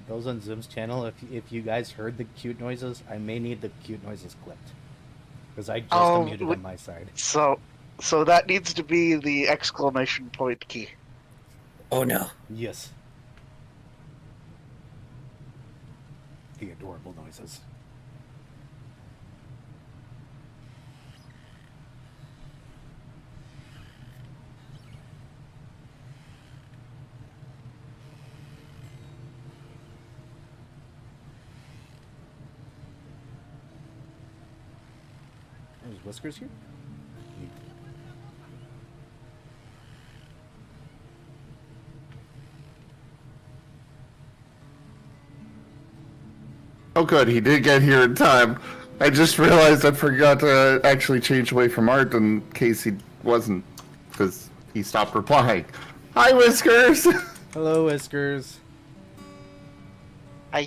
Those on Zoom's channel, if you guys heard the cute noises, I may need the cute noises clipped because I just Oh, unmuted on my side. so that needs to be the exclamation point key. Oh no. Yes. The adorable noises. There's Whiskers here? Neat. Oh, good. He did get here in time. I just realized I forgot to actually change away from art in case he wasn't, because he stopped replying. Hi, Whiskers! Hello, Whiskers. I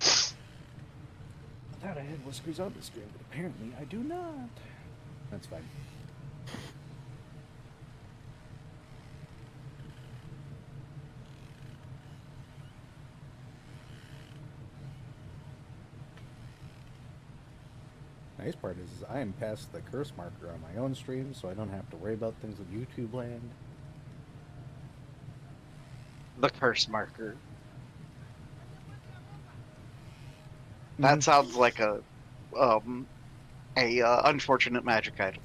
I thought I had Whiskers on the screen, but apparently I do not. That's fine. Nice part is I am past the curse marker on my own stream, so I don't have to worry about things with YouTube land. the curse marker. That sounds like a unfortunate magic item.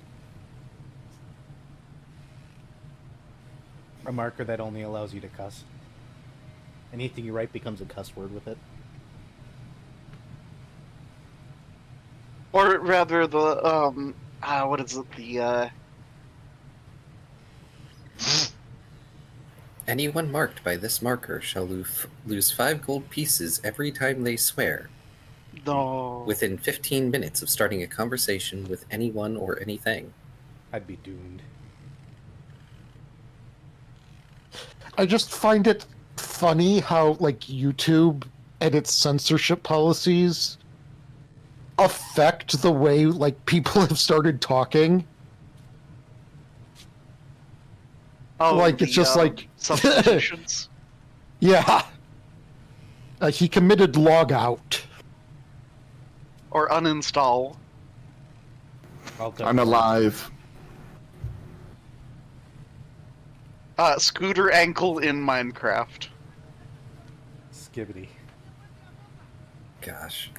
A marker that only allows you to cuss. Anything you write becomes a cuss word with it. Or rather, the what is it? The Anyone marked by this marker shall lose 5 gold pieces every time they swear, no. within 15 minutes of starting a conversation with anyone or anything. I'd be doomed. I just find it funny how like YouTube and its censorship policies affect the way like people have started talking. Oh, like, it's just like- substitutions. Yeah. He committed log out. Or uninstall. I'm alive. Scooter ankle in Minecraft. Skibbity. Gosh.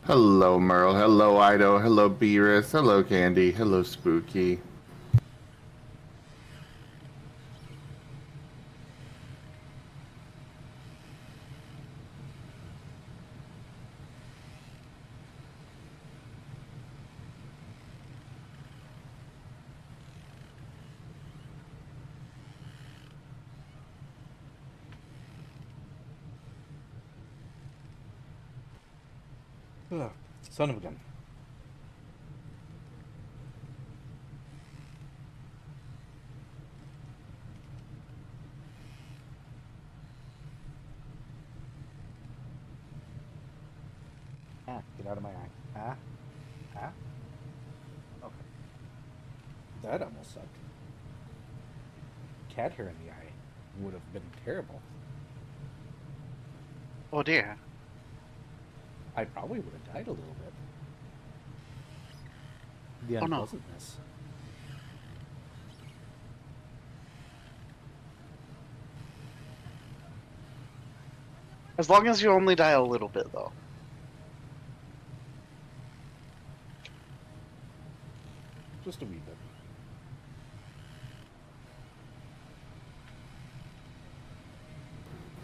Hello, Merle. Hello, Ido. Hello, Beerus. Hello, Candy. Hello, Spooky. Ugh, son of a gun. Ah, get out of my eye. Ah? Ah? Okay. That almost sucked. Cat hair in the eye would have been terrible. Oh dear. I probably would have died a little bit. The Oh, no. unpleasantness. As long as you only die a little bit, though. Just a wee bit.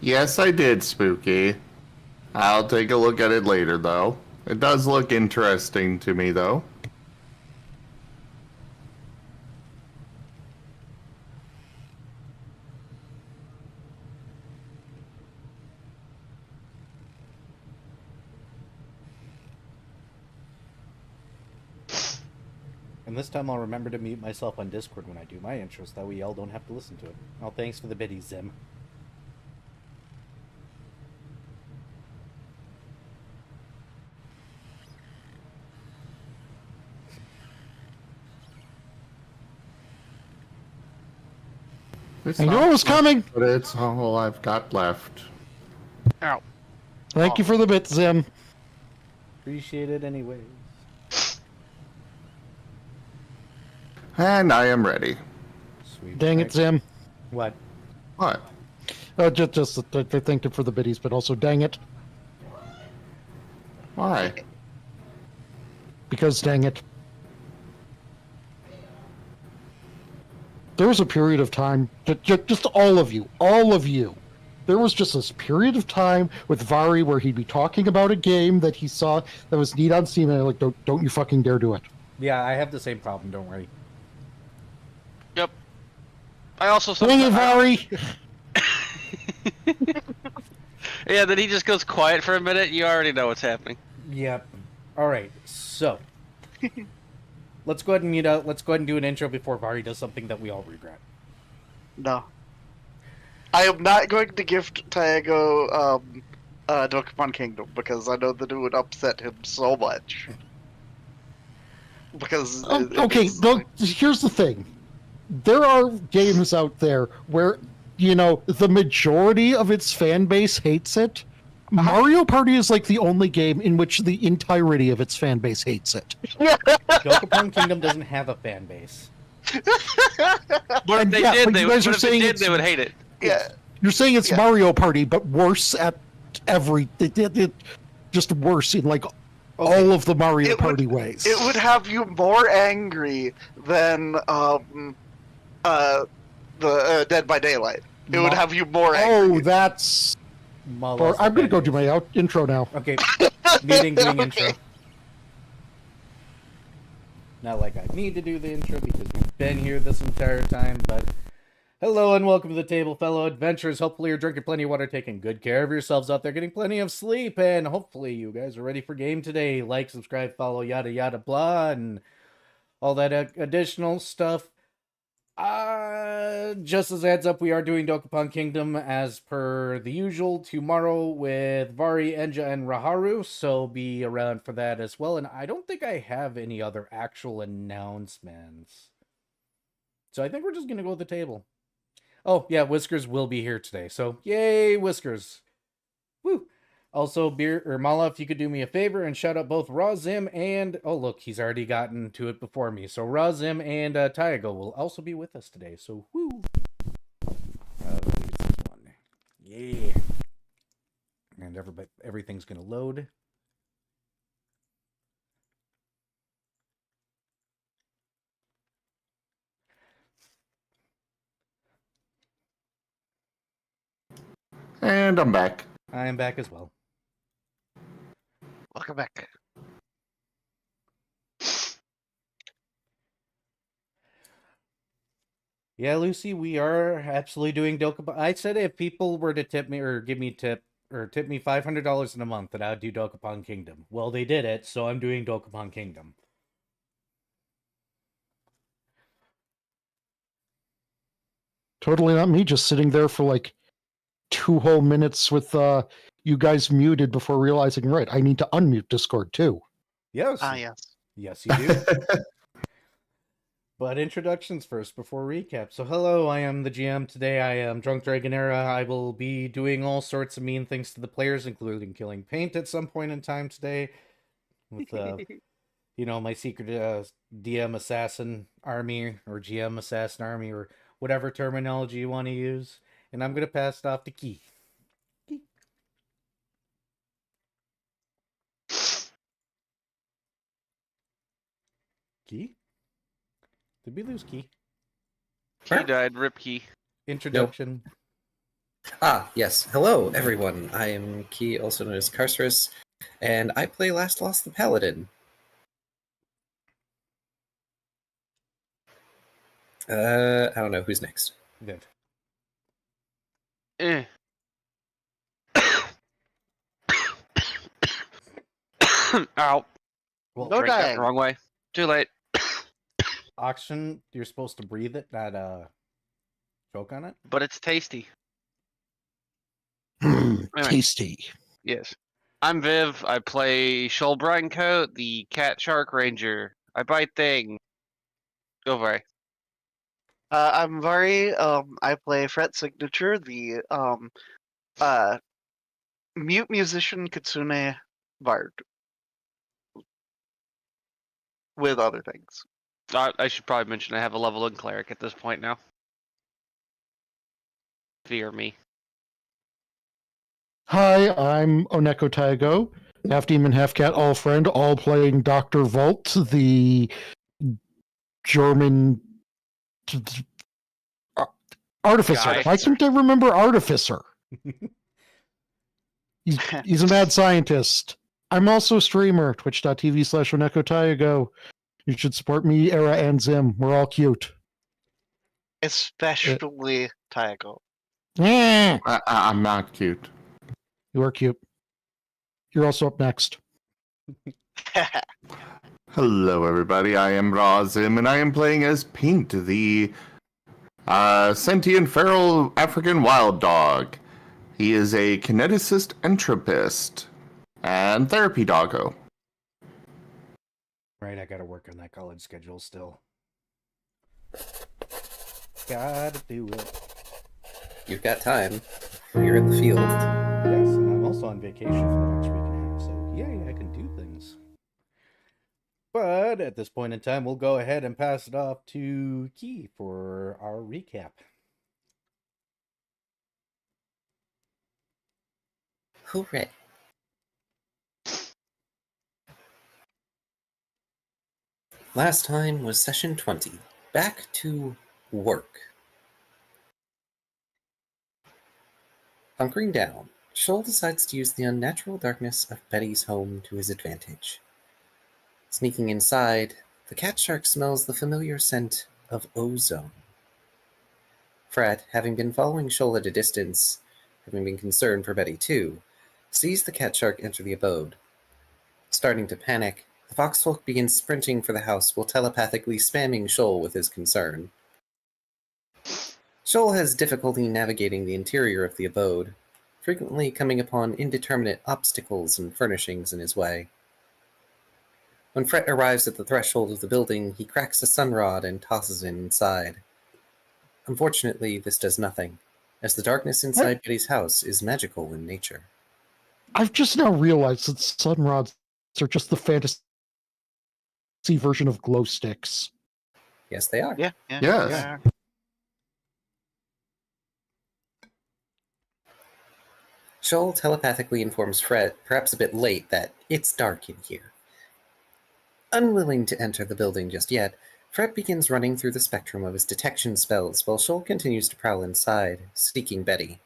Yes, I did, Spooky. I'll take a look at it later, though. It does look interesting to me, though. And this time I'll remember to mute myself on Discord when I do my intros. That way y'all don't have to listen to it. Oh, thanks for the biddies, Zim. It's I knew not it was much, coming. but it's all I've got left. Ow. Thank you for the bit, Zim. Appreciate it anyways. And I am ready. Sweet. Dang it, Zim. What? What? Just I thanked him for the biddies, but also dang it. Why? Because dang it. There was a period of time, just all of you, there was just this period of time with Vari where he'd be talking about a game that he saw that was neat on Steam, and I'm like, don't you fucking dare do it. Yeah, I have the same problem, don't worry. Yep. I also Dang it, Vari! Yeah, then he just goes quiet for a minute. You already know what's happening. Yep. Alright, so. Let's go ahead and mute out. Let's go ahead and do an intro before Vari does something that we all regret. No. I am not going to gift Tiago Dokapon Kingdom because I know that it would upset him so much. Because Okay, here's the thing. There are games out there where, the majority of its fan base hates it. Mario Party is like the only game in which the entirety of its fan base hates it. Dokapon Kingdom doesn't have a fan base. But if they yeah, did, but they you would. guys But are if they saying did, it's- they would hate it. Yeah. You're saying it's Yeah. Mario Party, but worse at just worse in like all of the Mario It Party would- ways. It would have you more angry than the Dead by Daylight. It would have you more angry. Oh, that's. Maul Or lost the I'm gonna fan go base. do my intro now. Okay, muting doing Okay. intro. Not like I need to do the intro because we've been here this entire time, but hello and welcome to the table, fellow adventurers. Hopefully you're drinking plenty of water, taking good care of yourselves out there, getting plenty of sleep, and hopefully you guys are ready for game today. Like, subscribe, follow, yada yada blah, and all that additional stuff. Just as a heads up, we are doing Dokapon Kingdom as per the usual tomorrow with Vari, Enja, and Raharu, so be around for that as well. And I don't think I have any other actual announcements. So I think we're just going to go with the table. Oh, yeah, Whiskers will be here today, so yay, Whiskers. Woo! Also, Mala, if you could do me a favor and shout out both Razim and... Oh, look, he's already gotten to it before me. So Razim and Taigo will also be with us today. So, woo! This one. Yeah! And everything's going to load. And I'm back. I am back as well. Welcome back. Yeah, Lucy, we are absolutely doing Dokapon. I said if people were to tip me or give me tip me $500 in a month, that I would do Dokapon Kingdom. Well, they did it, so I'm doing Dokapon Kingdom. Totally not me, just sitting there for like 2 whole minutes with you guys muted before realizing, right, I need to unmute Discord too. Yes. Yes. Yes, you do. But introductions first before recap. So hello, I am the GM. Today I am Drunk Dragonera. I will be doing all sorts of mean things to the players, including killing Paint at some point in time today. With, my secret DM assassin army, or GM assassin army, or whatever terminology you want to use. And I'm going to pass it off to Key. Key? Did we lose Key? He died. Rip Key. Introduction. Ah, yes. Hello, everyone. I am Key, also known as Carcerus, and I play Last Lost the Paladin. I don't know. Who's next? Good. Eh. Ow. Well, No Drank that dying. the wrong way. Too late. oxygen, you're supposed to breathe it, not choke on it. But it's tasty. Anyway. Tasty. Yes. I'm Viv. I play Shoal Brinecoat, the Cat Shark Ranger. I bite thing. Go Vari. I'm Vari. I play Fret Signature, the mute musician Kitsune Bard, with other things. I should probably mention I have a level in Cleric at this point now. Fear me. Hi, I'm Oneko Taigo, half demon, half cat, all friend, all playing Dr. Volt, the German artificer. Guy. Why couldn't I remember artificer? He's a mad scientist. I'm also a streamer, twitch.tv/Oneko Taigo. You should support me, Era, and Zim. We're all cute. Especially Taigo. Yeah, I'm not cute. you are cute. You're also up next. Hello, everybody. I am Razim, and I am playing as Pint, the sentient feral African wild dog. He is a kineticist entropist and therapy doggo. Right, I gotta work on that college schedule still. Gotta do it. You've got time. You're in the field. Yes, and I'm also on vacation for the next week and a half, so yay, I can do things. But at this point in time, we'll go ahead and pass it off to Key for our recap. Hooray. Last time was session 20. Back to work. Hunkering down, Shoal decides to use the unnatural darkness of Betty's home to his advantage. Sneaking inside, the cat shark smells the familiar scent of ozone. Fred, having been following Shoal at a distance, having been concerned for Betty too, sees the cat shark enter the abode. Starting to panic, the foxfolk begins sprinting for the house while telepathically spamming Shoal with his concern. Shoal has difficulty navigating the interior of the abode, frequently coming upon indeterminate obstacles and furnishings in his way. When Fret arrives at the threshold of the building, he cracks a sunrod and tosses it inside. Unfortunately, this does nothing, as the darkness inside Betty's house is magical in nature. I've just now realized that sunrods are just the fantasy version of glow sticks. Yes, they are. Yeah. Yes. Yeah. Shoal telepathically informs Fred, perhaps a bit late, that it's dark in here. Unwilling to enter the building just yet, Fred begins running through the spectrum of his detection spells while Shoal continues to prowl inside, seeking Betty.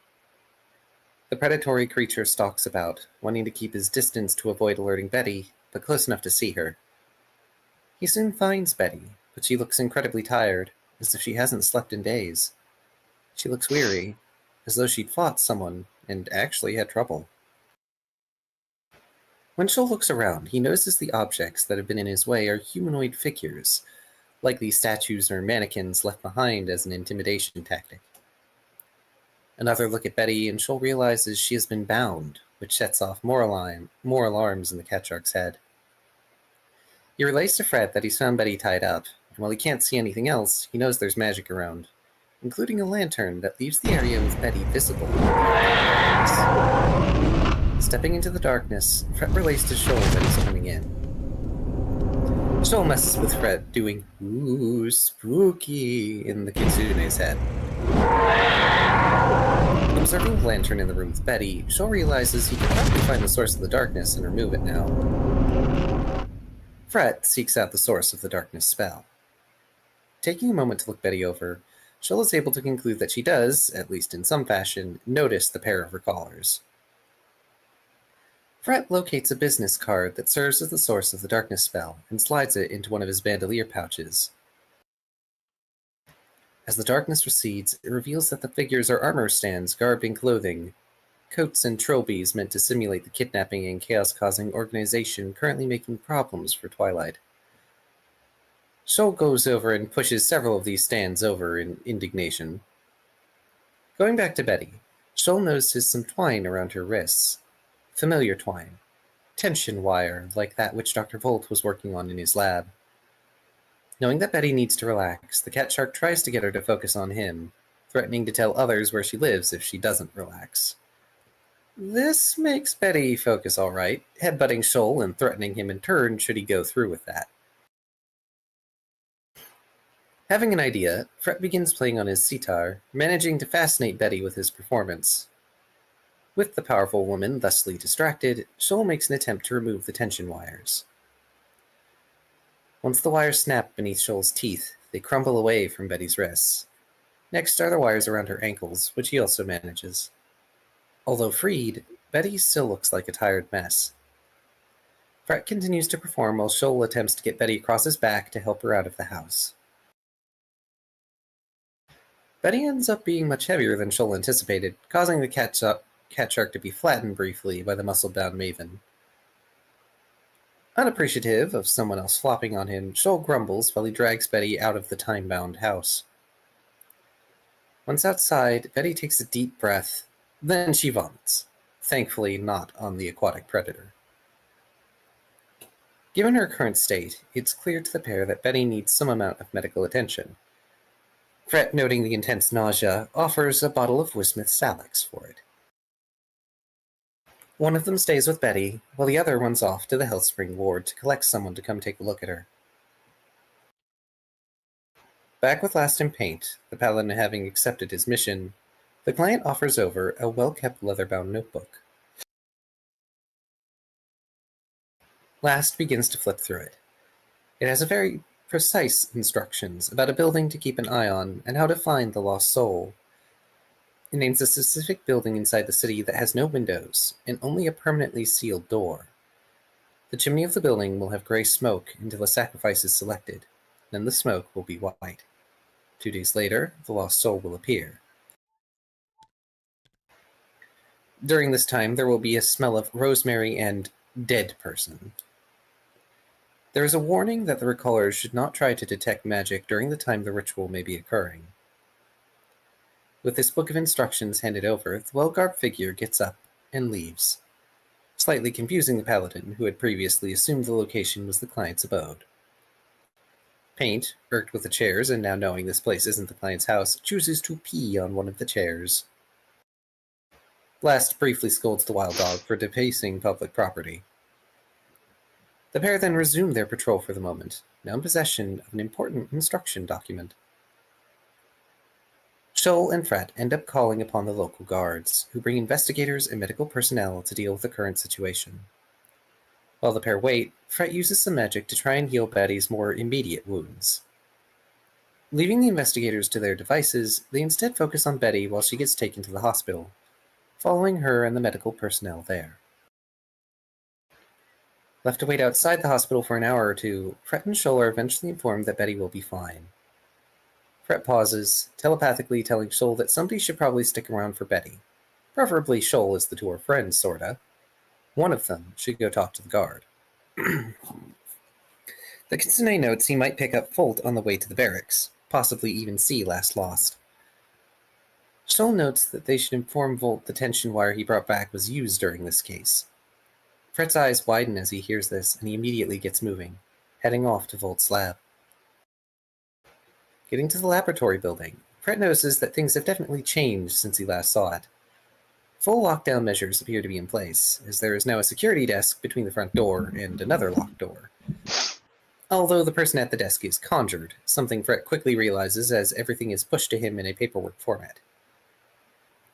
The predatory creature stalks about, wanting to keep his distance to avoid alerting Betty, but close enough to see her. He soon finds Betty, but she looks incredibly tired, as if she hasn't slept in days. She looks weary, as though she'd fought someone and actually had trouble. When Shoal looks around, he notices the objects that have been in his way are humanoid figures, likely statues or mannequins left behind as an intimidation tactic. Another look at Betty, and Shoal realizes she has been bound, which sets off more alarms in the cat shark's head. He relays to Fred that he's found Betty tied up, and while he can't see anything else, he knows there's magic around, including a lantern that leaves the area with Betty visible. Stepping into the darkness, Fred relays to Shoal that he's coming in. Shoal messes with Fred, doing "ooh, spooky" in the kitsune's head. Observing the lantern in the room with Betty, Shoal realizes he can probably find the source of the darkness and remove it now. Fred seeks out the source of the darkness spell. Taking a moment to look Betty over, Shoal is able to conclude that she does, at least in some fashion, notice the pair of her collars. Fred locates a business card that serves as the source of the darkness spell and slides it into one of his bandolier pouches. As the darkness recedes, it reveals that the figures are armor stands garbed in clothing, coats and trilbies meant to simulate the kidnapping and chaos-causing organization currently making problems for Twilight. Shoal goes over and pushes several of these stands over in indignation. Going back to Betty, Shoal notices some twine around her wrists. Familiar twine. Tension wire, like that which Dr. Volt was working on in his lab. Knowing that Betty needs to relax, the cat shark tries to get her to focus on him, threatening to tell others where she lives if she doesn't relax. This makes Betty focus all right, headbutting Shoal and threatening him in turn should he go through with that. Having an idea, Fret begins playing on his sitar, managing to fascinate Betty with his performance. With the powerful woman thusly distracted, Shoal makes an attempt to remove the tension wires. Once the wires snap beneath Shoal's teeth, they crumble away from Betty's wrists. Next are the wires around her ankles, which he also manages. Although freed, Betty still looks like a tired mess. Fret continues to perform while Shoal attempts to get Betty across his back to help her out of the house. Betty ends up being much heavier than Shoal anticipated, causing the cat shark to be flattened briefly by the muscle-bound Maven. Unappreciative of someone else flopping on him, Shoal grumbles while he drags Betty out of the time-bound house. Once outside, Betty takes a deep breath, then she vomits, thankfully not on the aquatic predator. Given her current state, it's clear to the pair that Betty needs some amount of medical attention. Fret, noting the intense nausea, offers a bottle of Wismith Salix for it. One of them stays with Betty, while the other runs off to the Healthspring ward to collect someone to come take a look at her. Back with Last and Paint, the paladin having accepted his mission, the client offers over a well-kept leather-bound notebook. Last begins to flip through it. It has a very precise instructions about a building to keep an eye on and how to find the lost soul. It names a specific building inside the city that has no windows and only a permanently sealed door. The chimney of the building will have gray smoke until a sacrifice is selected. Then the smoke will be white. 2 days later, the lost soul will appear. During this time, there will be a smell of rosemary and dead person. There is a warning that the recallers should not try to detect magic during the time the ritual may be occurring. With this book of instructions handed over, the well-garbed figure gets up and leaves, slightly confusing the paladin, who had previously assumed the location was the client's abode. Paint, irked with the chairs and now knowing this place isn't the client's house, chooses to pee on one of the chairs. Last briefly scolds the wild dog for defacing public property. The pair then resume their patrol for the moment, now in possession of an important instruction document. Shoal and Fret end up calling upon the local guards, who bring investigators and medical personnel to deal with the current situation. While the pair wait, Fret uses some magic to try and heal Betty's more immediate wounds. Leaving the investigators to their devices, they instead focus on Betty while she gets taken to the hospital, following her and the medical personnel there. Left to wait outside the hospital for an hour or two, Fret and Shoal are eventually informed that Betty will be fine. Fret pauses, telepathically telling Shoal that somebody should probably stick around for Betty. Preferably Shoal as the two are friends, sorta. One of them should go talk to the guard. The Kitsune notes he might pick up Folt on the way to the barracks, possibly even see Last Lost. Shoal notes that they should inform Volt the tension wire he brought back was used during this case. Fret's eyes widen as he hears this, and he immediately gets moving, heading off to Volt's lab. Getting to the laboratory building, Fret notices that things have definitely changed since he last saw it. Full lockdown measures appear to be in place, as there is now a security desk between the front door and another locked door. Although the person at the desk is conjured, something Fret quickly realizes as everything is pushed to him in a paperwork format.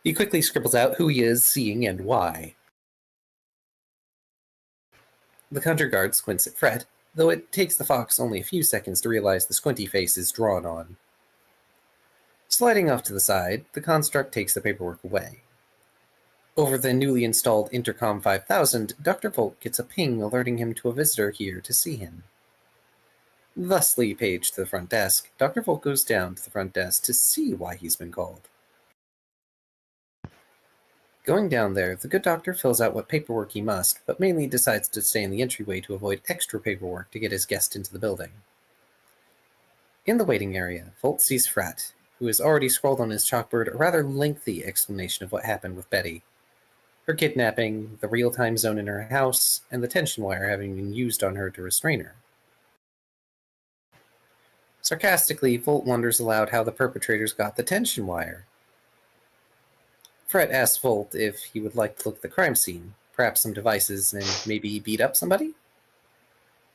He quickly scribbles out who he is, seeing, and why. The conjure guard squints at Fret, though it takes the fox only a few seconds to realize the squinty face is drawn on. Sliding off to the side, the construct takes the paperwork away. Over the newly installed Intercom 5000, Dr. Volt gets a ping alerting him to a visitor here to see him. Thusly paged to the front desk, Dr. Volt goes down to the front desk to see why he's been called. Going down there, the good doctor fills out what paperwork he must, but mainly decides to stay in the entryway to avoid extra paperwork to get his guest into the building. In the waiting area, Volt sees Frat, who has already scrawled on his chalkboard a rather lengthy explanation of what happened with Betty. Her kidnapping, the real-time zone in her house, and the tension wire having been used on her to restrain her. Sarcastically, Volt wonders aloud how the perpetrators got the tension wire. Fret asks Volt if he would like to look at the crime scene, perhaps some devices, and maybe beat up somebody?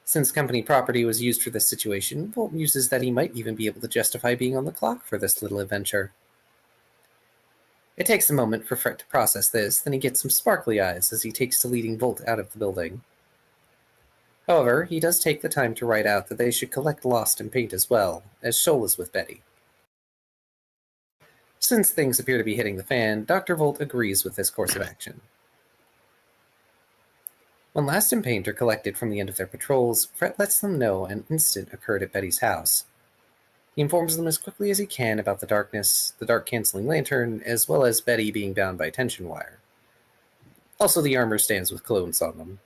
Since company property was used for this situation, Volt muses that he might even be able to justify being on the clock for this little adventure. It takes a moment for Fret to process this, then he gets some sparkly eyes as he takes to leading Volt out of the building. However, he does take the time to write out that they should collect Lost and paint as well, as Shoal is with Betty. Since things appear to be hitting the fan, Dr. Volt agrees with this course of action. When Last and Paint are collected from the end of their patrols, Fret lets them know an incident occurred at Betty's house. He informs them as quickly as he can about the darkness, the dark-canceling lantern, as well as Betty being bound by tension wire. Also, the armor stands with clones on them.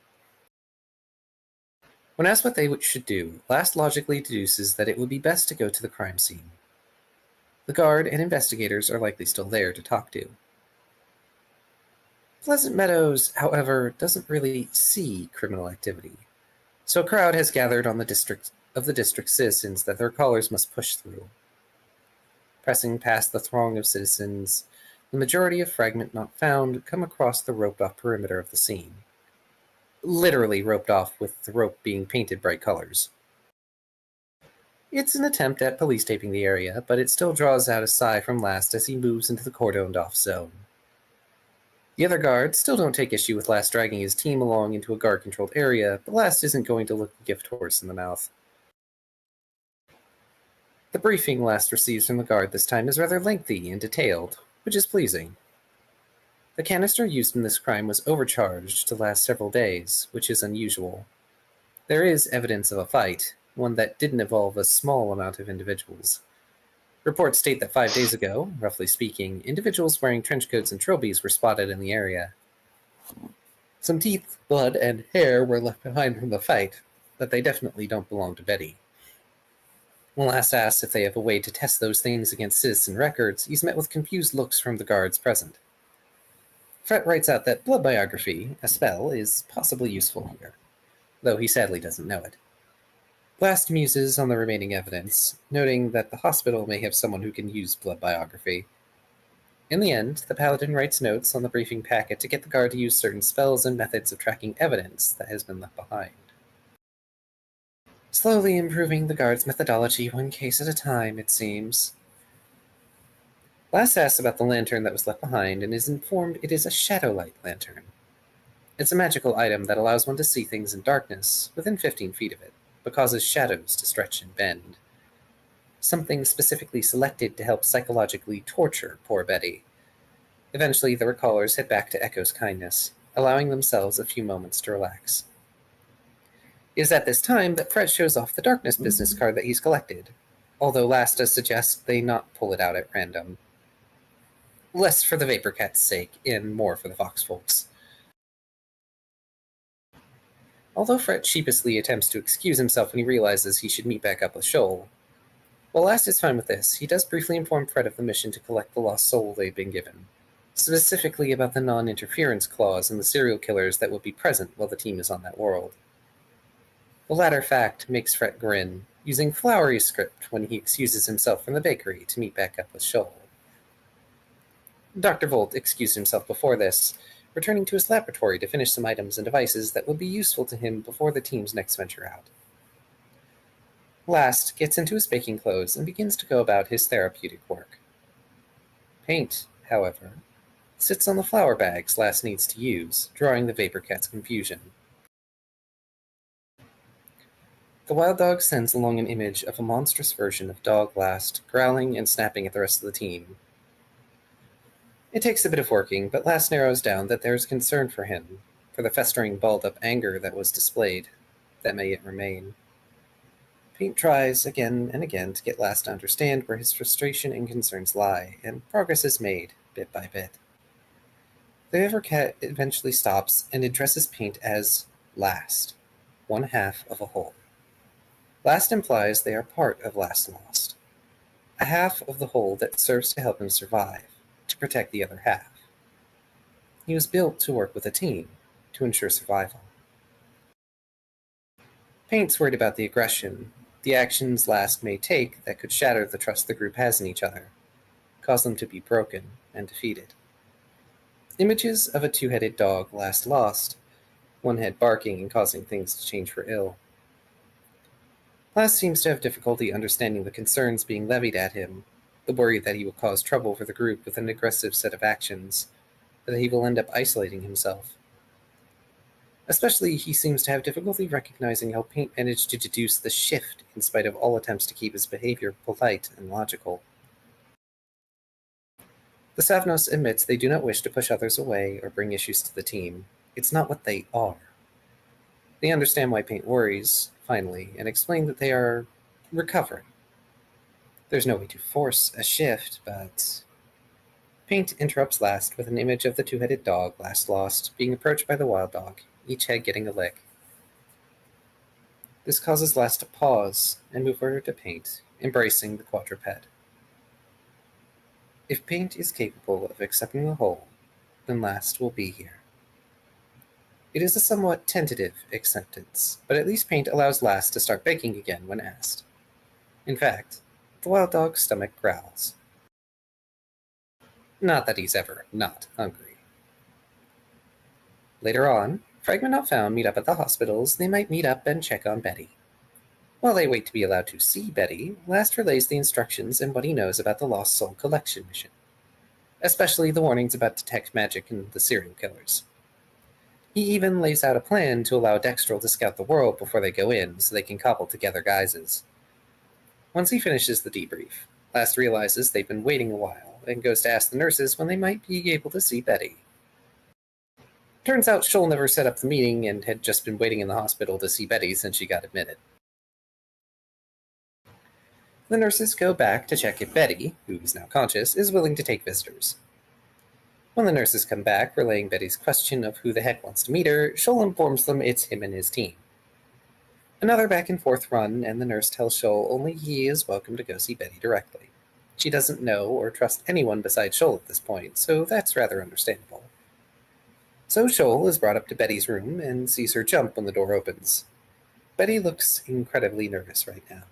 When asked what they should do, Last logically deduces that it would be best to go to the crime scene. The guard and investigators are likely still there to talk to. Pleasant Meadows, however, doesn't really see criminal activity, so a crowd has gathered on the district's citizens that their callers must push through. Pressing past the throng of citizens, the majority of Fragment Not Found come across the roped-off perimeter of the scene. Literally roped off, with the rope being painted bright colors. It's an attempt at police taping the area, but it still draws out a sigh from Last as he moves into the cordoned-off zone. The other guards still don't take issue with Last dragging his team along into a guard-controlled area, but Last isn't going to look the gift horse in the mouth. The briefing Last receives from the guard this time is rather lengthy and detailed, which is pleasing. The canister used in this crime was overcharged to last several days, which is unusual. There is evidence of a fight, one that didn't involve a small amount of individuals. Reports state that 5 days ago, roughly speaking, individuals wearing trench coats and trilbies were spotted in the area. Some teeth, blood, and hair were left behind from the fight, but they definitely don't belong to Betty. When Last asks if they have a way to test those things against citizen records, he's met with confused looks from the guards present. Fret writes out that blood biography, a spell, is possibly useful here, though he sadly doesn't know it. Last muses on the remaining evidence, noting that the hospital may have someone who can use blood biography. In the end, the paladin writes notes on the briefing packet to get the guard to use certain spells and methods of tracking evidence that has been left behind. Slowly improving the guard's methodology one case at a time, it seems. Last asks about the lantern that was left behind and is informed it is a shadow light lantern. It's a magical item that allows one to see things in darkness within 15 feet of it, but causes shadows to stretch and bend. Something specifically selected to help psychologically torture poor Betty. Eventually, the recallers head back to Echo's kindness, allowing themselves a few moments to relax. It is at this time that Fret shows off the darkness business card that he's collected, although Last does suggest they not pull it out at random. Less for the Vapor Cat's sake, and more for the Fox folks. Although Fret sheepishly attempts to excuse himself when he realizes he should meet back up with Shoal. While Last is fine with this, he does briefly inform Fret of the mission to collect the lost soul they've been given, specifically about the non-interference clause and the serial killers that will be present while the team is on that world. The latter fact makes Fret grin, using flowery script when he excuses himself from the bakery to meet back up with Shoal. Dr. Volt excused himself before this, returning to his laboratory to finish some items and devices that would be useful to him before the team's next venture out. Last gets into his baking clothes and begins to go about his therapeutic work. Paint, however, sits on the flour bags Last needs to use, drawing the Vapor Cat's confusion. The wild dog sends along an image of a monstrous version of Dog Last, growling and snapping at the rest of the team. It takes a bit of working, but Last narrows down that there is concern for him, for the festering balled-up anger that was displayed, that may yet remain. Paint tries again and again to get Last to understand where his frustration and concerns lie, and progress is made, bit by bit. The Vapor Cat eventually stops and addresses Paint as Last, one half of a whole. Last implies they are part of Last Lost, a half of the whole that serves to help him survive, to protect the other half. He was built to work with a team, to ensure survival. Paint's worried about the aggression, the actions Last may take that could shatter the trust the group has in each other, cause them to be broken and defeated. Images of a two-headed dog Last lost, one head barking and causing things to change for ill. Last seems to have difficulty understanding the concerns being levied at him, the worry that he will cause trouble for the group with an aggressive set of actions, that he will end up isolating himself. Especially, he seems to have difficulty recognizing how Paint managed to deduce the shift in spite of all attempts to keep his behavior polite and logical. The Savnos admits they do not wish to push others away or bring issues to the team. It's not what they are. They understand why Paint worries, finally, and explain that they are recovering. There's no way to force a shift, but... Paint interrupts Last with an image of the two-headed dog Last lost being approached by the wild dog, each head getting a lick. This causes Last to pause and move over to Paint, embracing the quadruped. If Paint is capable of accepting the whole, then Last will be here. It is a somewhat tentative acceptance, but at least Paint allows Last to start begging again when asked. In fact, the wild dog's stomach growls. Not that he's ever not hungry. Later on, Fragment Not Found meet up at the hospitals. They might meet up and check on Betty. While they wait to be allowed to see Betty, Last relays the instructions and what he knows about the Lost Soul collection mission, especially the warnings about detect magic and the serial killers. He even lays out a plan to allow Dextrol to scout the world before they go in, so they can cobble together guises. Once he finishes the debrief, Last realizes they've been waiting a while, and goes to ask the nurses when they might be able to see Betty. Turns out Shoal never set up the meeting and had just been waiting in the hospital to see Betty since she got admitted. The nurses go back to check if Betty, who is now conscious, is willing to take visitors. When the nurses come back, relaying Betty's question of who the heck wants to meet her, Shoal informs them it's him and his team. Another back-and-forth run, and the nurse tells Shoal only he is welcome to go see Betty directly. She doesn't know or trust anyone besides Shoal at this point, so that's rather understandable. So Shoal is brought up to Betty's room and sees her jump when the door opens. Betty looks incredibly nervous right now.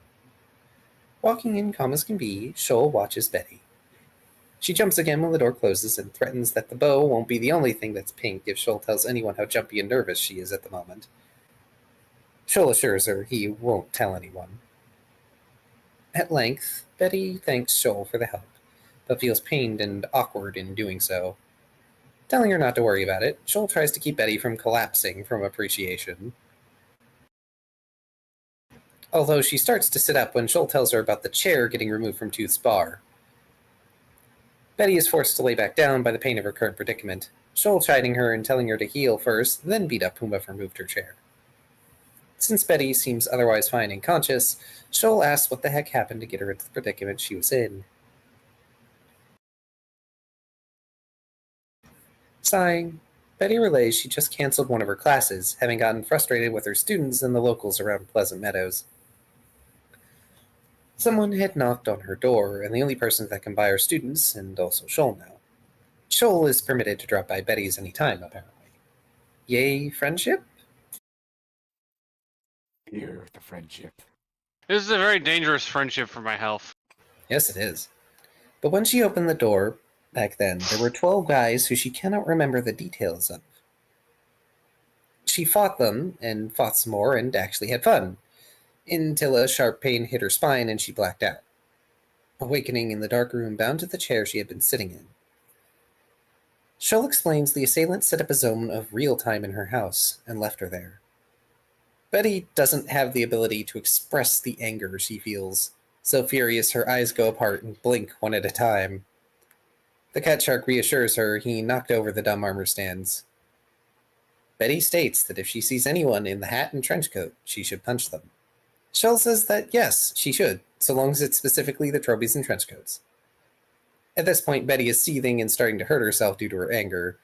Walking in calm as can be, Shoal watches Betty. She jumps again when the door closes and threatens that the bow won't be the only thing that's pink if Shoal tells anyone how jumpy and nervous she is at the moment. Shoal assures her he won't tell anyone. At length, Betty thanks Shoal for the help, but feels pained and awkward in doing so. Telling her not to worry about it, Shoal tries to keep Betty from collapsing from appreciation. Although she starts to sit up when Shoal tells her about the chair getting removed from Tooth's bar. Betty is forced to lay back down by the pain of her current predicament, Shoal chiding her and telling her to heal first, then beat up whomever moved her chair. Since Betty seems otherwise fine and conscious, Shoal asks what the heck happened to get her into the predicament she was in. Sighing, Betty relays she just canceled one of her classes, having gotten frustrated with her students and the locals around Pleasant Meadows. Someone had knocked on her door, and the only person that can buy are students, and also Shoal now. Shoal is permitted to drop by Betty's any time, apparently. Yay, friendship? Hear the friendship. This is a very dangerous friendship for my health. Yes, it is. But when she opened the door, back then, there were 12 guys who she cannot remember the details of. She fought them, and fought some more, and actually had fun, until a sharp pain hit her spine and she blacked out, awakening in the dark room bound to the chair she had been sitting in. Shoal explains the assailant set up a zone of real time in her house and left her there. Betty doesn't have the ability to express the anger she feels, so furious her eyes go apart and blink one at a time. The cat shark reassures her he knocked over the dumb armor stands. Betty states that if she sees anyone in the hat and trench coat, she should punch them. Shoal says that yes, she should, so long as it's specifically the trophies and trench coats. At this point, Betty is seething and starting to hurt herself due to her anger.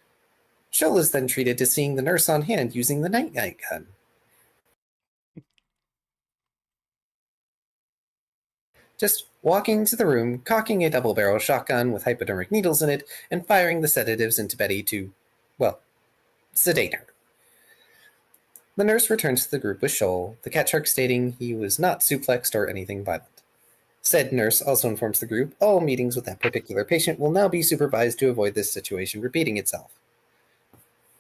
Shoal is then treated to seeing the nurse on hand using the night-night gun. just walking to the room, cocking a double-barrel shotgun with hypodermic needles in it, and firing the sedatives into Betty to, well, sedate her. The nurse returns to the group with Shoal, the cat shark stating he was not suplexed or anything violent. Said nurse also informs the group all meetings with that particular patient will now be supervised to avoid this situation repeating itself.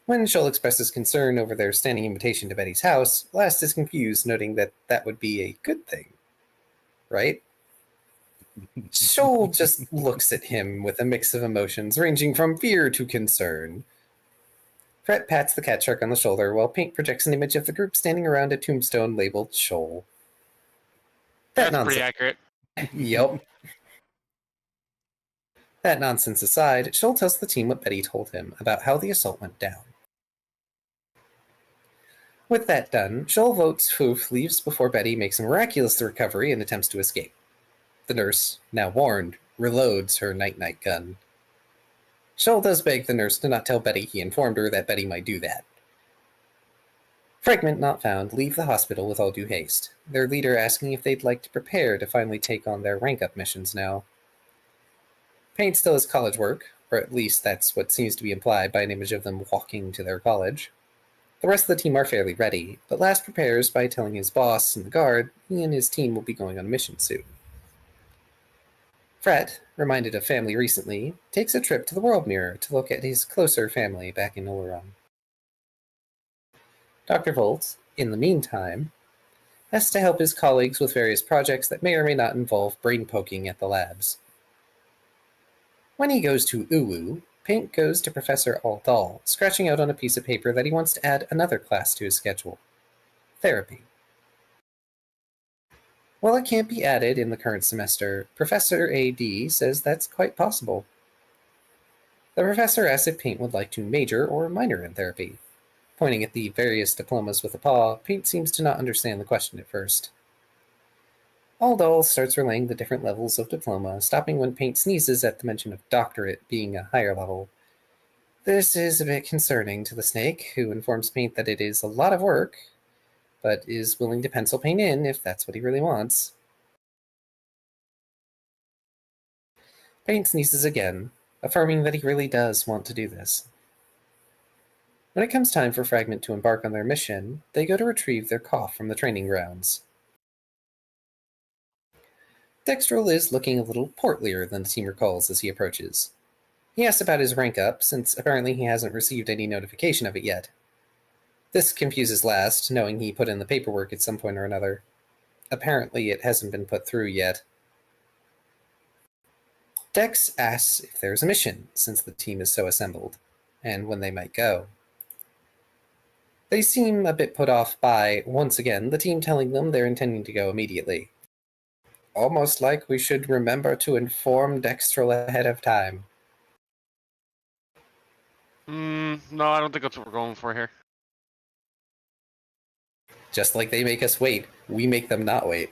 When Shoal expresses concern over their standing invitation to Betty's house, Last is confused, noting that that would be a good thing. Right? Shoal just looks at him with a mix of emotions ranging from fear to concern. Fret pats the cat shark on the shoulder while Paint projects an image of the group standing around a tombstone labeled Shoal. That's pretty accurate. Yep. That nonsense aside, Shoal tells the team what Betty told him about how the assault went down. With that done, Shoal votes Foof leaves before Betty makes a miraculous recovery and attempts to escape. The nurse, now warned, reloads her night-night gun. Shoal does beg the nurse to not tell Betty he informed her that Betty might do that. Fragment Not Found leave the hospital with all due haste, their leader asking if they'd like to prepare to finally take on their rank-up missions now. Paint still has college work, or at least that's what seems to be implied by an image of them walking to their college. The rest of the team are fairly ready, but Last prepares by telling his boss and the guard he and his team will be going on a mission soon. Fret, reminded of family recently, takes a trip to the World Mirror to look at his closer family back in Oleron. Dr. Volt, in the meantime, has to help his colleagues with various projects that may or may not involve brain poking at the labs. When he goes to Uwu, Paint goes to Professor Aldal, scratching out on a piece of paper that he wants to add another class to his schedule: therapy. While it can't be added in the current semester, Professor A.D. says that's quite possible. The professor asks if Paint would like to major or minor in therapy. Pointing at the various diplomas with a paw, Paint seems to not understand the question at first. Aldal starts relaying the different levels of diploma, stopping when Paint sneezes at the mention of doctorate being a higher level. This is a bit concerning to the snake, who informs Paint that it is a lot of work, but is willing to pencil Paint in if that's what he really wants. Paint sneezes again, affirming that he really does want to do this. When it comes time for Fragment to embark on their mission, they go to retrieve their cough from the training grounds. Dextrol is looking a little portlier than the team recalls as he approaches. He asks about his rank up, since apparently he hasn't received any notification of it yet. This confuses Last, knowing he put in the paperwork at some point or another. Apparently it hasn't been put through yet. Dex asks if there's a mission, since the team is so assembled, and when they might go. They seem a bit put off by, once again, the team telling them they're intending to go immediately. Almost like we should remember to inform Dextrol ahead of time. No, I don't think that's what we're going for here. Just like they make us wait, we make them not wait.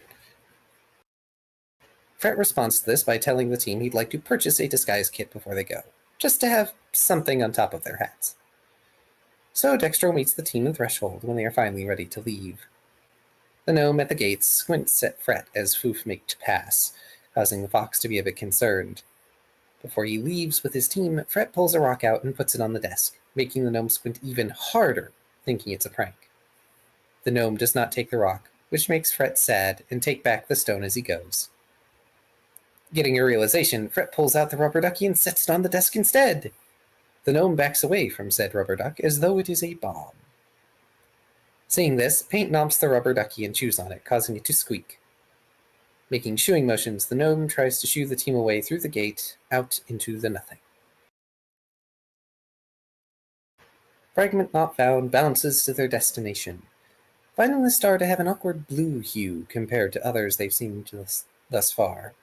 Fret responds to this by telling the team he'd like to purchase a disguise kit before they go, just to have something on top of their hats. So Dextrol meets the team in Threshold when they are finally ready to leave. The gnome at the gates squints at Fret as Foof makes pass, causing the fox to be a bit concerned. Before he leaves with his team, Fret pulls a rock out and puts it on the desk, making the gnome squint even harder, thinking it's a prank. The gnome does not take the rock, which makes Fret sad and take back the stone as he goes. Getting a realization, Fret pulls out the rubber ducky and sets it on the desk instead. The gnome backs away from said rubber duck as though it is a bomb. Seeing this, Paint nomps the rubber ducky and chews on it, causing it to squeak. Making shooing motions, the gnome tries to shoo the team away through the gate, out into the nothing. Fragment Not Found bounces to their destination, finding the star to have an awkward blue hue compared to others they've seen thus far.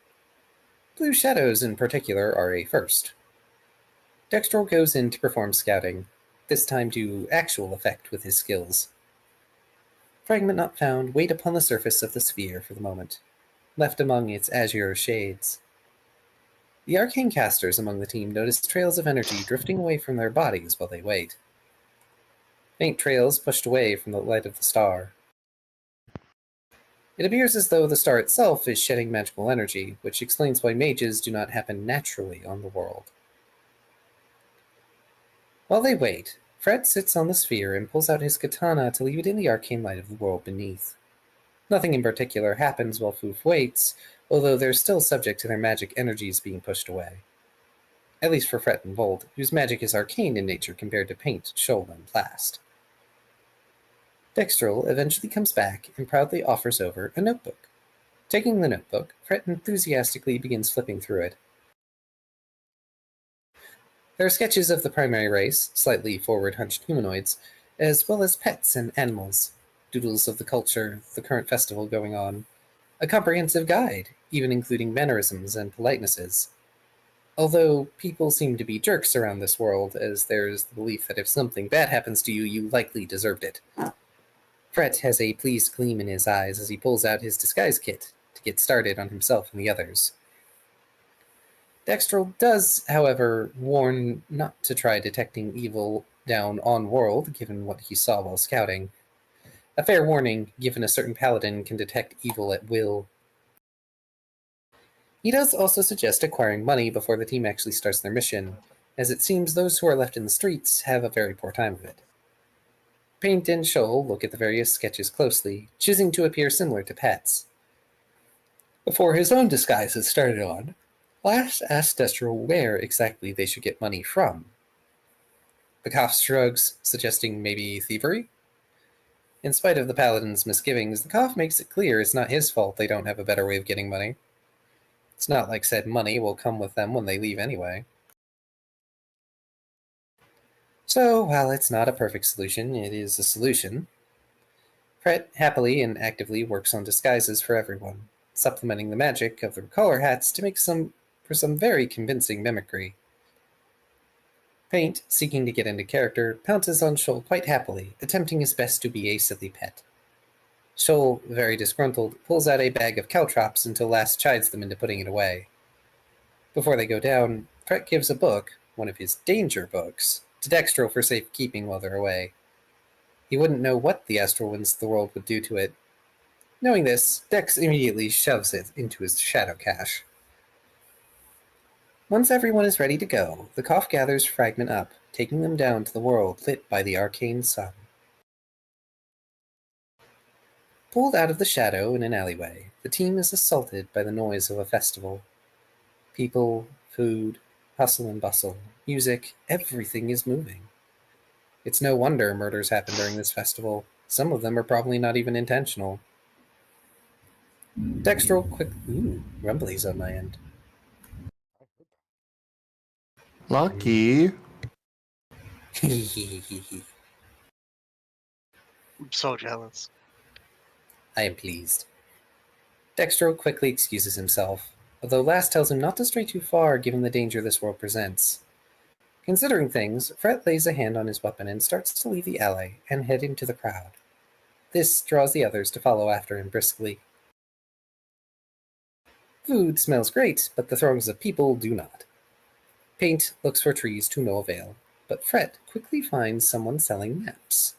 Blue shadows in particular are a first. Dextrol goes in to perform scouting, this time to actual effect with his skills. Fragment Not Found wait upon the surface of the sphere for the moment, left among its azure shades. The arcane casters among the team notice trails of energy drifting away from their bodies while they wait. Faint trails pushed away from the light of the star. It appears as though the star itself is shedding magical energy, which explains why mages do not happen naturally on the world. While they wait, Fred sits on the sphere and pulls out his katana to leave it in the arcane light of the world beneath. Nothing in particular happens while Foof waits, although they're still subject to their magic energies being pushed away. At least for Fret and Volt, whose magic is arcane in nature compared to Paint, Shoal, and Blast. Dextrol eventually comes back and proudly offers over a notebook. Taking the notebook, Fret enthusiastically begins flipping through it. There are sketches of the primary race, slightly forward-hunched humanoids, as well as pets and animals, doodles of the culture, the current festival going on, a comprehensive guide, even including mannerisms and politenesses. Although people seem to be jerks around this world, as there's the belief that if something bad happens to you, you likely deserved it. Fret has a pleased gleam in his eyes as he pulls out his disguise kit to get started on himself and the others. Dextrol does, however, warn not to try detecting evil down on-world, given what he saw while scouting. A fair warning, given a certain paladin can detect evil at will. He does also suggest acquiring money before the team actually starts their mission, as it seems those who are left in the streets have a very poor time of it. Paint and Shoal look at the various sketches closely, choosing to appear similar to pets. Before his own disguise is started on, Blast asks Destro where exactly they should get money from. The Koff shrugs, suggesting maybe thievery? In spite of the Paladin's misgivings, the Koff makes it clear it's not his fault they don't have a better way of getting money. It's not like said money will come with them when they leave anyway. So, while it's not a perfect solution, it is a solution. Fret happily and actively works on disguises for everyone, supplementing the magic of the collar hats to make some very convincing mimicry. Paint, seeking to get into character, pounces on Shoal quite happily, attempting his best to be a silly pet. Shoal, very disgruntled, pulls out a bag of caltrops until Last chides them into putting it away. Before they go down, Fret gives a book, one of his danger books, to Dextro for safekeeping while they're away. He wouldn't know what the astral winds of the world would do to it. Knowing this, Dex immediately shoves it into his shadow cache. Once everyone is ready to go, the Koff gathers Fragment up, taking them down to the world lit by the arcane sun. Pulled out of the shadow in an alleyway, the team is assaulted by the noise of a festival. People, food, hustle and bustle, music, everything is moving. It's no wonder murders happen during this festival. Some of them are probably not even intentional. Dextrol quick... Ooh, rumblies on my end. Lucky. I'm so jealous. I am pleased. Dextro quickly excuses himself, although Last tells him not to stray too far given the danger this world presents. Considering things, Fret lays a hand on his weapon and starts to leave the alley and head into the crowd. This draws the others to follow after him briskly. Food smells great, but the throngs of people do not. Paint looks for trees to no avail, but Fret quickly finds someone selling maps.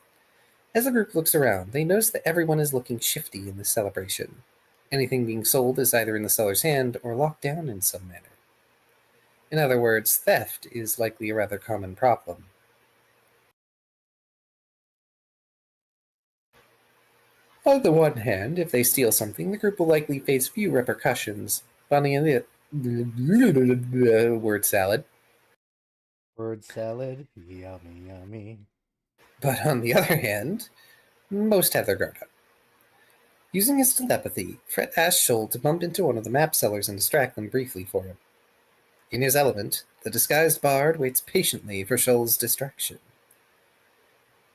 As the group looks around, they notice that everyone is looking shifty in this celebration. Anything being sold is either in the seller's hand or locked down in some manner. In other words, theft is likely a rather common problem. On the one hand, if they steal something, the group will likely face few repercussions. But on the word salad. Word salad, yummy, yummy. But on the other hand, most have their guard up. Using his telepathy, Fret asks Shoal to bump into one of the map sellers and distract them briefly for him. In his element, the disguised bard waits patiently for Shoal's distraction.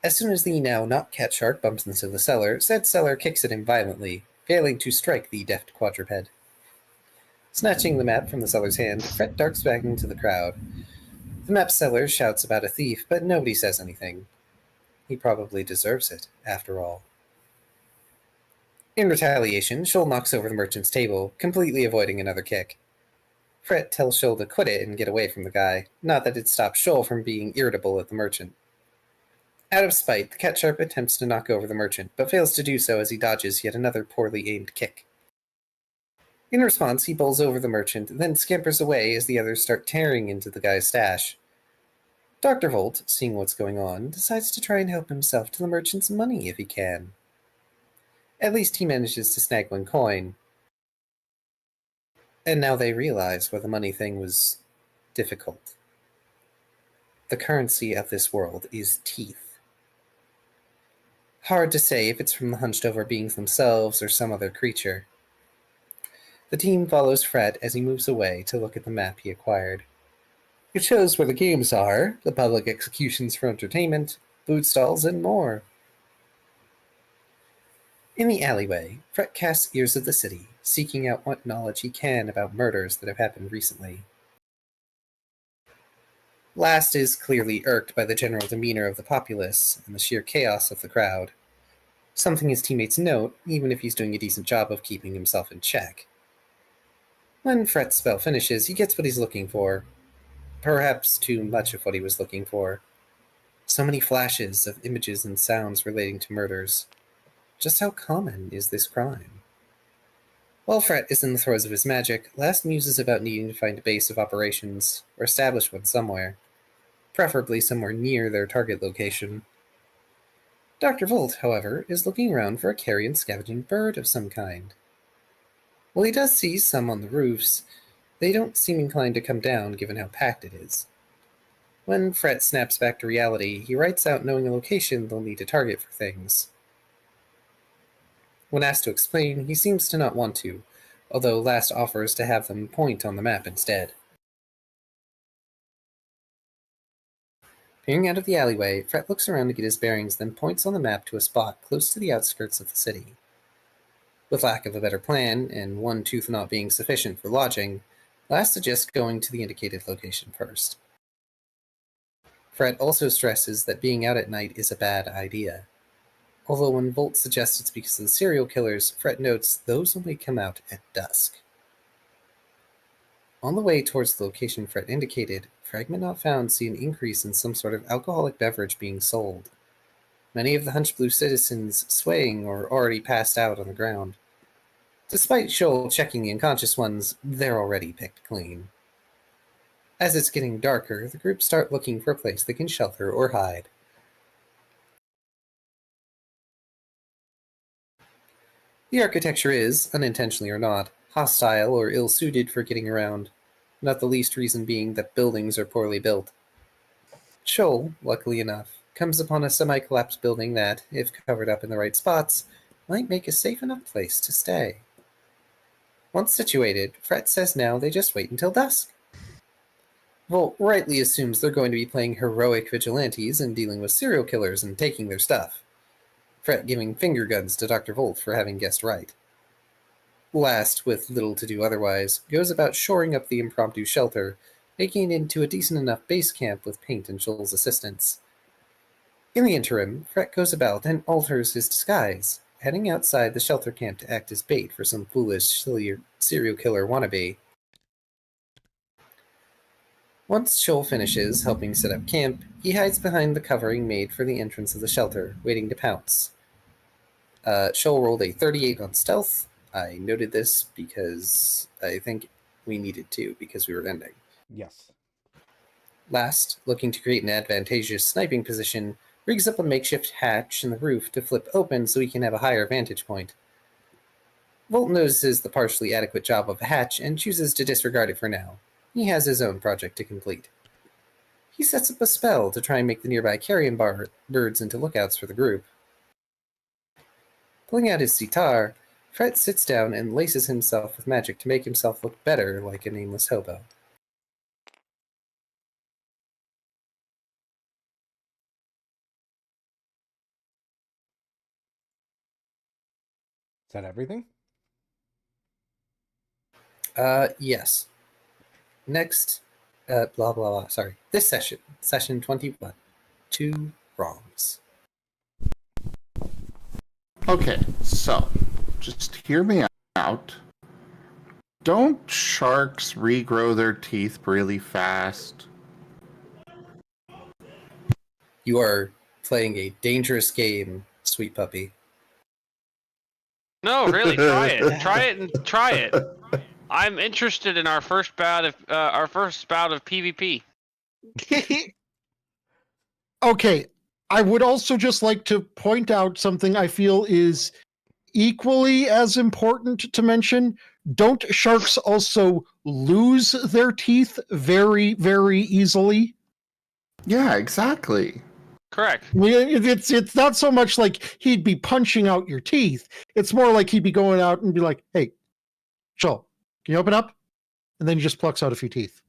As soon as the now not cat shark bumps into the seller, said seller kicks at him violently, failing to strike the deft quadruped. Snatching the map from the seller's hand, Fret darts back into the crowd. The map seller shouts about a thief, but nobody says anything. He probably deserves it, after all. In retaliation, Shoal knocks over the merchant's table, completely avoiding another kick. Fret tells Shoal to quit it and get away from the guy, not that it stops Shoal from being irritable at the merchant. Out of spite, the cat shark attempts to knock over the merchant, but fails to do so as he dodges yet another poorly aimed kick. In response, he bowls over the merchant, then scampers away as the others start tearing into the guy's stash. Dr. Volt, seeing what's going on, decides to try and help himself to the merchant's money if he can. At least he manages to snag one coin. And now they realize why the money thing was difficult. The currency of this world is teeth. Hard to say if it's from the hunched-over beings themselves or some other creature. The team follows Fred as he moves away to look at the map he acquired. It shows where the games are, the public executions for entertainment, food stalls, and more. In the alleyway, Fred casts ears of the city, seeking out what knowledge he can about murders that have happened recently. Last is clearly irked by the general demeanor of the populace and the sheer chaos of the crowd. Something his teammates note, even if he's doing a decent job of keeping himself in check. When Fret's spell finishes, he gets what he's looking for. Perhaps too much of what he was looking for. So many flashes of images and sounds relating to murders. Just how common is this crime? While Fret is in the throes of his magic, Last muses about needing to find a base of operations, or establish one somewhere. Preferably somewhere near their target location. Dr. Volt, however, is looking around for a carrion scavenging bird of some kind. While he does see some on the roofs, they don't seem inclined to come down given how packed it is. When Fret snaps back to reality, he writes out knowing a location they'll need to target for things. When asked to explain, he seems to not want to, although Last offers to have them point on the map instead. Peering out of the alleyway, Fret looks around to get his bearings, then points on the map to a spot close to the outskirts of the city. With lack of a better plan, and one tooth not being sufficient for lodging, Last suggests going to the indicated location first. Fret also stresses that being out at night is a bad idea. Although when Volt suggests it's because of the serial killers, Fret notes those only come out at dusk. On the way towards the location Fret indicated, Fragment Not Found see an increase in some sort of alcoholic beverage being sold. Many of the Hunched Blue citizens swaying or already passed out on the ground. Despite Shoal checking the unconscious ones, they're already picked clean. As it's getting darker, the group start looking for a place they can shelter or hide. The architecture is, unintentionally or not, hostile or ill-suited for getting around, not the least reason being that buildings are poorly built. Shoal, luckily enough, comes upon a semi-collapsed building that, if covered up in the right spots, might make a safe enough place to stay. Once situated, Fret says now they just wait until dusk. Volt rightly assumes they're going to be playing heroic vigilantes and dealing with serial killers and taking their stuff. Fret giving finger guns to Dr. Volt for having guessed right. Last, with little to do otherwise, goes about shoring up the impromptu shelter, making it into a decent enough base camp with Paint and Shoal's assistance. In the interim, Fret goes about and alters his disguise, heading outside the shelter camp to act as bait for some foolish serial killer wannabe. Once Shoal finishes helping set up camp, he hides behind the covering made for the entrance of the shelter, waiting to pounce. Shoal rolled a 38 on stealth. I noted this because I think we needed to because we were ending. Yes. Last, looking to create an advantageous sniping position, rigs up a makeshift hatch in the roof to flip open so he can have a higher vantage point. Volt notices the partially adequate job of the hatch and chooses to disregard it for now. He has his own project to complete. He sets up a spell to try and make the nearby carrion birds into lookouts for the group. Pulling out his sitar, Fret sits down and laces himself with magic to make himself look better like a nameless hobo. Is that everything? Yes. Next, blah, blah, blah, sorry. This session, session 21. 2 wrongs. Okay, so just hear me out. Don't sharks regrow their teeth really fast? You are playing a dangerous game, sweet puppy. No, really, try it. Try it and try it. I'm interested in our first bout of PvP. Okay, I would also just like to point out something I feel is equally as important to mention. Don't sharks also lose their teeth very, very easily? Yeah, exactly. Correct. It's not so much like he'd be punching out your teeth. It's more like he'd be going out and be like, "Hey, Joel, can you open up?" And then he just plucks out a few teeth.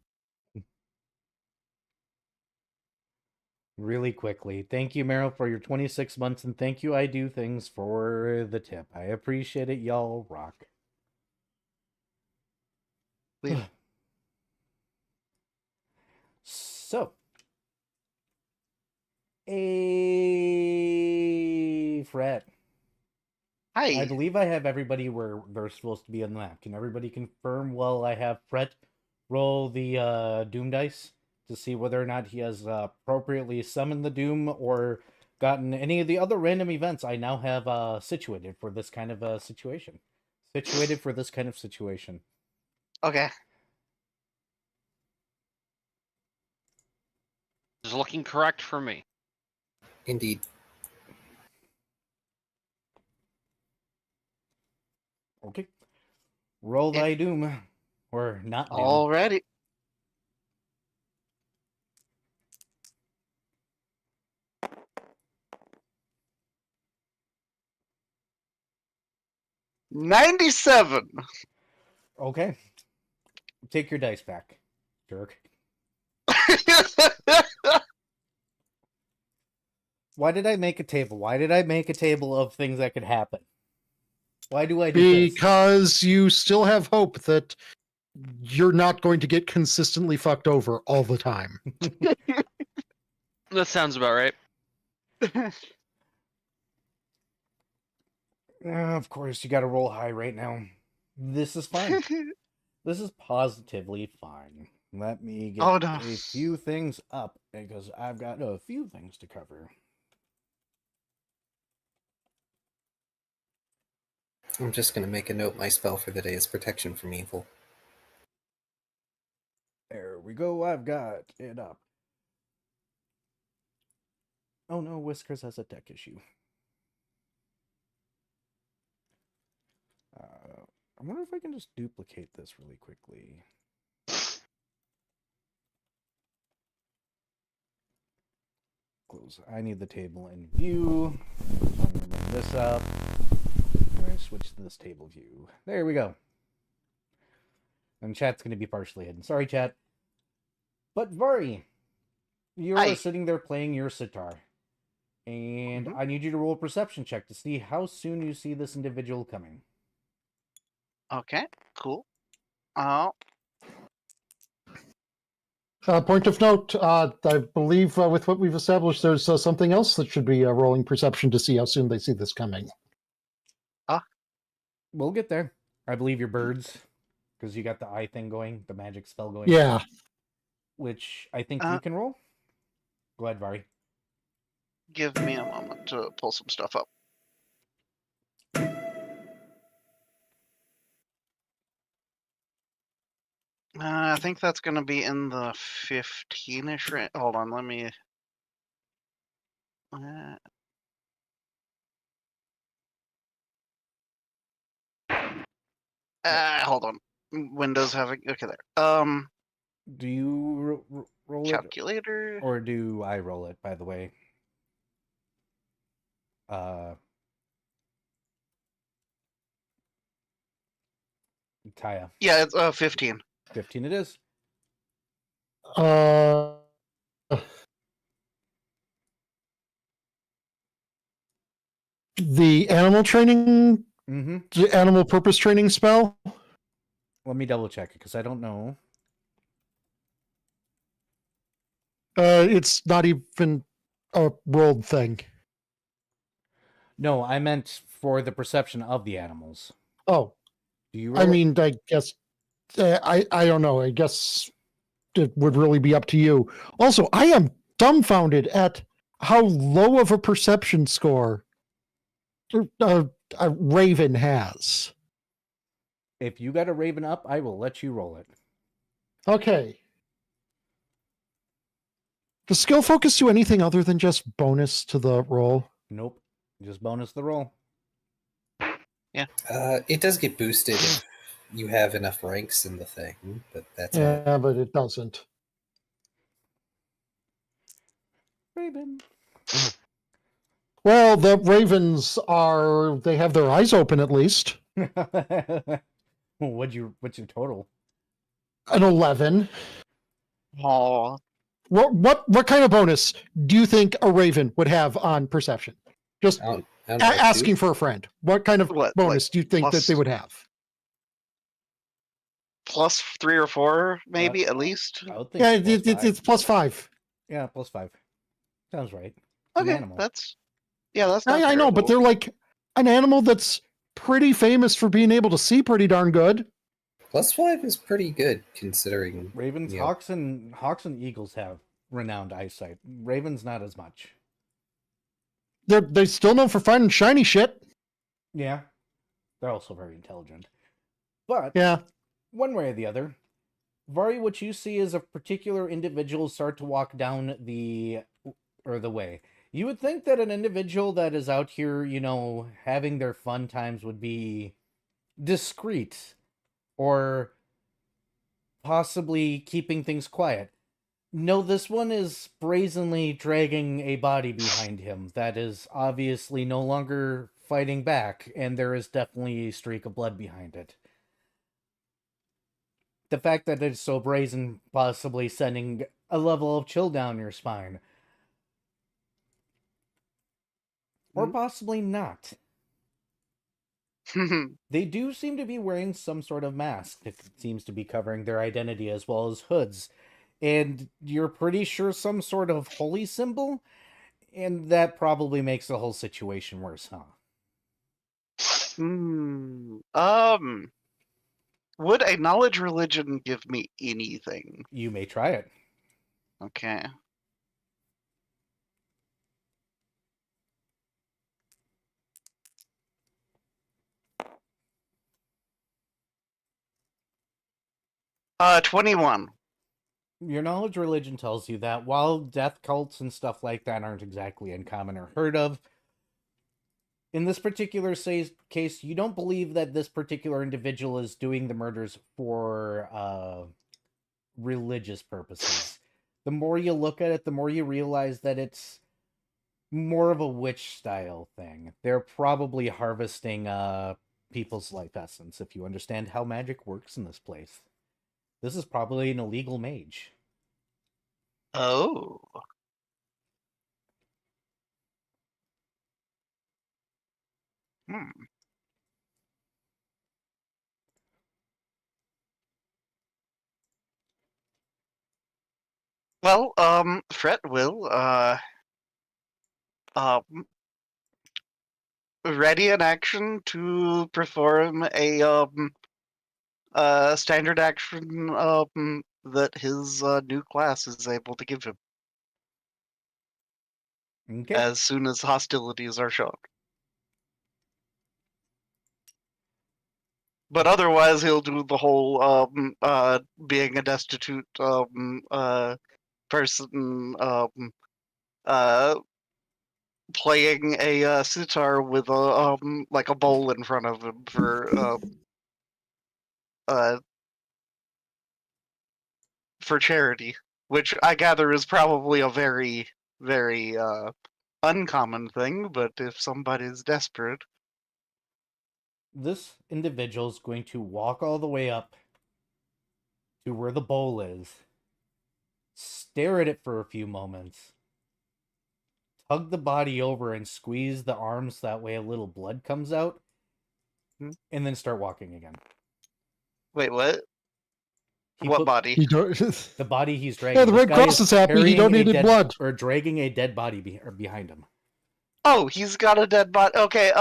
Really quickly. Thank you, Meryl, for your 26 months, and thank you, I Do Things, for the tip. I appreciate it. Y'all rock. Leave. So, Fred. I Hi. believe I have everybody where they're supposed to be on the map. Can everybody confirm while I have Fred roll the Doom dice to see whether or not he has appropriately summoned the Doom or gotten any of the other random events I now have situated for this kind of situation? Situated for this kind of situation. Okay. Is looking correct for me. Indeed. Okay. Roll thy Doom. Or not Doom. Alrighty. $97. Okay. Take your dice back, jerk. Why did I make a table? Why did I make a table of things that could happen? Why do I do this? Because you still have hope that you're not going to get consistently fucked over all the time. That sounds about right. Of course, you gotta roll high right now. This is fine. This is positively fine. Let me get Oh, no. a few things up because I've got a few things to cover. I'm just going to make a note my spell for the day is protection from evil. There we go. I've got it up. Oh no, Whiskers has a tech issue. I wonder if I can just duplicate this really quickly. Close. I need the table in view. I'm going to bring this up. I'm going to switch to this table view. There we go. And chat's going to be partially hidden. Sorry, chat. But Vari, you Hi. are sitting there playing your sitar. And I need you to roll a perception check to see how soon you see this individual coming. Okay, cool. Oh, Point of note, I believe with what we've established, there's something else that should be rolling perception to see how soon they see this coming. We'll get there. I believe you're birds, because you got the eye thing going, the magic spell going. Yeah. Which I think you can roll. Go ahead, Vari. give me a moment to pull some stuff up. I think that's going to be in the 15-ish range. Hold on, let me... hold on. Windows having... Okay, there. Do you roll Calculator. it? Or do I roll it, by the way? Kaya. Yeah, it's 15. 15 it is. The animal training, the animal purpose training spell. Let me double check it because I don't know. It's not even a rolled thing. No, I meant for the perception of the animals. Oh, do you? Roll I mean, I guess I don't know. I guess it would really be up to you. Also, I am dumbfounded at how low of a perception score a Raven has. If you got a Raven up, I will let you roll it. Okay. Does skill focus do anything other than just bonus to the roll? Nope. Just bonus the roll. It does get boosted if you have enough ranks in the thing, but that's all. Yeah, but it doesn't. Raven. Well, the Ravens they have their eyes open at least. What's your total? An 11. Oh, What kind of bonus do you think a Raven would have on perception? Just I don't know, asking for a friend. What kind of What, bonus do you think that plus- they would have? plus 3 or 4, maybe at least. I would think Yeah, it's it's +5. Yeah, +5. Sounds right. It's an Okay, animal. that's not I know, but terrible. they're like an animal that's pretty famous for being able to see pretty darn good. +5 is pretty good considering. Ravens, Yeah. hawks, and eagles have renowned eyesight. Ravens not as much. They're still known for finding shiny shit. Yeah, they're also very intelligent. But Yeah. one way or the other, Vari, what you see is a particular individual start to walk down the way. You would think that an individual that is out here, having their fun times would be discreet or possibly keeping things quiet. No, this one is brazenly dragging a body behind him that is obviously no longer fighting back, and there is definitely a streak of blood behind it. The fact that it's so brazen, possibly sending a level of chill down your spine. Or possibly not. They do seem to be wearing some sort of mask that seems to be covering their identity as well as hoods. And you're pretty sure some sort of holy symbol? And that probably makes the whole situation worse, huh? Would a knowledge religion give me anything? You may try it. Okay. Uh, 21. Your knowledge religion tells you that while death cults and stuff like that aren't exactly uncommon or heard of, in this particular case, you don't believe that this particular individual is doing the murders for religious purposes. The more you look at it, the more you realize that it's more of a witch style thing. They're probably harvesting people's life essence, if you understand how magic works in this place. This is probably an illegal mage. Oh. Hmm. Well, Fret will, ready in action to perform a standard action, that his, new class is able to give him Okay. as soon as hostilities are shown. But otherwise, he'll do the whole, being a destitute, person, playing a sitar with a like a bowl in front of him for charity, which I gather is probably a very, very uncommon thing. But if somebody's desperate, This individual is going to walk all the way up to where the bowl is, stare at it for a few moments, tug the body over and squeeze the arms, that way a little blood comes out, and then start walking again. wait, what? He What put- body? You don't, The body he's dragging. yeah, the This Red guy Cross is happy he carrying a donated dead- blood. Or dragging a dead body behind him. Oh, he's got a dead body. Okay,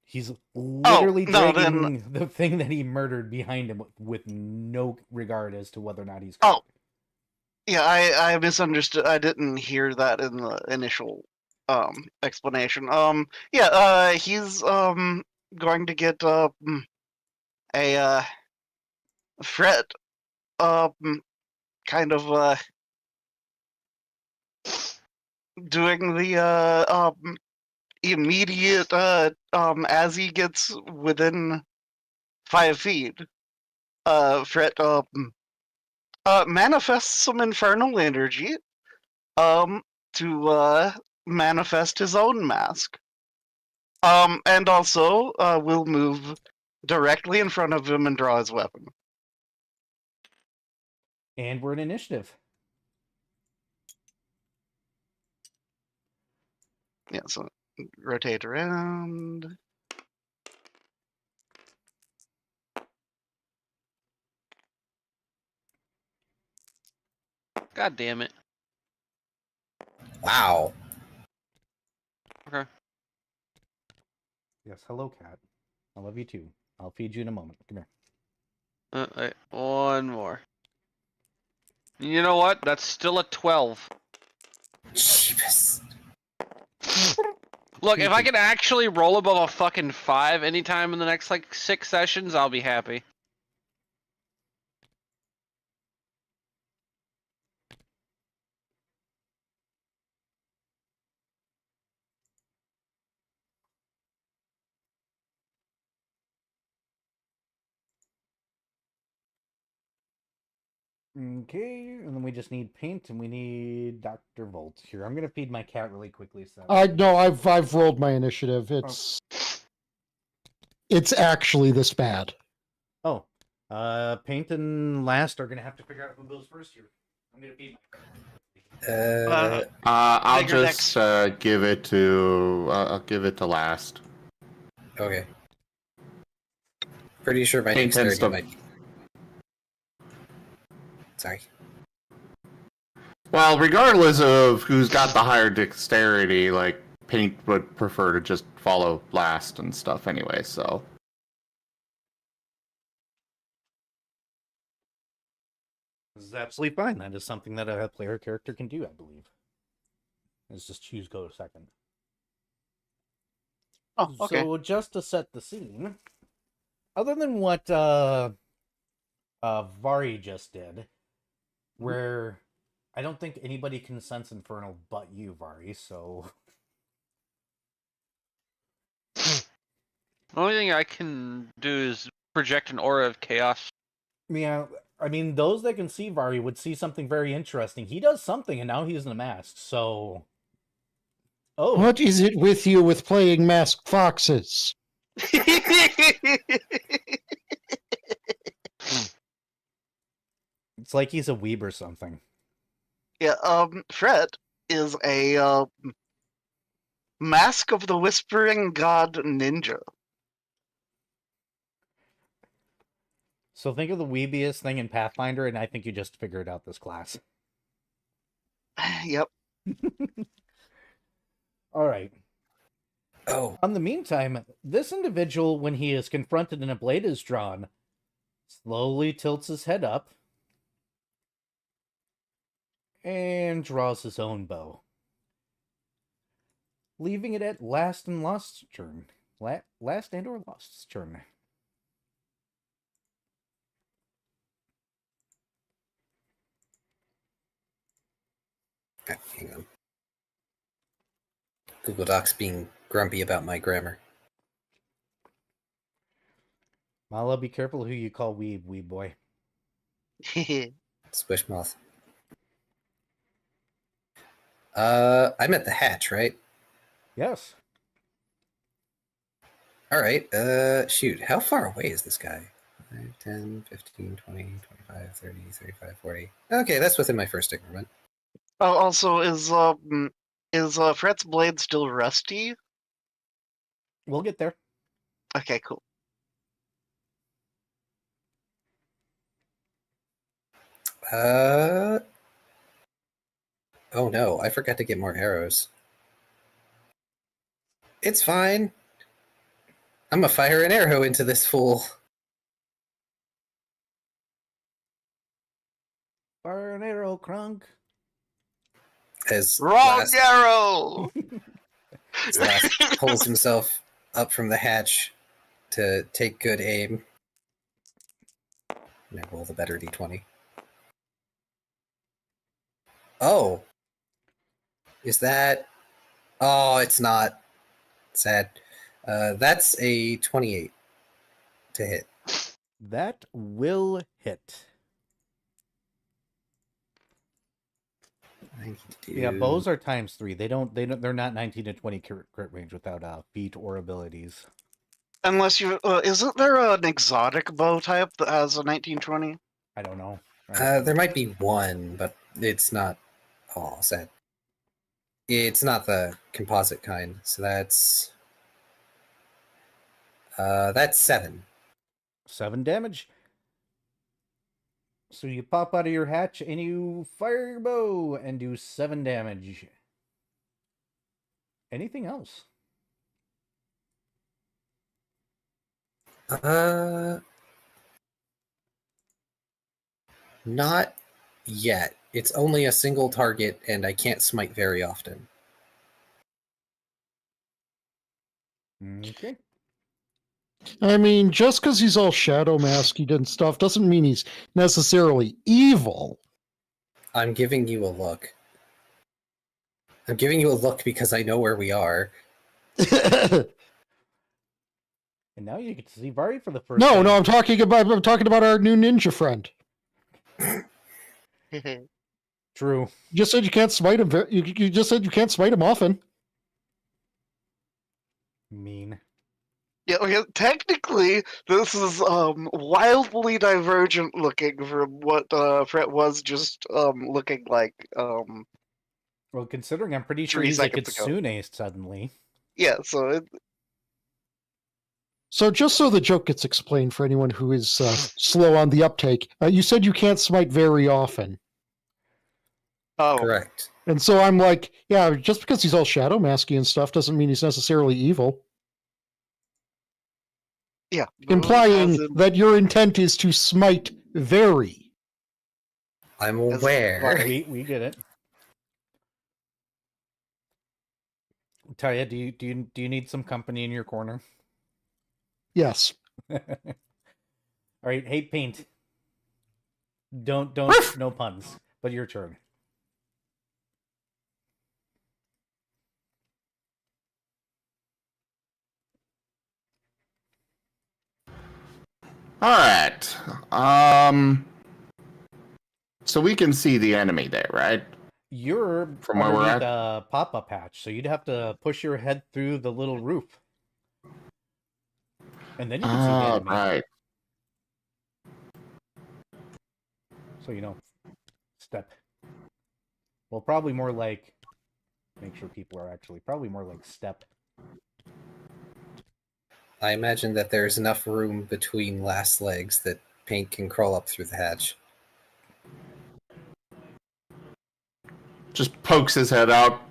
He's literally no, dragging the thing that he murdered behind him with no regard as to whether or not he's Oh. Yeah, I misunderstood. I didn't hear that in the initial explanation. Yeah, he's going to get a Fret kind of doing the immediate as he gets within 5 feet, Fret manifests some infernal energy to manifest his own mask. And also will move directly in front of him and draw his weapon. And we're in initiative. Yeah, so rotate around. God damn it. Wow. Okay. Yes, hello, cat. I love you too. I'll feed you in a moment. Come here. Wait, one more. You know what? That's still a 12. Jeebus. Look, if I can actually roll above a fucking 5 anytime in the next, like, 6 sessions, I'll be happy. Okay, and then we just need paint and we need Dr. Volt. Here, I'm gonna feed my cat really quickly. So No, I've rolled my initiative. It's actually this bad. oh, paint and last are gonna have to figure out who goes first here. I'm gonna feed my I'll Bigger just give it to I'll give it to last. Okay. Pretty sure my Paint tends dexterity to- might. Sorry. Well, regardless of who's got the higher dexterity, like Paint would prefer to just follow last and stuff anyway. So This is absolutely fine. That is something that a player character can do, I believe. Is just choose go second. Oh, okay. So just to set the scene, other than what Vari just did, where I don't think anybody can sense Infernal but you, Vari, so The only thing I can do is project an aura of chaos. yeah, I mean those that can see Vari would see something very interesting. He does something and now he's in a mask, so oh What is it with you with playing masked foxes? it's like he's a weeb or something. Yeah, Fret is a Mask of the Whispering God ninja. So think of the weebiest thing in Pathfinder, and I think you just figured out this class. Yep. All right. Oh. In the meantime, this individual, when he is confronted and a blade is drawn, slowly tilts his head up and draws his own bow, leaving it at last and lost's turn. Last and or lost's turn. Hang on. Google Docs being grumpy about my grammar. Mala, be careful who you call weeb boy. Squishmoth. I'm at the hatch, right? Yes. Alright, shoot. How far away is this guy? 5, 10, 15, 20, 25, 30, 35, 40. Okay, that's within my first increment. Oh, also, is Fret's blade still rusty? We'll get there. Okay, cool. Oh no, I forgot to get more arrows. It's fine. I'm gonna fire an arrow into this fool. Fire an arrow, Krunk. As Wrong Last, arrow! as Last pulls himself up from the hatch to take good aim. And I roll the better d20. Oh! Is that... Oh, it's not. Sad. That's a 28 to hit. That will hit. I need to Yeah, do- bows are ×3. They're not 19 to 20 crit range without feat or abilities. Unless you, isn't there an exotic bow type that has a 1920? I don't know. There might be one, but it's not. Oh, sad. It's not the composite kind, so that's 7. 7 damage. So you pop out of your hatch and you fire your bow and do 7 damage. Anything else? Not yet. It's only a single target, and I can't smite very often. Okay. I mean, just because he's all shadow masked and stuff doesn't mean he's necessarily evil. I'm giving you a look. I'm giving you a look because I know where we are. And now you get to see Vari for the first No, time. no, I'm talking about our new ninja friend. True. You just said you can't smite him. You just said you can't smite him often. Mean. Yeah, okay, technically, this is wildly divergent looking from what Fred was just looking like. Well, considering I'm pretty sure 3 he's a seconds ago. Kitsune suddenly. Yeah, so it, So just so the joke gets explained for anyone who is slow on the uptake, you said you can't smite very often. oh, Correct. And so I'm like, yeah, just because he's all shadow masky and stuff doesn't mean he's necessarily evil. yeah, Implying as in- that your intent is to smite very. I'm As- aware. We get it. Taya, do you need some company in your corner? Yes. All right, hey Paint. Don't no puns. But your turn. All right. So we can see the enemy there, right? You're From where we're underneath at? a pop-up hatch, so you'd have to push your head through the little roof. And then you can see the enemy. Right. So, step. Well, probably more like, make sure people are actually, probably more like step. I imagine that there's enough room between Last's legs that Paint can crawl up through the hatch. Just pokes his head out,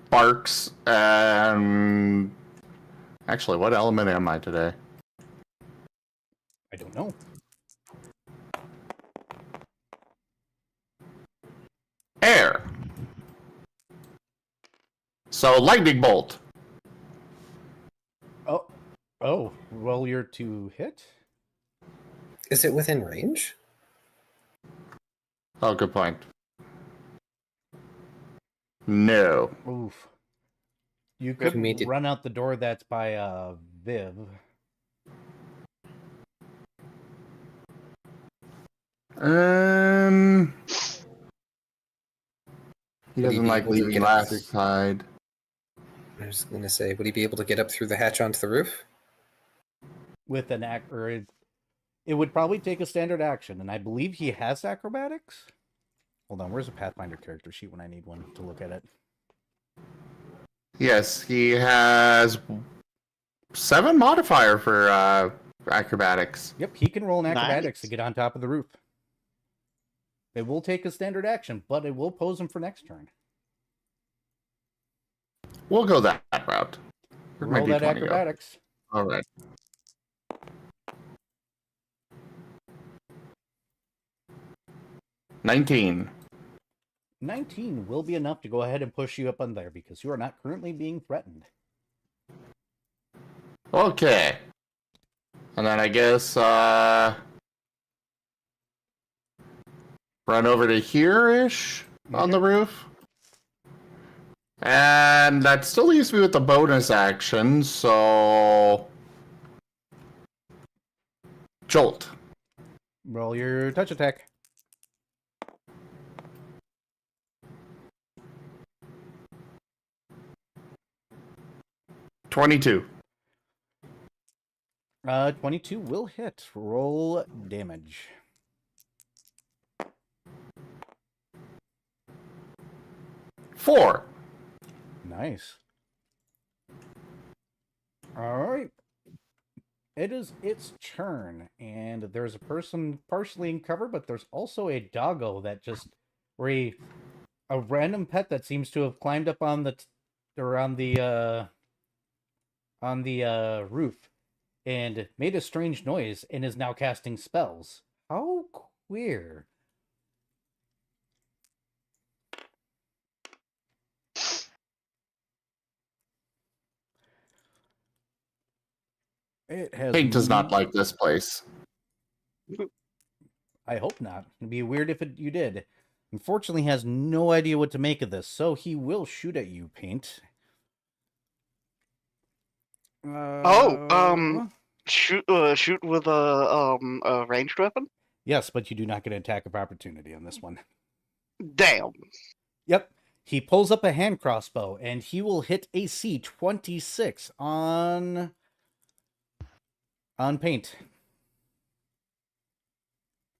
barks, and actually, what element am I today? I don't know. Air. So lightning bolt. Oh, well, you're to hit? Is it within range? Oh, good point. No. Oof. You Who could made it? run out the door that's by Viv. He Would he doesn't be like able to leaving get up last through- side. I was going to say, would he be able to get up through the hatch onto the roof? With an it would probably take a standard action, and I believe he has acrobatics. Hold on, where's a Pathfinder character sheet when I need one to look at it? Yes, he has 7 modifier for acrobatics. Yep, he can roll an acrobatics to Nice. get on top of the roof. It will take a standard action, but it will pose him for next turn. We'll go that route. Where'd my Roll that D20 go? acrobatics. All right. 19. 19 will be enough to go ahead and push you up on there because you are not currently being threatened. Okay. And then I guess, run over to here-ish on the roof. And that still leaves me with the bonus action, so... Jolt. Roll your touch attack. $22. 22 will hit. Roll damage. $4. Nice. All right. It is its turn, and there's a person partially in cover, but there's also a doggo that just, or a random pet that seems to have climbed up on the, or on the roof, and made a strange noise, and is now casting spells. How queer. It has. Pink does not like this place. I hope not. It'd be weird if you did. Unfortunately, has no idea what to make of this, so he will shoot at you, Paint. Shoot with a ranged weapon. Yes, but you do not get an attack of opportunity on this one. Damn. Yep. He pulls up a hand crossbow, and he will hit AC 26 on Paint.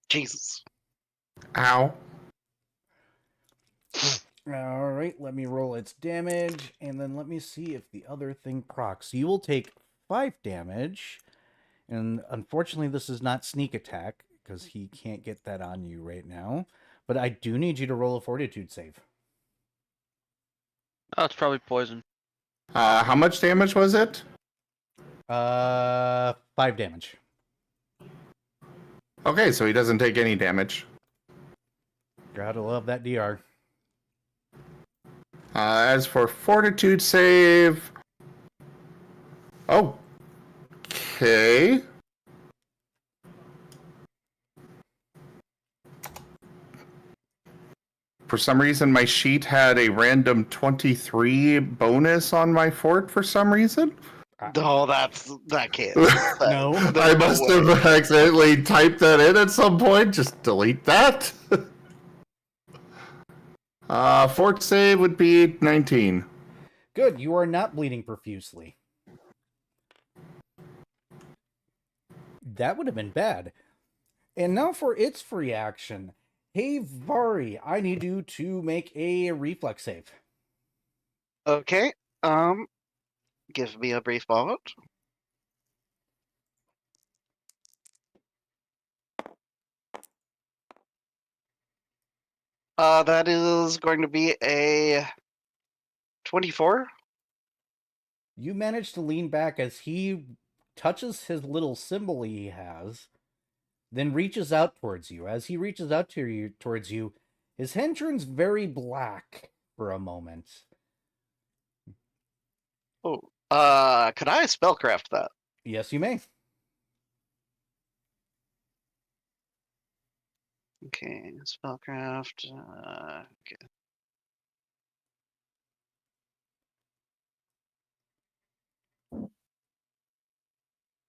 Jesus. Ow. All right, let me roll its damage, and then let me see if the other thing procs. You will take 5 damage, and unfortunately this is not sneak attack, because he can't get that on you right now, but I do need you to roll a fortitude save. Oh, it's probably poison. How much damage was it? 5 damage. Okay, so he doesn't take any damage. Gotta love that DR. As for fortitude save... Okay. For some reason, my sheet had a random 23 bonus on my fort for some reason. No, that can't. No. I must have accidentally typed that in at some point. Just delete that. Fort save would be 19. Good, you are not bleeding profusely. That would have been bad. And now for its free action. Hey, Vari, I need you to make a reflex save. Okay. Give me a brief moment. That is going to be a 24. You manage to lean back as he touches his little symbol he has, then reaches out towards you. As he reaches out towards you, his hand turns very black for a moment. Oh, could I spellcraft that? Yes, you may. Okay, spellcraft. Okay.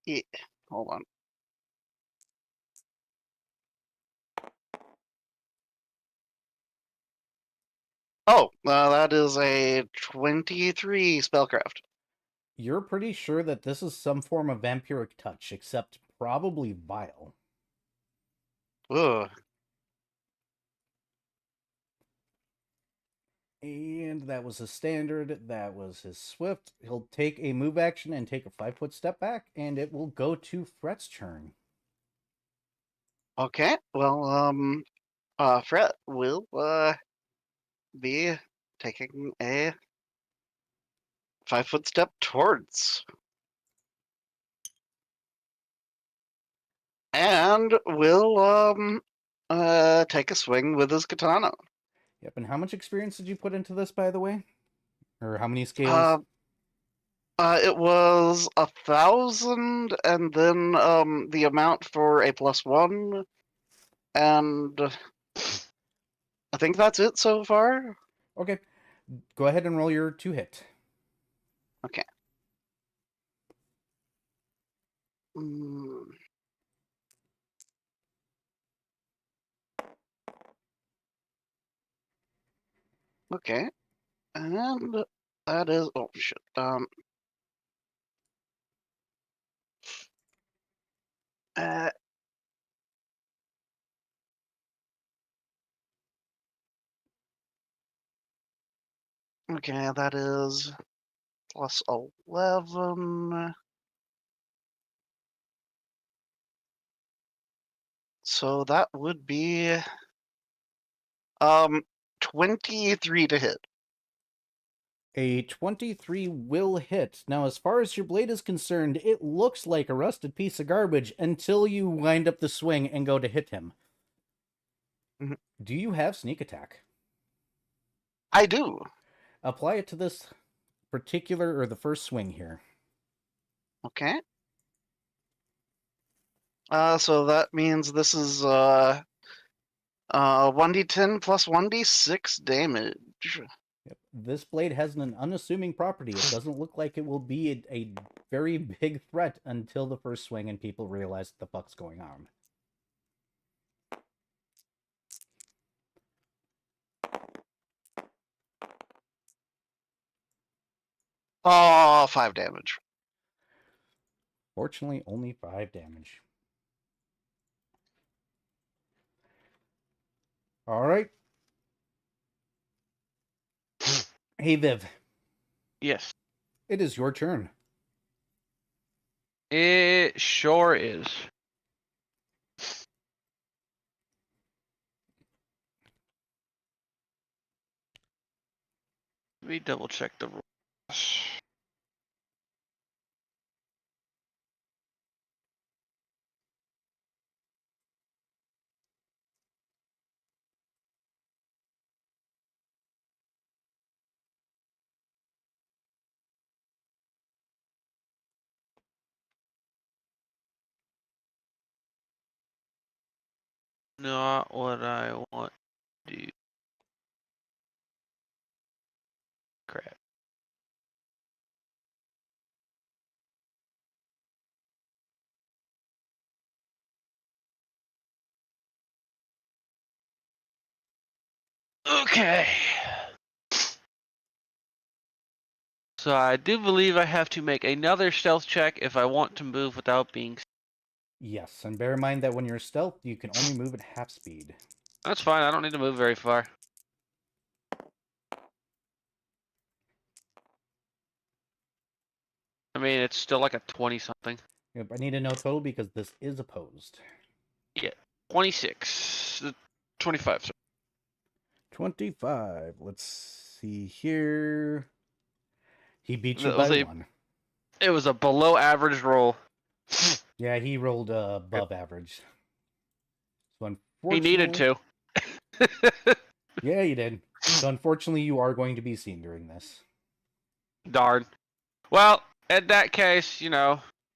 Yeah, hold on. Oh, that is a 23 spellcraft. You're pretty sure that this is some form of vampiric touch, except probably vile. Ugh. And that was his standard. That was his swift. He'll take a move action and take a 5-foot step back, and it will go to Fret's turn. Okay, well, Fret will be taking a 5-foot step towards, and will take a swing with his katana. Yep. And how much experience did you put into this, by the way? Or how many scales? It was 1,000, and then the amount for a +1, and I think that's it so far. Okay. Go ahead and roll your 2-hit. Okay. Mm. Okay, and that is oh shit. Uh, okay, that is +11. So that would be 23 to hit. A 23 will hit. Now, as far as your blade is concerned, it looks like a rusted piece of garbage until you wind up the swing and go to hit him. Mhm. Do you have sneak attack? I do. Apply it to this particular, or the first swing here. Okay. So that means this is 1d10 plus 1d6 damage. Yep. This blade has an unassuming property. It doesn't look like it will be a very big threat until the first swing and people realize what the fuck's going on. Oh, 5 damage. Fortunately, only 5 damage. All right. Hey, Viv. Yes. It is your turn. It sure is. Let me double check the rules. Not what I want to do. Crap. Okay. So I do believe I have to make another stealth check if I want to move without being. Yes, and bear in mind that when you're stealth, you can only move at half speed. That's fine. I don't need to move very far. I mean, it's still like a 20 something. Yep, I need to know total because this is opposed. 26. 25. Sorry. 25. Let's see here. He beat you That was by a- 1. It was a below average roll. Yeah, he rolled above average. So He needed to. Yeah, he did. So unfortunately, you are going to be seen during this. Darn. Well, in that case,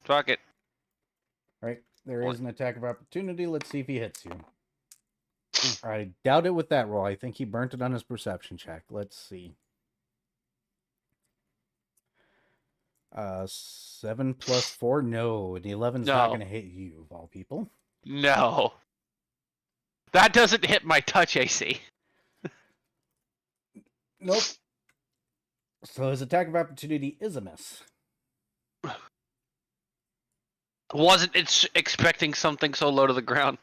fuck it. All right, there is an attack of opportunity. Let's see if he hits you. I doubt it with that roll. I think he burnt it on his perception check. Let's see. 7 plus 4? No, the 11's not No. going to hit you, of all people. No. That doesn't hit my touch AC. Nope. So his attack of opportunity is a miss. Wasn't expecting something so low to the ground.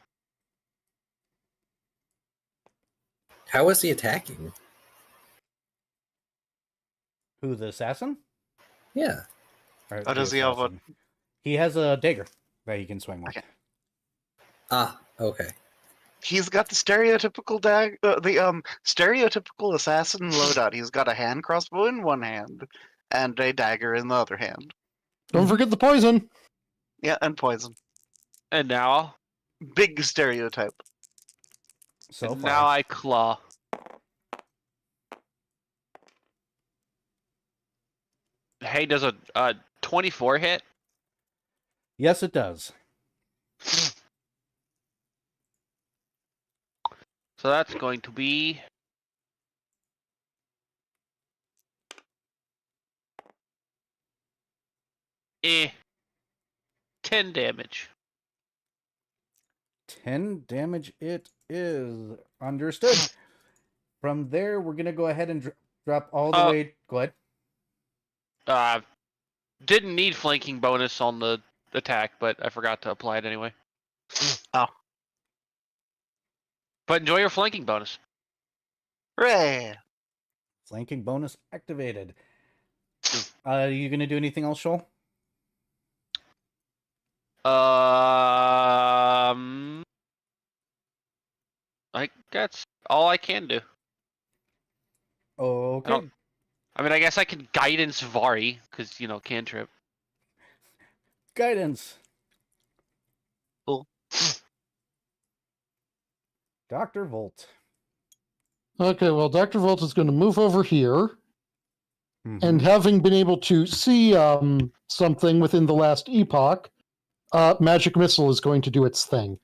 How is he attacking? Who, the assassin? Yeah. Or Oh, the does he have a- assassin? He has a dagger that he can swing with. Okay. Ah, okay. He's got the stereotypical stereotypical assassin loadout. He's got a hand crossbow in one hand and a dagger in the other hand. Don't forget the poison. Yeah, and poison. And now, Big stereotype. so And far. now I claw. Hey, does a 24 hit? Yes, it does. So that's going to be 10 damage. 10 damage it is. Understood. From there, we're going to go ahead and drop all the way. Go ahead. Didn't need flanking bonus on the attack, but I forgot to apply it anyway. Oh. But enjoy your flanking bonus. Hooray! Flanking bonus activated. You going to do anything else, Shoal? I that's all I can do. Okay. I mean, I guess I can guidance Vari, because, you know, cantrip. Guidance. Cool. Dr. Volt. Okay, well, Dr. Volt is going to move over here, Mhm. and having been able to see something within the last epoch, Magic Missile is going to do its thing.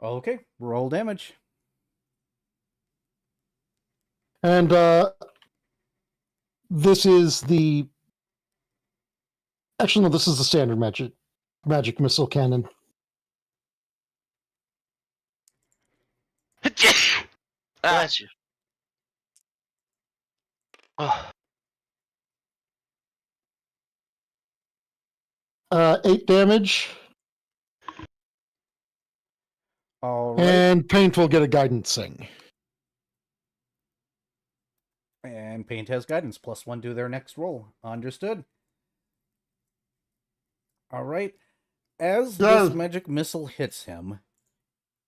Okay, roll damage. And this is the... Actually, no, this is the standard magic missile cannon. Bless you. Oh, 8 damage, All right. and Paint will get a guidancing. And Paint has guidance. +1 to their next roll. Understood. All right. As Yes. this magic missile hits him,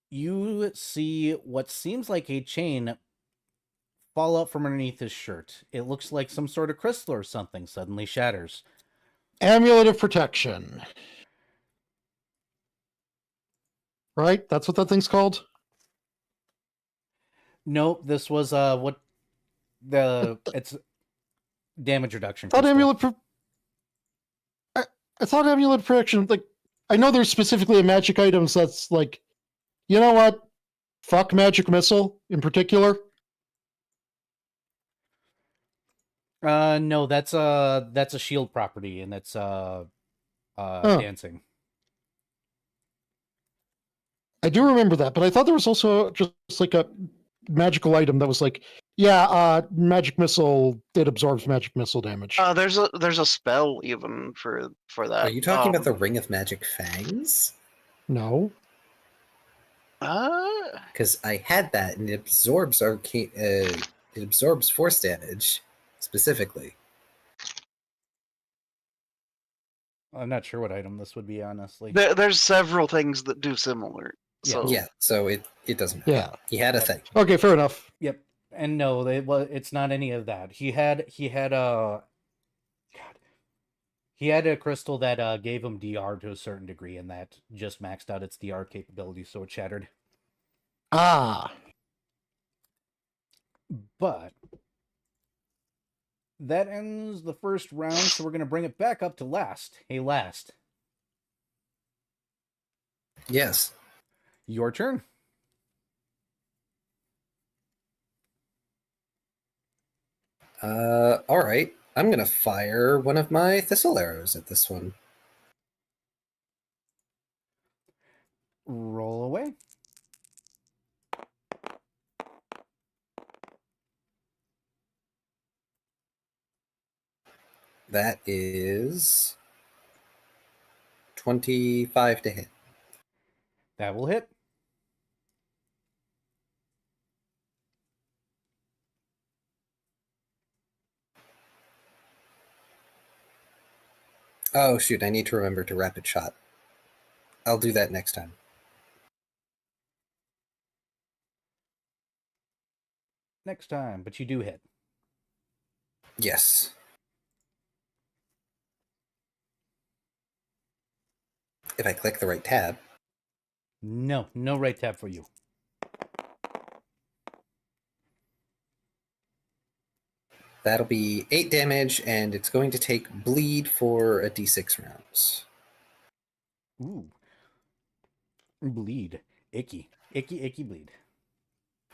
you see what seems like a chain fall out from underneath his shirt. It looks like some sort of crystal or something suddenly shatters. Amulet of Protection. Right? That's what that thing's called? Nope, this was what it's damage reduction. I thought crystal. I thought Amulet of Protection, like, I know there's specifically a magic items that's like, you know what? Fuck Magic Missile in particular. No, that's a shield property, and that's dancing. I do remember that, but I thought there was also just like a magical item that was like, yeah, Magic Missile, it absorbs Magic Missile damage. There's a spell even for that. Are you talking about the Ring of Magic Fangs? No. Because I had that, and it absorbs it absorbs force damage specifically. I'm not sure what item this would be, honestly. There's several things that do similar. Yeah. So Yeah, so it doesn't matter. Yeah. He had a thing. Okay, fair enough. Yep. And no, it's not any of that. He had a crystal that gave him DR to a certain degree, and that just maxed out its DR capability, so it shattered. Ah. But that ends the first round, so we're gonna bring it back up to last. Hey, last. Yes. Your turn. All right. I'm gonna fire one of my thistle arrows at this one. Roll away. That is 25 to hit. That will hit. Oh shoot, I need to remember to rapid shot. I'll do that next time. Next time, but you do hit. Yes. If I click the right tab. No right tab for you. That'll be 8 damage, and it's going to take bleed for a d6 rounds. Ooh. Bleed. Icky. Icky, icky bleed.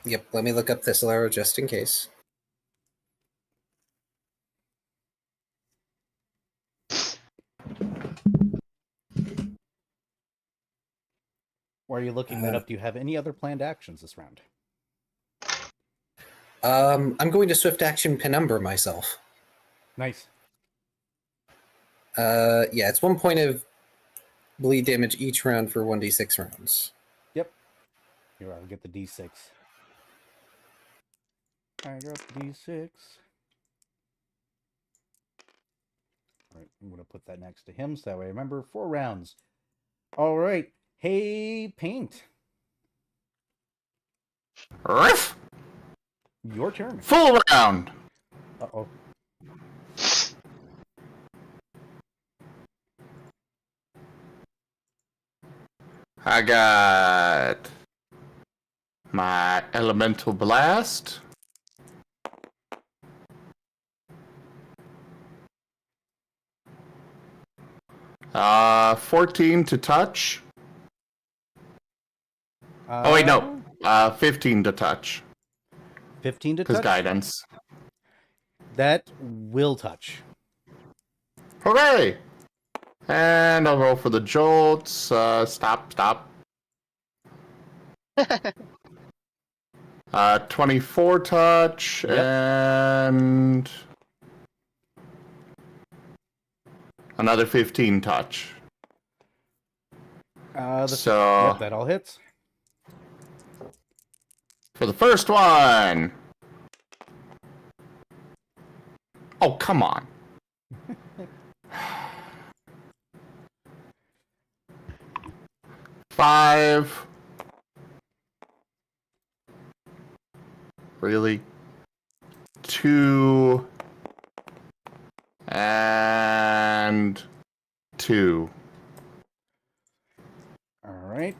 Yep, let me look up Thistlearrow just in case. While you're looking that up, do you have any other planned actions this round? I'm going to swift action Penumbra myself. Nice. Yeah, it's 1 point of bleed damage each round for 1d6 rounds. Yep. Here, I'll get the d6. I got the d6. Alright, I'm going to put that next to him so that way I remember 4 rounds. Alright. Hey, Paint. Riff! Your turn. Full round. Uh-oh. I got my Elemental Blast. Uh, 14 to touch. Oh wait, no. 15 to touch. 15 to Because touch? guidance. That will touch. Hooray! And I'll roll for the jolts. Stop. 24 touch, Yep. and another 15 touch. So yep, that all hits. For the first one. Oh, come on. Five. Really? 2. And 2. All right.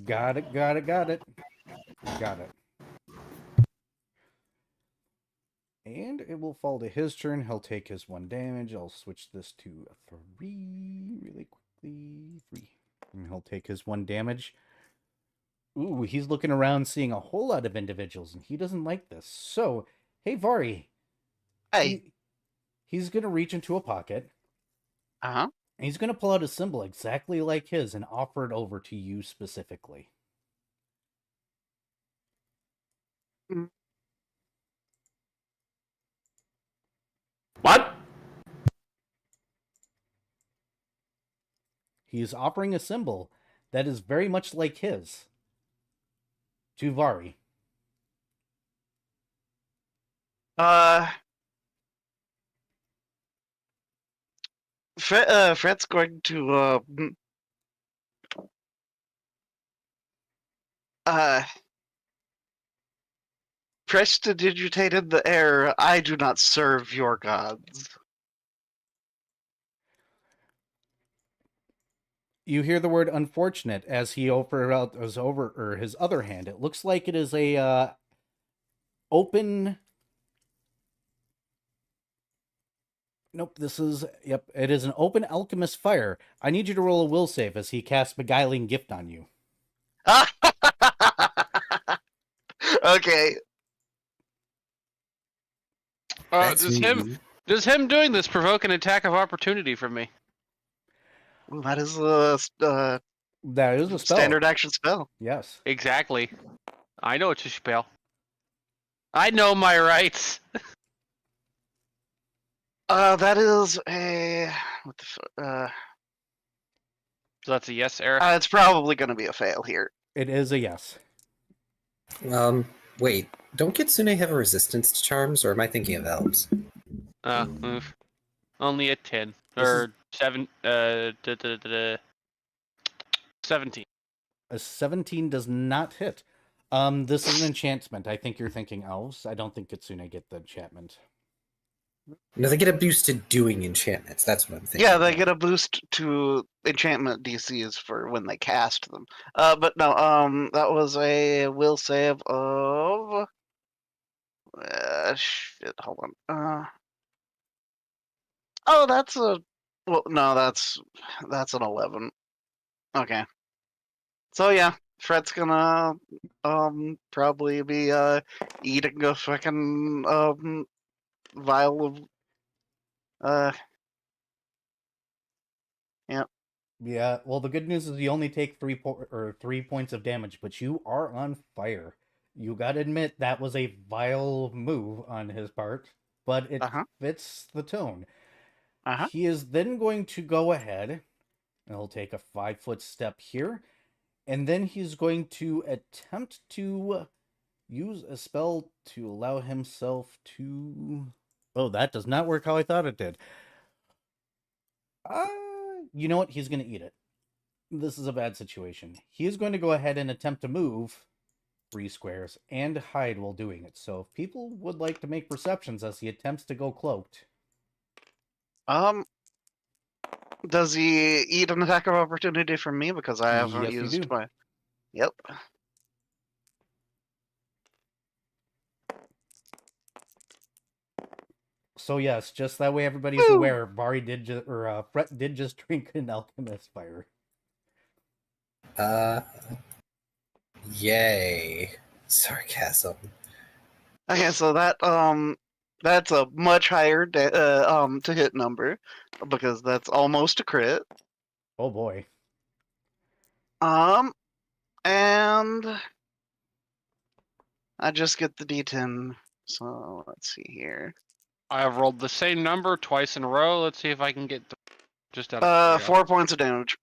Got it. Got it. And it will fall to his turn. He'll take his 1 damage. I'll switch this to a 3 really quickly. 3. And he'll take his 1 damage. Ooh, he's looking around seeing a whole lot of individuals, and he doesn't like this. So, hey, Vari. Hey. He's going to reach into a pocket. Uh-huh. And he's going to pull out a symbol exactly like his and offer it over to you specifically. What? He is offering a symbol that is very much like his to Vari. Fred's going to prestidigitate in the air. I do not serve your gods. You hear the word unfortunate as he over his other hand. It looks like it is a open. Nope, it is an open alchemist fire. I need you to roll a will save as he casts Beguiling Gift on you. Okay. That's Does him doing this provoke an attack of opportunity from me? Ooh, that is a That is a spell. standard action spell. Yes. Exactly. I know it's a spell. I know my rights. That is a So that's a yes, Eric. it's probably going to be a fail here. It is a yes. Wait, don't Kitsune have a resistance to charms, or am I thinking of elves? Oof. Only a 10 This or 7. 17. A 17 does not hit. This is an enchantment. I think you're thinking elves. I don't think Kitsune get the enchantment. No, they get a boost to doing enchantments. That's what I'm thinking. Yeah, they get a boost to enchantment DCs for when they cast them. But no, that was a will save of shit, hold on. Oh, that's a, well, no, that's an 11. Okay. So yeah, Fred's gonna, probably be, eating a fucking, vial of, Yeah, well, the good news is you only take 3 points of damage, but you are on fire. You gotta admit that was a vile move on his part, but it Uh-huh. fits the tone. Uh-huh. He is then going to go ahead and he'll take a 5-foot step here, and then he's going to attempt to use a spell to allow himself to. Oh, that does not work how I thought it did. You know what? He's going to eat it. This is a bad situation. He is going to go ahead and attempt to move 3 squares and hide while doing it. So if people would like to make perceptions as he attempts to go cloaked. Does he eat an attack of opportunity from me because I haven't Yes, you used do. my? Yep. So yes, just that way everybody's aware, Vari did Fret did just drink an alchemist fire. Yay. Sarcasm. Okay, so that's a much higher to hit number because that's almost a crit. Oh boy. And I just get the D10. So let's see here. I have rolled the same number twice in a row. Let's see if I can get just out of 4 points of damage.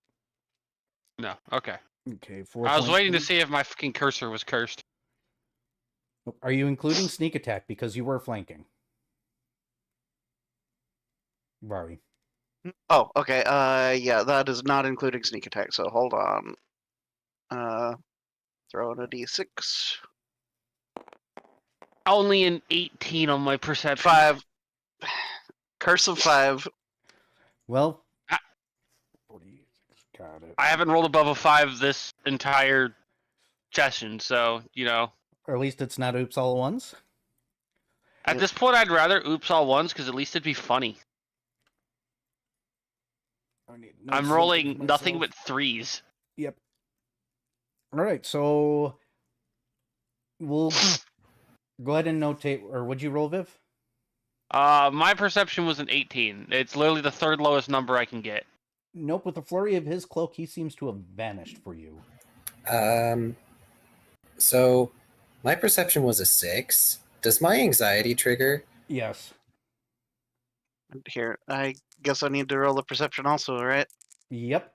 No, okay. Okay, 4 I was points. waiting to see if my fucking cursor was cursed. Are you including sneak attack because you were flanking? Vari. Oh, okay. Yeah, that is not including sneak attack. So hold on. Throw in a D6. Only an 18 on my perception. 5. Curse of 5. Well, Ah. 46. Got it. I haven't rolled above a 5 this entire session, so, you know. Or at least it's not oops all at once. At this point, I'd rather oops all once, because at least it'd be funny. I'm rolling nothing but 3s. Yep. All right, so we'll go ahead and notate. Or would you roll, Viv? My perception was an 18. It's literally the third lowest number I can get. Nope. With the flurry of his cloak, he seems to have vanished for you. So my perception was a 6. Does my anxiety trigger? Yes. Here, I guess I need to roll the perception also, right? Yep.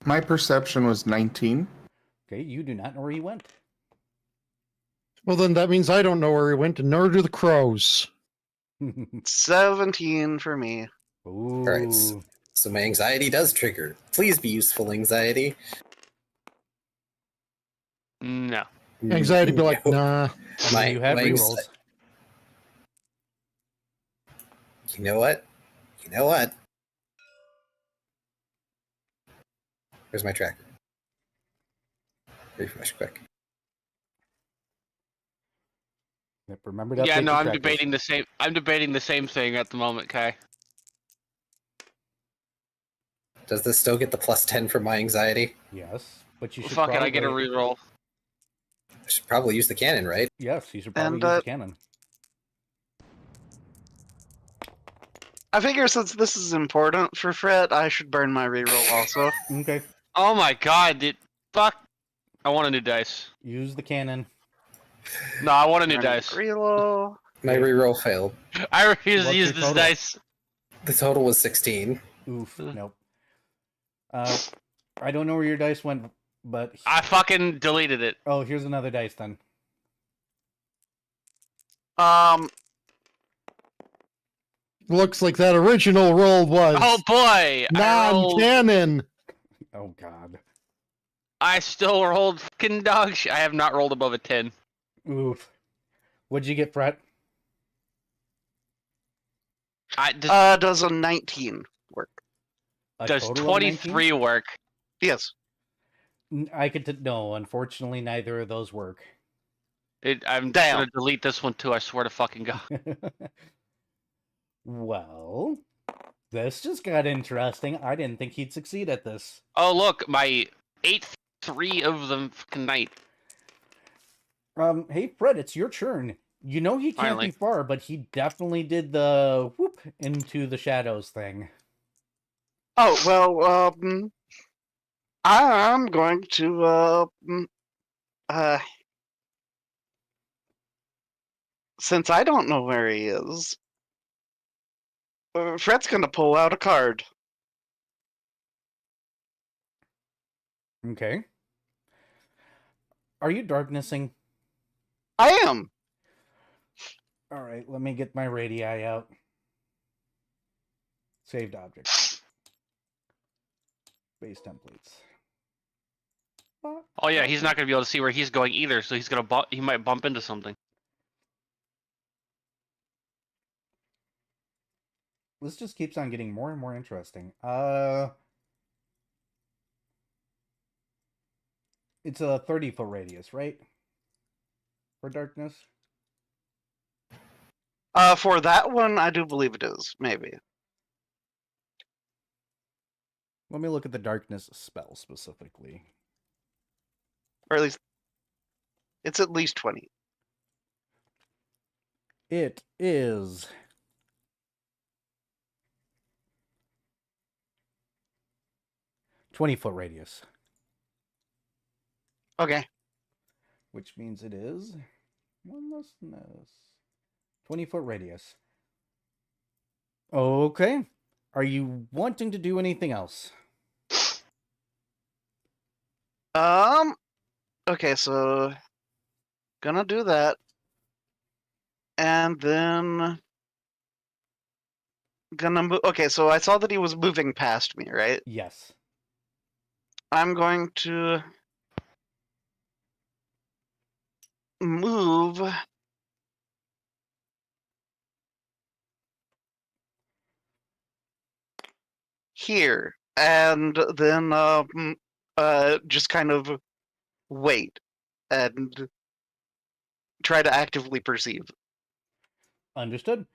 My perception was 19. Okay, you do not know where he went. Well, then that means I don't know where he went, and nor do the crows. 17 for me. Ooh. Right. So my anxiety does trigger. Please be useful, anxiety. No. Anxiety be like, nah. My, You have my rerolls. You know what? You know what? Where's my tracker? Refresh quick. Yep, remember to Yeah, update no, your I'm trackers. debating the same. I'm debating the same thing at the moment, Kai. Does this still get the plus 10 for my anxiety? Yes, but you should Fuck it, probably... I get a reroll. I should probably use the cannon, right? Yes, you should probably And, use the cannon. I figure since this is important for Fred, I should burn my reroll also. Okay, Oh my god, fuck. I want a new dice. use the cannon. No, I want a new Burning dice. Reroll. My reroll failed. I refuse What's to use your this total? dice. The total was 16. Oof, nope. I don't know where your dice went, but... I fucking deleted it. Oh, here's another dice then. Looks like that original roll was Oh boy! non-canon. Oh, God. I still rolled fucking dog shit. I have not rolled above a 10. Oof. What'd you get, Fret? Does a 19 work? A Does total of 19? 23 work? Yes. I could... No, unfortunately, neither of those work. I'm Damn. gonna delete this one too. I swear to fucking god. Well, this just got interesting. I didn't think he'd succeed at this. Oh look, my 8th 3 of the fucking night. Hey Fred, it's your turn. You know he can't Finally. be far, but he definitely did the whoop into the shadows thing. Oh well, I'm going to since I don't know where he is, Fred's gonna pull out a card. Okay. Are you darknessing? I am. All right, let me get my radii out. Saved objects. Base templates. Oh yeah, he's not gonna be able to see where he's going either, so he's gonna he might bump into something. This just keeps on getting more and more interesting. It's a 30-foot radius, right? For darkness? For that one, I do believe it is. Maybe. Let me look at the darkness spell specifically. Or at least, it's at least 20. It is 20-foot radius, Okay. which means it is 20-foot radius. Okay. Are you wanting to do anything else? Okay, so gonna do that, and then gonna move. Okay, so I saw that he was moving past me, right? Yes. I'm going to move here, and then just kind of wait and try to actively perceive. Understood.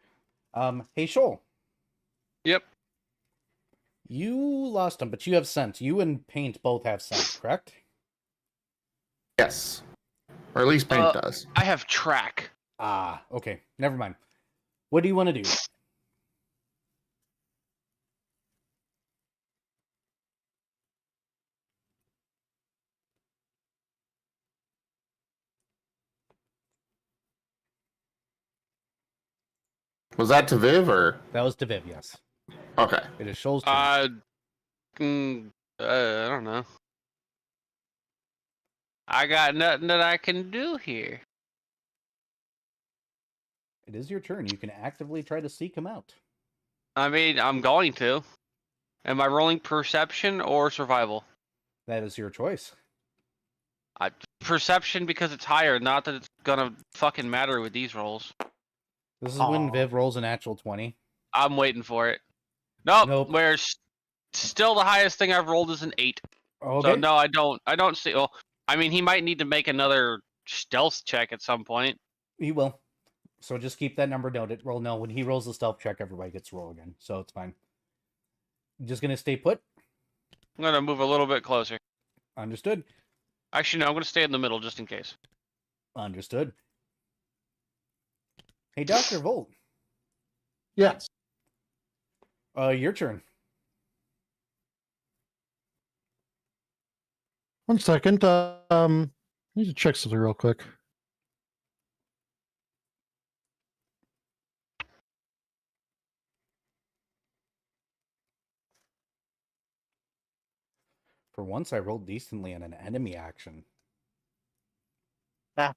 Hey, Shoal. Yep. You lost him, but you have scent. You and Paint both have scent, correct? Yes. Or at least Paint Uh, does. I have track. Ah, okay. Never mind. What do you want to do? Was that to Viv or? That was to Viv, yes. Okay. It is Shoal's turn. I don't know. I got nothing that I can do here. It is your turn. You can actively try to seek him out. I mean, I'm going to. Am I rolling perception or survival? That is your choice. Perception because it's higher, not that it's gonna fucking matter with these rolls. This is when Aw. Viv rolls an actual 20. I'm waiting for it. Nope. Nope. Where's still the highest thing I've rolled is an 8. Okay. So no, I don't see. Well, I mean, he might need to make another stealth check at some point. He will. So just keep that number noted. Roll no. When he rolls the stealth check, everybody gets to roll again. So it's fine. Just gonna stay put. I'm gonna move a little bit closer. Understood. Actually, no, I'm gonna stay in the middle just in case. Understood. Hey, Dr. Volt. Yes. Your turn. One second. I need to check something real quick. For once, I rolled decently on an enemy action. Ah.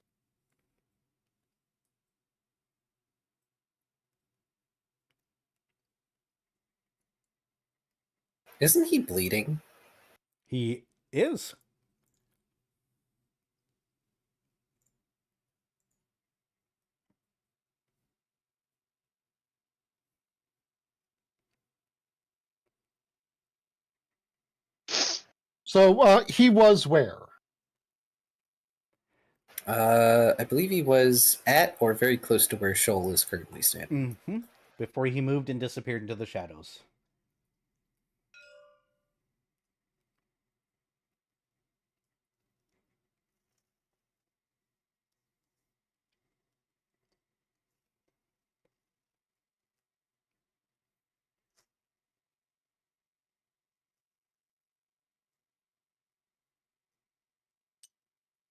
Isn't he bleeding? He is. So he was where? I believe he was at or very close to where Shoal is currently standing. Mm-hmm. Before he moved and disappeared into the shadows.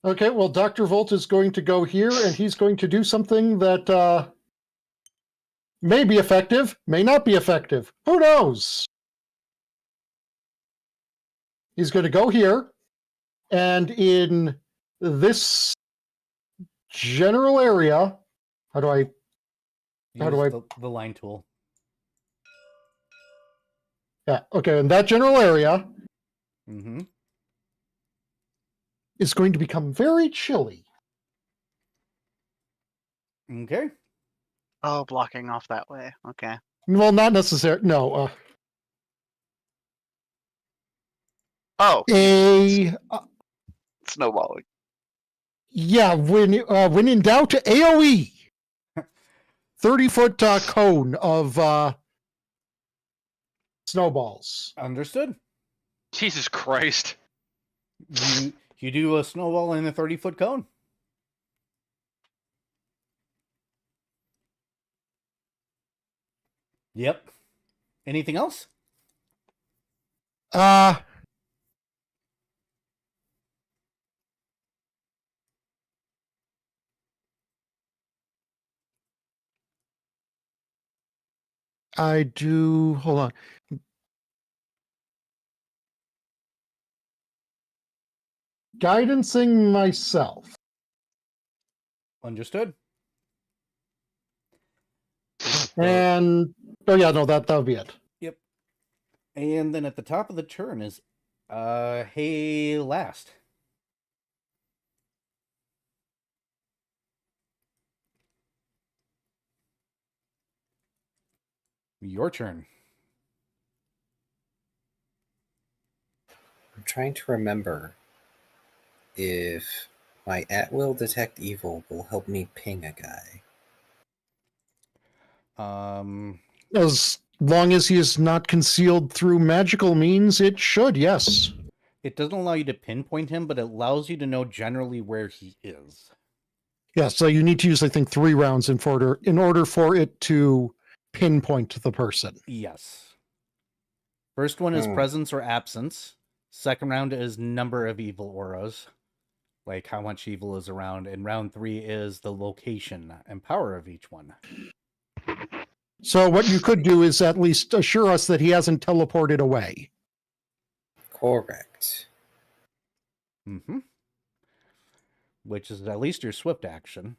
Okay, well, Dr. Volt is going to go here, and he's going to do something that may be effective, may not be effective. Who knows? He's going to go here, and in this general area, how do I... Use the line tool. Yeah, okay, in that general area, Mm-hmm. is going to become very chilly. Okay. Oh, blocking off that way. Okay. Well, not necessarily. No. Oh, snowballing. Yeah, when in doubt, AOE. 30-foot cone of snowballs. Understood. Jesus Christ. You do a snowball in a 30-foot cone. Yep. Anything else? I do. Hold on. Guidancing myself. Understood. And oh yeah, no, that would be it. Yep. And then at the top of the turn is hey last. Your turn. I'm trying to remember if my at-will detect evil will help me ping a guy. As long as he is not concealed through magical means, it should, yes. It doesn't allow you to pinpoint him, but it allows you to know generally where he is. Yeah, so you need to use, I think, 3 rounds in order for it to pinpoint the person. Yes. First one is presence or absence. Second round is number of evil auras, like how much evil is around. And round 3 is the location and power of each one. So what you could do is at least assure us that he hasn't teleported away. Correct. Mm-hmm. Which is at least your swift action.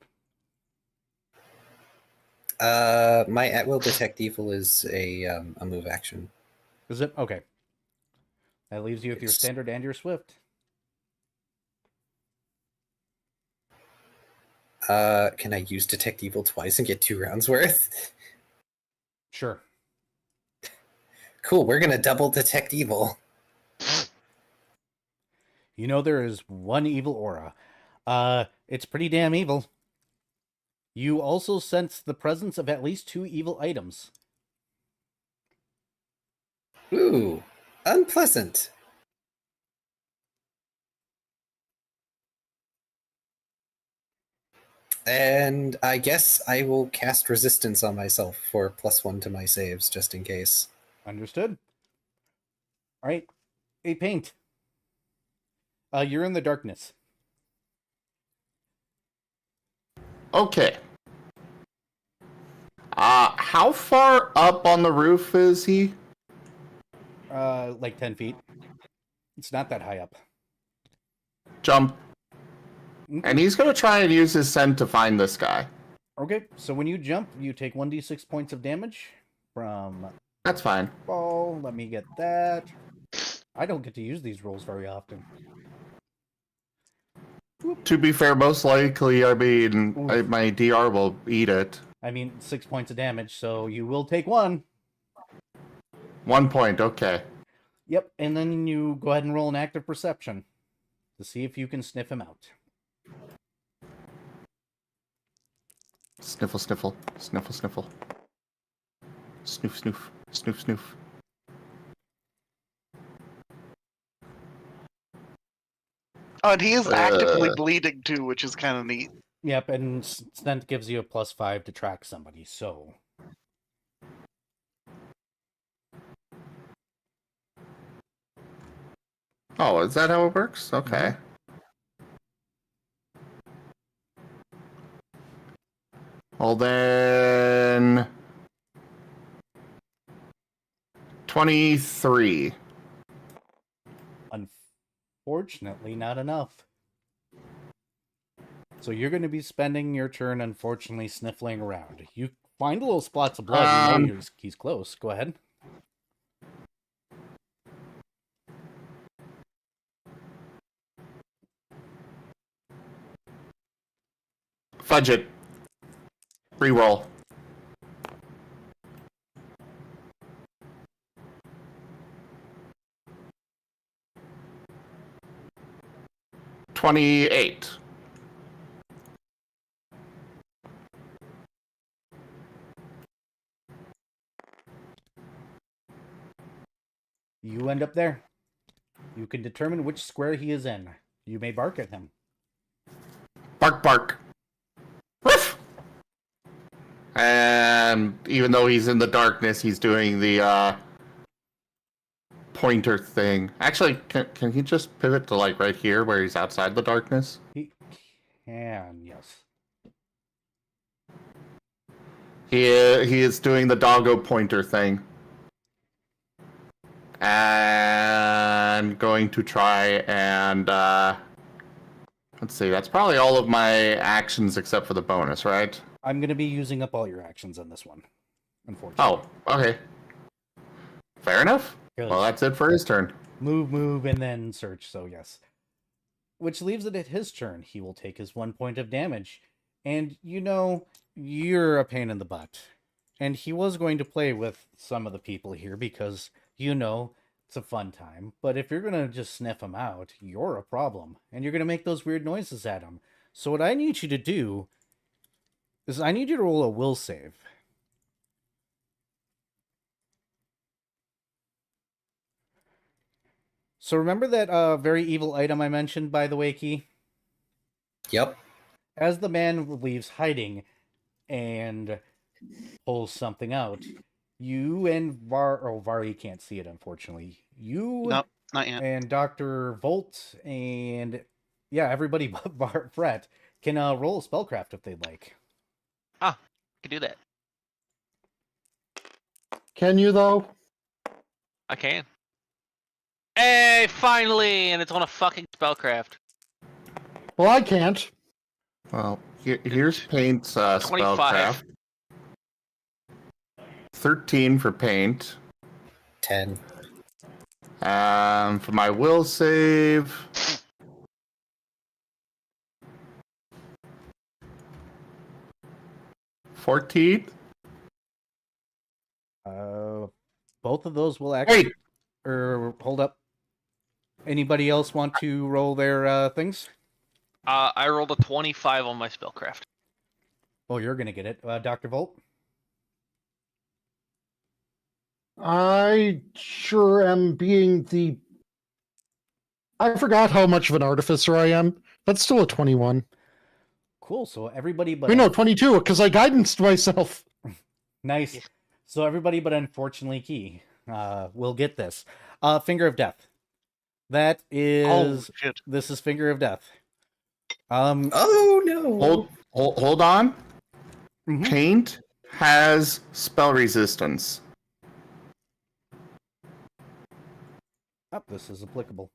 My at-will detect evil is a move action. Is it? Okay. That leaves you with your standard and your swift. Can I use detect evil twice and get 2 rounds worth? Sure. Cool, we're gonna double detect evil. You know there is one evil aura. It's pretty damn evil. You also sense the presence of at least 2 evil items. Ooh, unpleasant. And I guess I will cast resistance on myself for +1 to my saves, just in case. Understood. All right. A paint. You're in the darkness. Okay. How far up on the roof is he? Like 10 feet. It's not that high up. Jump. Okay. And he's gonna try and use his scent to find this guy. Okay, so when you jump, you take 1d6 points of damage from That's fine. ball. Let me get that. I don't get to use these rolls very often. To be fair, most likely, my DR will eat it. I mean, 6 points of damage, so you will take 1. 1 point, okay. Yep, and then you go ahead and roll an active perception to see if you can sniff him out. Sniffle, sniffle, sniffle, sniffle. Snoof, snoof, snoof, snoof. Oh, and he is actively bleeding too, which is kind of neat. Yep, and Stent gives you a +5 to track somebody, so... Oh, is that how it works? Okay. Well then... 23. Unfortunately, not enough. So you're going to be spending your turn, unfortunately, sniffling around. You find little spots of blood. You know he's close. Go ahead. Fudge it. Reroll. $28. You end up there. You can determine which square he is in. You may bark at him. Bark, bark. Woof! And even though he's in the darkness, he's doing the pointer thing. Actually, can he just pivot to like right here where he's outside the darkness? He can, yes. He is doing the doggo pointer thing. And going to try and let's see, that's probably all of my actions except for the bonus, right? I'm going to be using up all your actions on this one, unfortunately. Oh, okay. Fair enough. Good. Well, that's it for his turn. Move, and then search, so yes. Which leaves it at his turn. He will take his 1 point of damage. And, you know, you're a pain in the butt. And he was going to play with some of the people here because, you know, it's a fun time. But if you're going to just sniff him out, you're a problem. And you're going to make those weird noises at him. So what I need you to do is I need you to roll a will save. So remember that very evil item I mentioned, by the way, Key? Yep. As the man leaves hiding and pulls something out, you and Vari can't see it, unfortunately. You Nope, not yet. and Dr. Volt and, yeah, everybody but Fret can roll a spellcraft if they'd like. Can do that. Can you, though? I can. Hey, finally! And it's on a fucking spellcraft. Well, I can't. Well, here's Paint's 25. spellcraft. 13 for Paint. 10. For my will save. 14. Both of those will actually... Wait! Hold up. Anybody else want to roll their things? I rolled a 25 on my spellcraft. Oh, you're going to get it. Dr. Volt? I sure am being the... I forgot how much of an artificer I am. That's still a 21. Cool, so everybody but... Wait, no, 22, because I guidanced myself. Nice. So everybody but unfortunately Key will get this. Finger of Death. That is... Oh, shit. This is Finger of Death. Oh, no. Hold on. Mhm. Paint has spell resistance. Oh, this is applicable.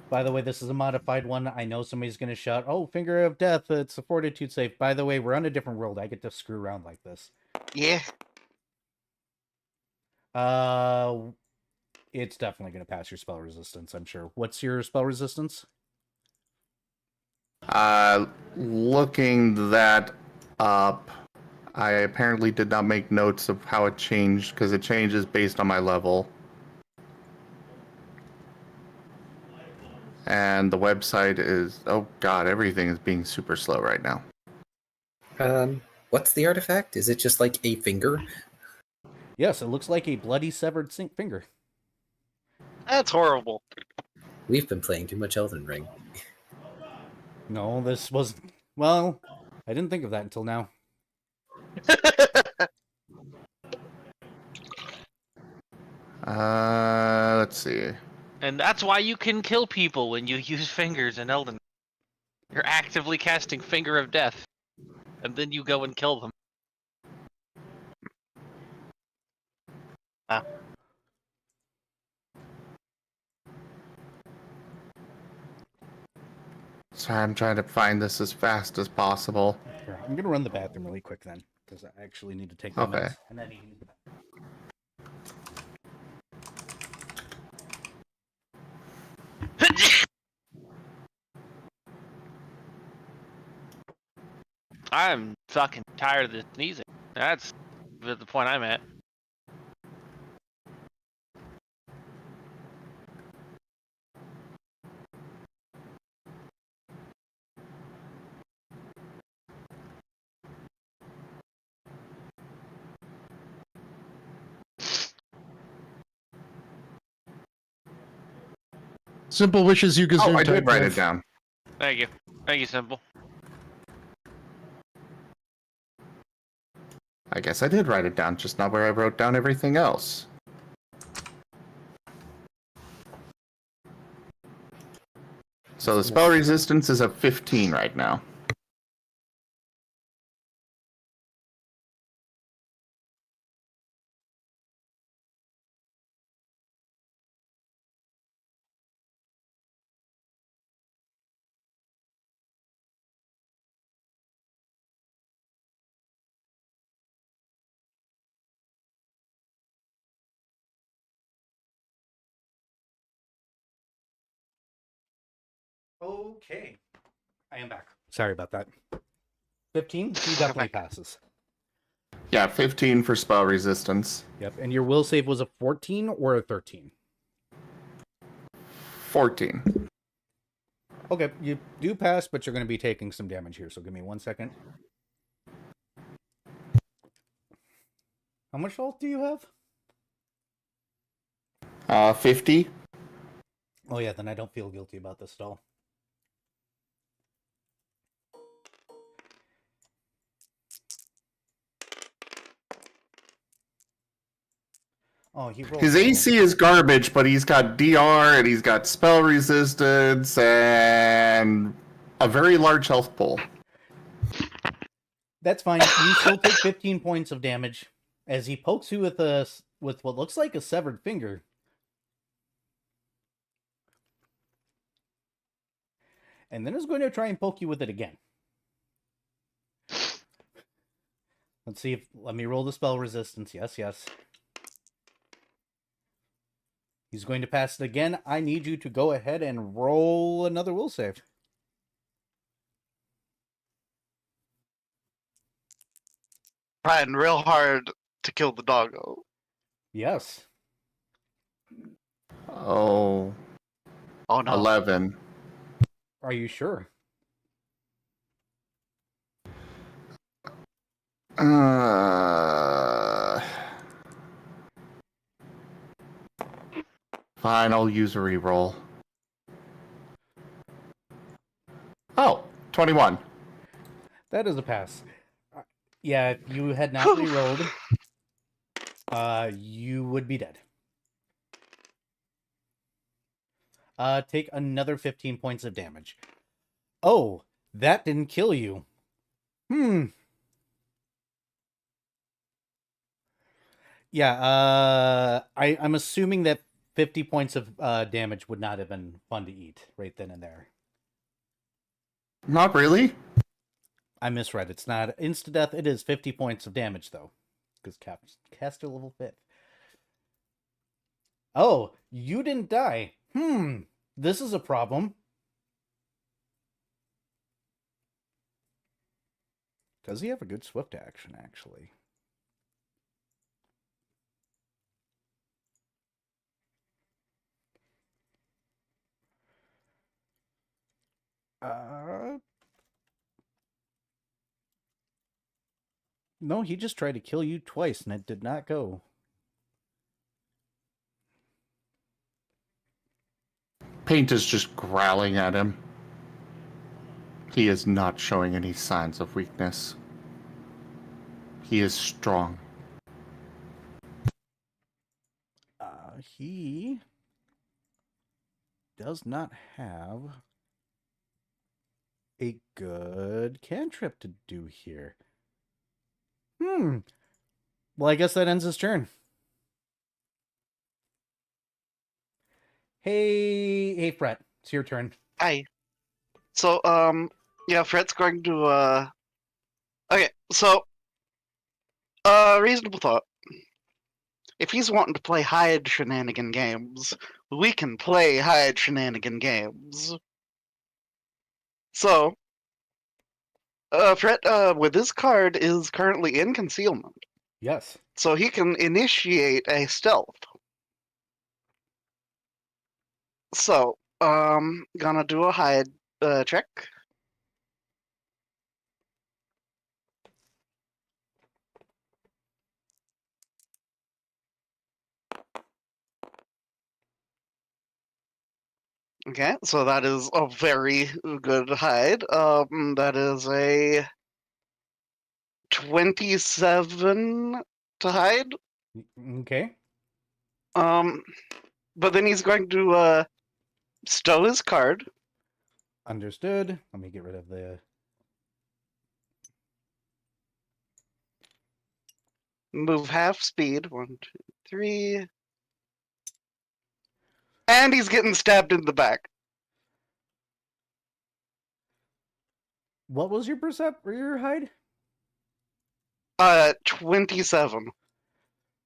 By the way, this is a modified one. I know somebody's going to shout, oh, Finger of Death, it's a fortitude save. By the way, we're on a different world. I get to screw around like this. Yeah. It's definitely going to pass your spell resistance, I'm sure. What's your spell resistance? Looking that up, I apparently did not make notes of how it changed, because it changes based on my level. And the website is... Oh god, everything is being super slow right now. What's the artifact? Is it just like a finger? Yes, it looks like a bloody severed finger. That's horrible. We've been playing too much Elden Ring. No, this was... Well, I didn't think of that until now. Let's see. And that's why you can kill people when you use fingers in Elden. You're actively casting Finger of Death, and then you go and kill them. Sorry, I'm trying to find this as fast as possible. Here, I'm gonna run the bathroom really quick then, because I actually need to take my Okay. meds. And then you need the bathroom. I'm fucking tired of this sneezing. That's the point I'm at. Simple wishes you Oh, I Gesundheit. did write Viv. it down. Thank you. Thank you, Simple. I guess I did write it down, just not where I wrote down everything else. So the spell resistance is a 15 right now. Okay. I am back. Sorry about that. 15? He definitely passes. Yeah, 15 for spell resistance. Yep. And your will save was a 14 or a 13? 14. Okay, you do pass, but you're going to be taking some damage here, so give me 1 second. How much health do you have? 50. Oh yeah, then I don't feel guilty about this at all. Oh, he rolled. His AC is garbage, but he's got DR and he's got spell resistance and a very large health pool. That's fine. You still take 15 points of damage as he pokes you with what looks like a severed finger. And then is going to try and poke you with it again. Let's see if... Let me roll the spell resistance. Yes, yes. He's going to pass it again. I need you to go ahead and roll another will save. Trying real hard to kill the doggo. Yes. Oh, Oh no. 11. Are you sure? Fine, I'll use a reroll. Oh, 21. That is a pass. Yeah, if you had not rerolled, you would be dead. Take another 15 points of damage. Oh, that didn't kill you. Yeah, I'm assuming that 50 points of damage would not have been fun to eat right then and there. Not really. I misread. It's not insta-death. It is 50 points of damage, though. Because caster level 5th. Oh, you didn't die. This is a problem. Does he have a good swift action, actually? No, he just tried to kill you twice and it did not go. Paint is just growling at him. He is not showing any signs of weakness. He is strong. He does not have a good cantrip to do here. Well, I guess that ends his turn. Hey, Fret, it's your turn. Hi. So, yeah, Fred's going to, okay, so, reasonable thought. If he's wanting to play hide shenanigan games, we can play hide shenanigan games. So, Fred, with this card, is currently in concealment. Yes. So he can initiate a stealth. So, gonna do a hide check. Okay, so that is a very good hide. That is a 27 to hide. Okay. But then he's going to stow his card. Understood. Let me get rid of the... Move half speed. 1, 2, 3. And he's getting stabbed in the back. What was your percept or your hide? 27.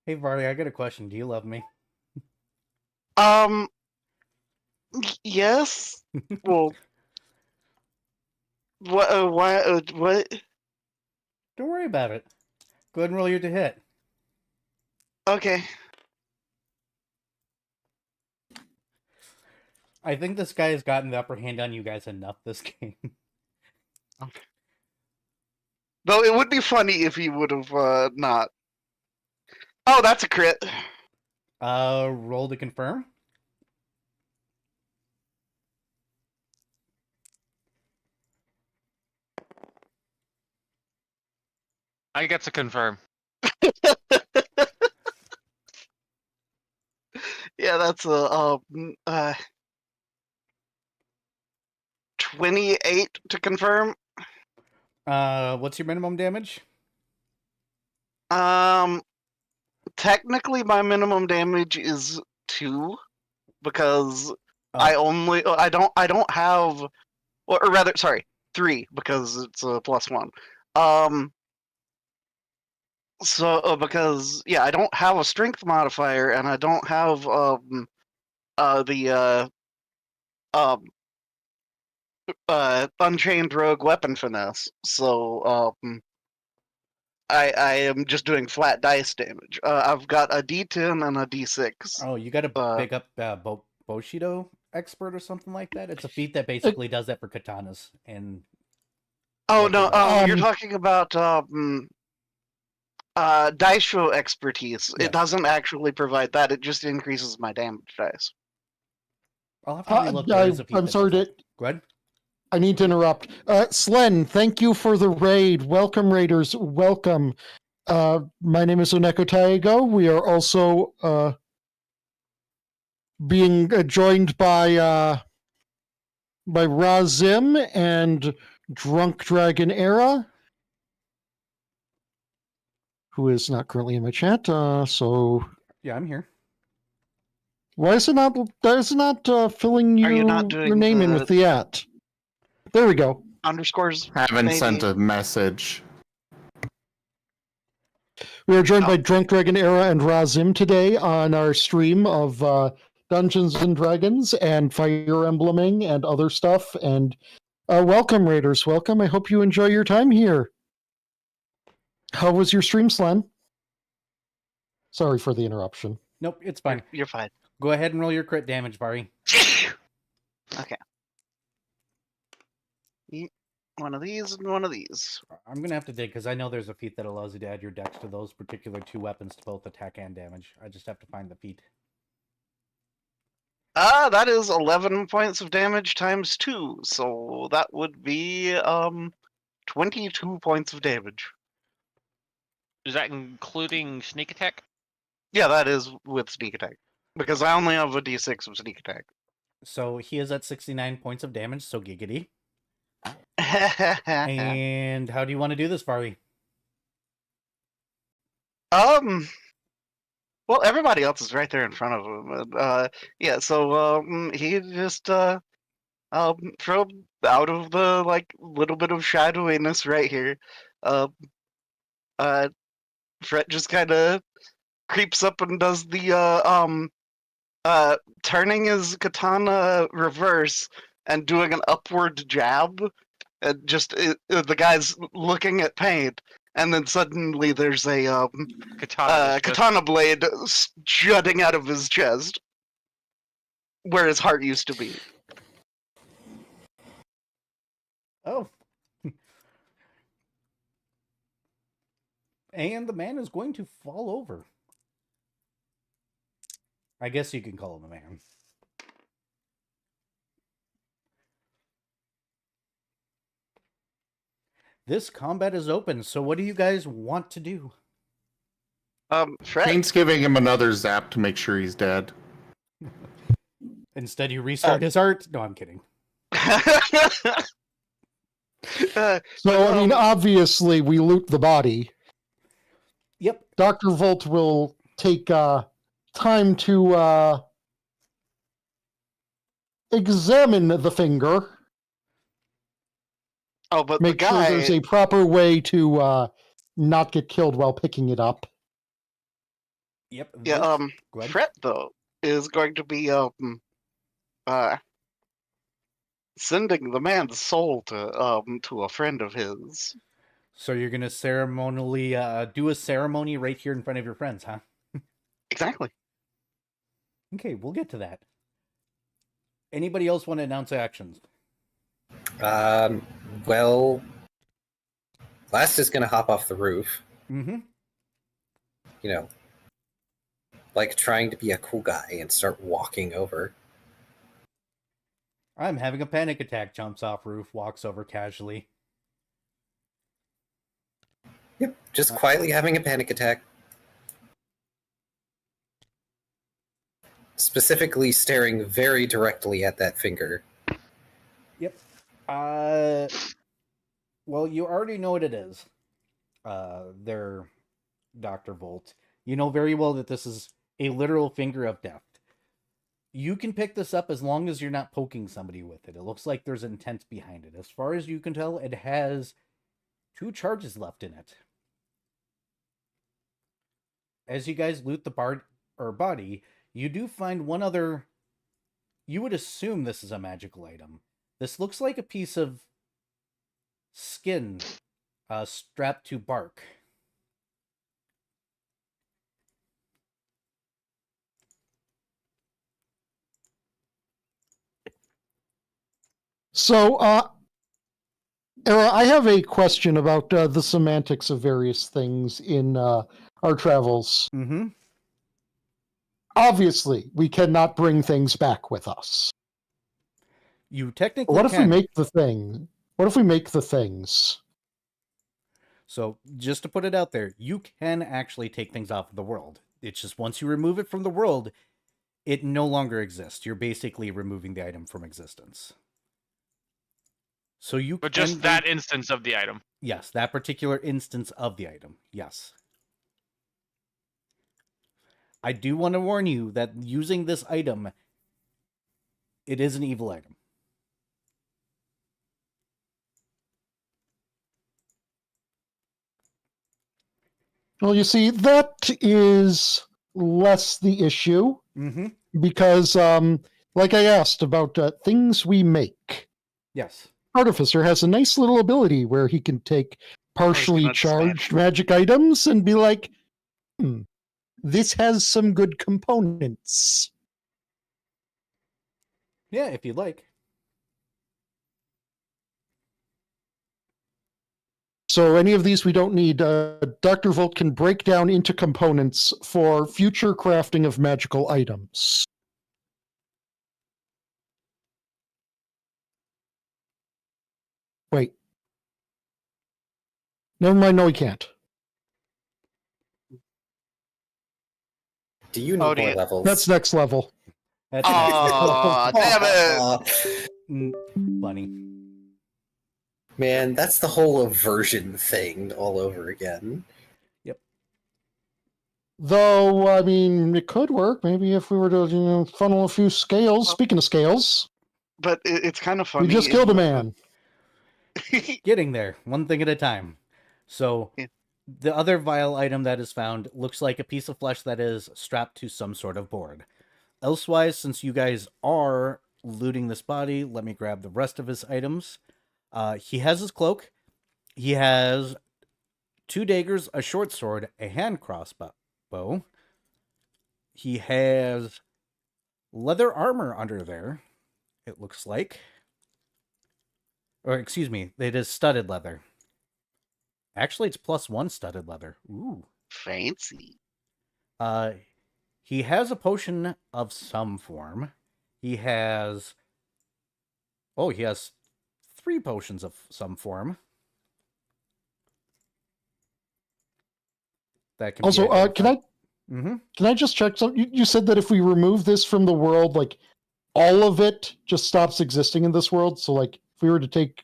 Hey, Varley, I got a question. Do you love me? Yes. Well, what? Don't worry about it. Go ahead and roll your to hit. Okay. I think this guy has gotten the upper hand on you guys enough this game. Though it would be funny if he would have not. Oh, that's a crit. Roll to confirm. I get to confirm. Yeah, that's a 28 to confirm. What's your minimum damage? Technically my minimum damage is 2 because Oh. I don't have, or rather, sorry, 3 because it's a +1. So because yeah, I don't have a strength modifier and I don't have the Unchained Rogue weapon finesse. So I am just doing flat dice damage. I've got a D10 and a D6. Oh, you got to pick up Bushido Expert or something like that. It's a feat that basically does that for katanas. And Oh no, you're Um, talking about Daisho expertise. Yes. It doesn't actually provide that. It just increases my damage dice. I'll have to relook. There is a feat I'm that sorry does to. that. Go ahead. I need to interrupt. Slen, thank you for the raid. Welcome, raiders. Welcome. My name is Oneko Taigo. We are also being joined by Razim and Drunk Dragon Era, who is not currently in my chat. So Yeah, I'm here. why is it not? That is not filling Are you not doing your name in the- with the at? There we go. Underscores. Haven't maybe? sent a message. We are joined by Drunk Dragon Era and Razim today on our stream of Dungeons and Dragons and Fire Embleming and other stuff. And welcome, Raiders. Welcome. I hope you enjoy your time here. How was your stream, Slen? Sorry for the interruption. Nope, it's fine. You're fine. Go ahead and roll your crit damage, Vari. Okay. One of these and one of these. I'm gonna have to dig because I know there's a feat that allows you to add your dex to those particular two weapons to both attack and damage. I just have to find the feat. That is 11 points of damage times 2, so that would be 22 points of damage. Is that including sneak attack? Yeah, that is with sneak attack. Because I only have a d6 of sneak attack. So he is at 69 points of damage, so giggity. um, And how do you want to do this, Varley? well, everybody else is right there in front of him. Yeah, so he just from out of the like little bit of shadowiness right here, Fret just kind of creeps up and does the turning his katana reverse and doing an upward jab, and just the guy's looking at paint, and then suddenly there's a katana blade jutting out of his chest, where his heart used to be. Oh. And the man is going to fall over. I guess you can call him a man. This combat is open, so what do you guys want to do? Fret. Kane's giving him another zap to make sure he's dead. Instead, you restart his art? No, I'm kidding. So, I mean, obviously, we loot the body. Yep. Dr. Volt will take time to examine the finger, Oh, but make the sure guy, there's a proper way to not get killed while picking it up. Yep. yeah, Go ahead. Fret though is going to be sending the man's soul to a friend of his. So you're gonna ceremonially do a ceremony right here in front of your friends, huh? Exactly. Okay, we'll get to that. Anybody else want to announce actions? Well, Blast is gonna hop off the roof. Mm-hmm. You know, like trying to be a cool guy and start walking over. I'm having a panic attack, jumps off roof, walks over casually. Yep, just quietly having a panic attack. Specifically staring very directly at that finger. Yep. Well, you already know what it is. There, Dr. Volt. You know very well that this is a literal finger of death. You can pick this up as long as you're not poking somebody with it. It looks like there's intent behind it. As far as you can tell, it has 2 charges left in it. As you guys loot the body, you do find one other... You would assume this is a magical item. This looks like a piece of skin strapped to bark. So, Era, I have a question about the semantics of various things in our travels. Mm-hmm. Obviously, we cannot bring things back with us. You technically What if we can. make the thing? What if we make the things? So, just to put it out there, you can actually take things off of the world. It's just once you remove it from the world, it no longer exists. You're basically removing the item from existence. So you But can just that instance of the item. Yes, that particular instance of the item. Yes. I do want to warn you that using this item, it is an evil item. Well, you see, that is less the issue Mm-hmm. because, like I asked about things we make, Yes. Artificer has a nice little ability where he can take partially gonna charged say. magic items and be like, this has some good components. Yeah, if you'd like. So any of these we don't need. Dr. Volt can break down into components for future crafting of magical items. Wait. Never mind, no, he can't. Do you need Oh, more dear. levels? That's next level. That's next. Oh, damn it! Funny. Man, that's the whole aversion thing all over again. Though, I mean, it could work. Maybe if we were to, funnel a few scales. Speaking of scales, But it's kind of funny. we just killed a isn't man. it? Getting there, one thing at a time. So, Yeah. the other vile item that is found looks like a piece of flesh that is strapped to some sort of board. Elsewise, since you guys are looting this body, let me grab the rest of his items. He has his cloak. He has 2 daggers, a short sword, a hand crossbow. He has leather armor under there, it looks like. Or, excuse me, it is studded leather. Actually, it's +1 studded leather. Ooh. Fancy. He has a potion of some form. He has 3 potions of some form. That can Also, Mm-hmm. can I just check something? You said that if we remove this from the world, like all of it just stops existing in this world. So, like, if we were to take,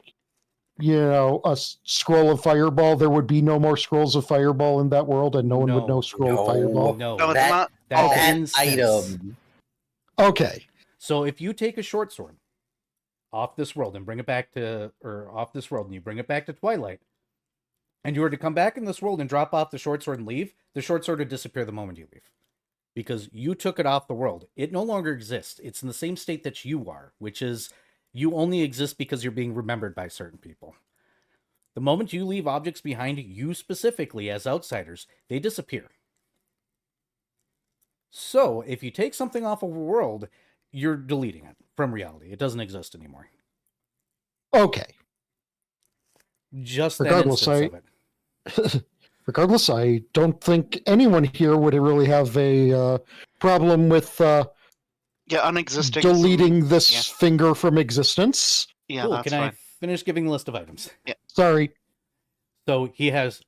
a scroll of Fireball, there would be no more scrolls of Fireball in that world, and no one would No. know scroll No. of Fireball. No, No, it's That- not. that's that in sense. item. Okay. So if you take a short sword off this world and bring it back to, or off this world and you bring it back to Twilight, and you were to come back in this world and drop off the short sword and leave, the short sword would disappear the moment you leave. Because you took it off the world. It no longer exists. It's in the same state that you are, which is you only exist because you're being remembered by certain people. The moment you leave objects behind you specifically as outsiders, they disappear. So, if you take something off of a world, you're deleting it from reality. It doesn't exist anymore. Okay. Just that Regardless, instance of it. Regardless, I don't think anyone here would really have a problem with Yeah, unexisting. deleting this yeah. finger from existence. Yeah, Cool. that's Can I fine. finish giving the list of items? Sorry. So he has.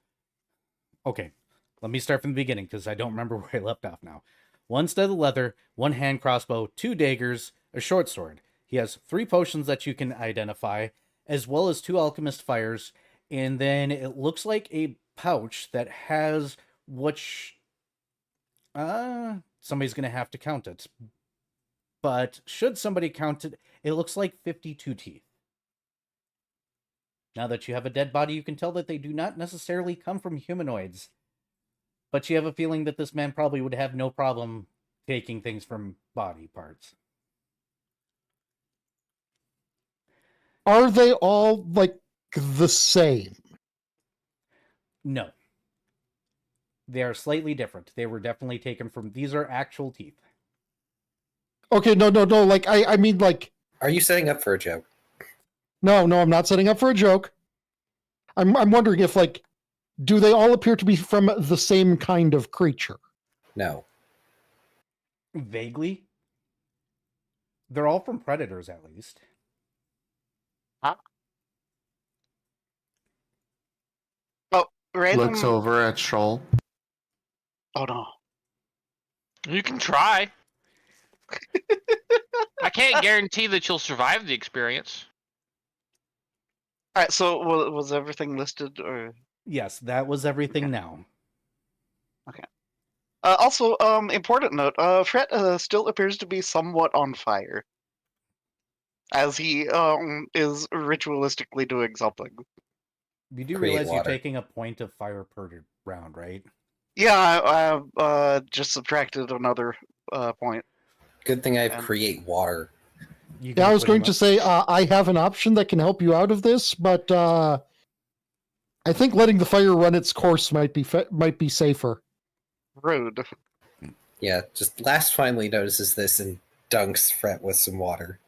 Okay, let me start from the beginning because I don't remember where I left off now. 1 stud of leather, 1 hand crossbow, 2 daggers, a short sword. He has 3 potions that you can identify, as well as 2 alchemist fires, and then it looks like a pouch that has somebody's gonna have to count it. But should somebody count it, it looks like 52 teeth. Now that you have a dead body, you can tell that they do not necessarily come from humanoids. But you have a feeling that this man probably would have no problem taking things from body parts. Are they all like the same? No. They are slightly different. They were definitely taken from... These are actual teeth. Okay, no. Like I mean, like, Are you setting up for a joke? no. I'm not setting up for a joke. I'm wondering if, like, do they all appear to be from the same kind of creature? No. Vaguely. They're all from predators, at least. Random. Looks over at Shoal. Oh no. You can try. I can't guarantee that you'll survive the experience. All right. So was everything listed, or Yes, that was everything Okay. now. also important note? Fret still appears to be somewhat on fire, as he is ritualistically doing something. You do Create realize you're water. taking a point of fire per round, right? Yeah, I just subtracted another point. Good thing I have And- create water. You Yeah, I can was pretty going to much- say I have an option that can help you out of this, but I think letting the fire run its course might be safer. Rude. Yeah, just Last finally notices this and dunks Fret with some water.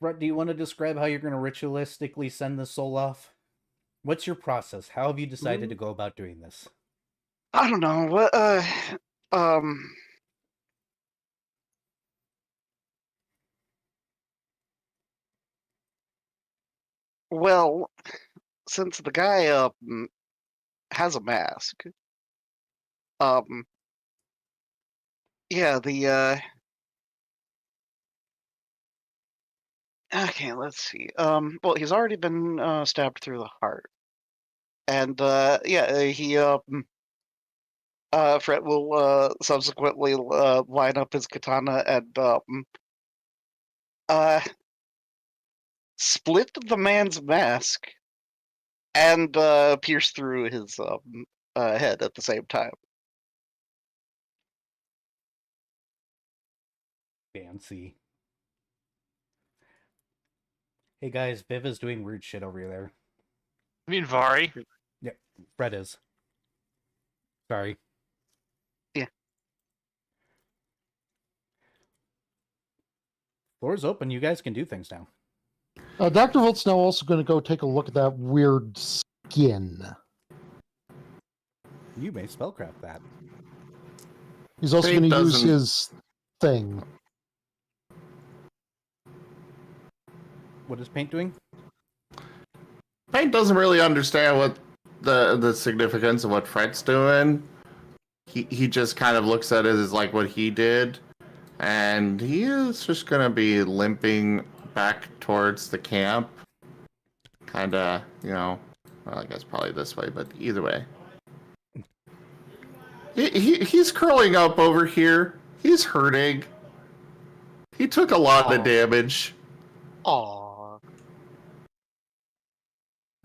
Brett, do you want to describe how you're going to ritualistically send the soul off? What's your process? How have you decided to go about doing this? I don't know what. Um. Well, since the guy has a mask, um, yeah, okay, let's see. Well, he's already been stabbed through the heart, and Fred will subsequently line up his katana and uh split the man's mask and pierce through his head at the same time. Fancy. Hey guys, Viv is doing weird shit over there. I mean, Vari. Yeah, Brett is. Sorry. Yeah. Floor's open. You guys can do things now. Dr. Volt's now also going to go take a look at that weird skin. You may spellcraft that. He's also Fate going to use doesn't- his thing. What is paint doing? Paint doesn't really understand what the significance of what Fred's doing. He just kind of looks at it as like what he did, and he is just gonna be limping back towards the camp. Kinda, well, I guess probably this way, but either way. He's curling up over here. He's hurting. He took a lot of damage. Aww.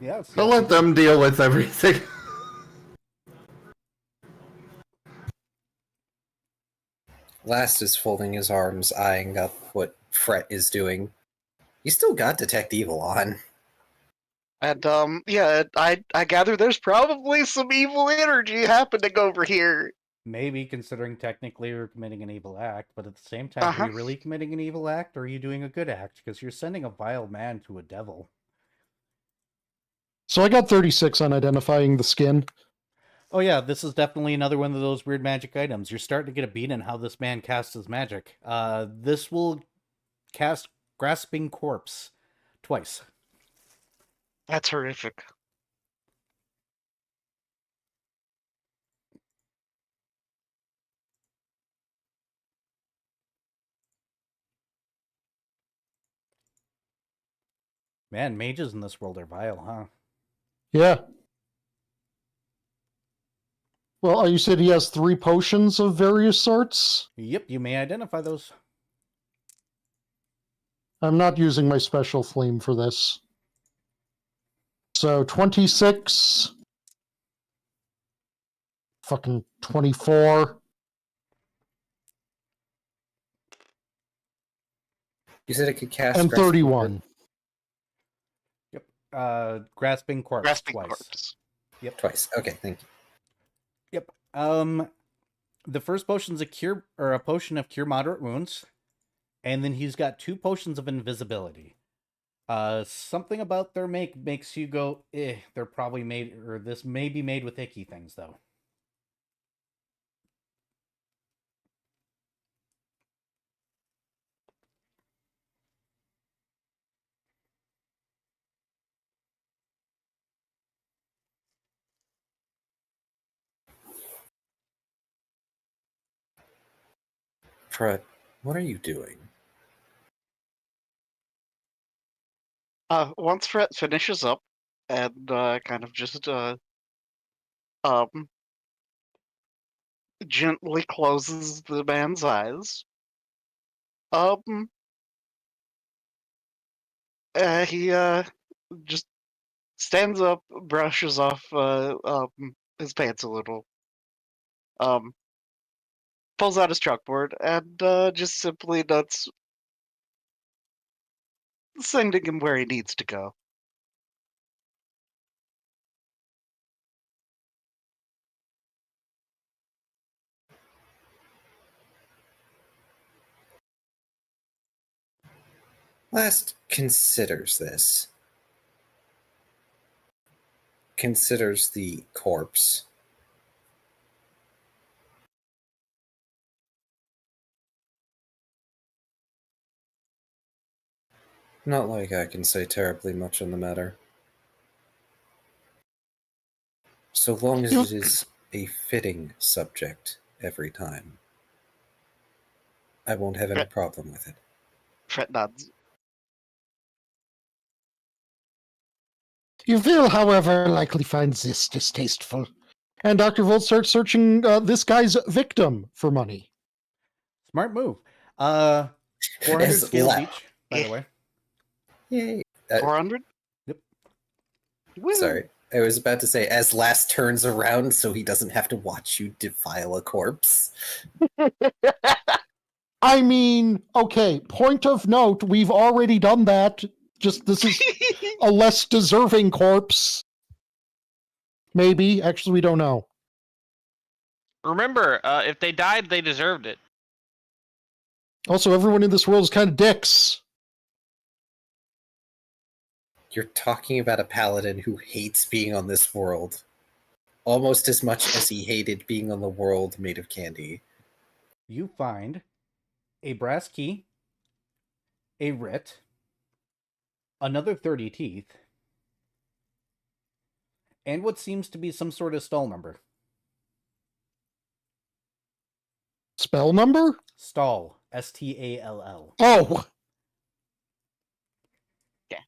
Yeah. So let them deal with everything. Last is folding his arms, eyeing up what Fret is doing. You still got Detect Evil on. And I gather there's probably some evil energy happening over here. Maybe considering technically you're committing an evil act, but at the same time, are you really committing an evil act, or are you doing a good act? Because you're sending a vile man to a devil. So I got 36 on identifying the skin. Oh yeah, this is definitely another one of those weird magic items. You're starting to get a beat on how this man casts his magic. This will cast Grasping Corpse twice. That's horrific. Man, mages in this world are vile, huh? Yeah. Well, you said he has 3 potions of various sorts? Yep, you may identify those. I'm not using my special flame for this. So 26. Fucking 24. You said it could cast And Grasping 31. Yep. Grasping Corpse Grasping twice. corpse. Yep. Twice. Okay, thank you. Yep. The first potion's a potion of cure moderate wounds, and then he's got 2 potions of invisibility. Something about their make makes you go, they're probably made, or this may be made with icky things, though. Fred, what are you doing? Once Fred finishes up and kind of just gently closes the man's eyes, he just stands up, brushes off his pants a little, pulls out his chalkboard, and just simply notes sending him where he needs to go. Last considers this. Considers the corpse. Not like I can say terribly much on the matter. So long as You- it is a fitting subject every time, I won't have any problem with it. Fret nods. You will, however, likely find this distasteful. And Dr. Volt starts searching this guy's victim for money. Smart move. 400 As scales la- each, by the way. Yay. 400? Yep. Woo. Sorry. I was about to say, as Last turns around so he doesn't have to watch you defile a corpse. I mean, okay, point of note, we've already done that. Just this is a less deserving corpse. Maybe. Actually, we don't know. Remember, if they died, they deserved it. Also, everyone in this world is kind of dicks. You're talking about a paladin who hates being on this world. Almost as much as he hated being on the world made of candy. You find a brass key, a writ, another 30 teeth, and what seems to be some sort of stall number. Spell number? Stall. S-T-A-L-L. Oh! Yeah.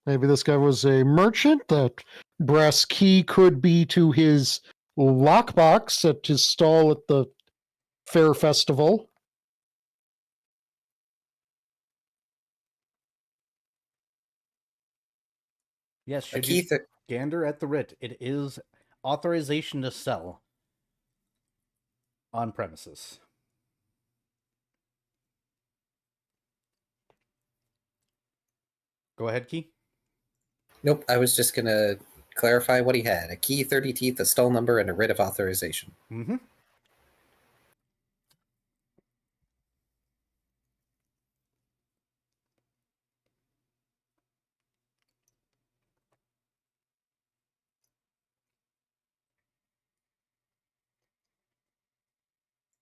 Maybe this guy was a merchant. That brass key could be to his lockbox at his stall at the fair festival. Yes, A should key you that gander at the writ. It is authorization to sell on premises. Go ahead, Key. Nope, I was just gonna clarify what he had. A key, 30 teeth, a stall number, and a writ of authorization. Mm-hmm.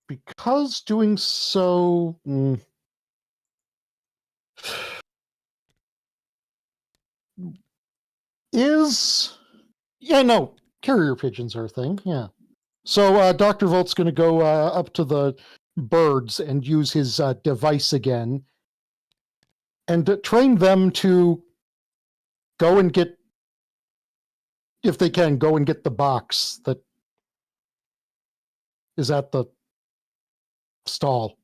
Because doing so... is... Yeah, no, carrier pigeons are a thing, yeah. So Dr. Volt's going to go up to the birds and use his device again and train them to go and get, if they can, go and get the box that is at the stall.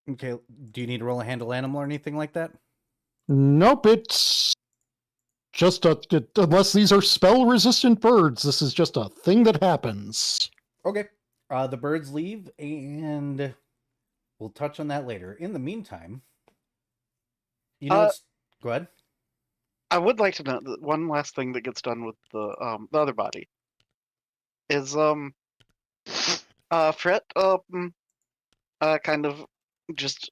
Okay, do you need to roll a handle animal or anything like that? Nope, it's just unless these are spell-resistant birds, this is just a thing that happens. Okay. The birds leave, and we'll touch on that later. In the meantime, you know what's... Go ahead. I would like to know that one last thing that gets done with the other body is Fret kind of just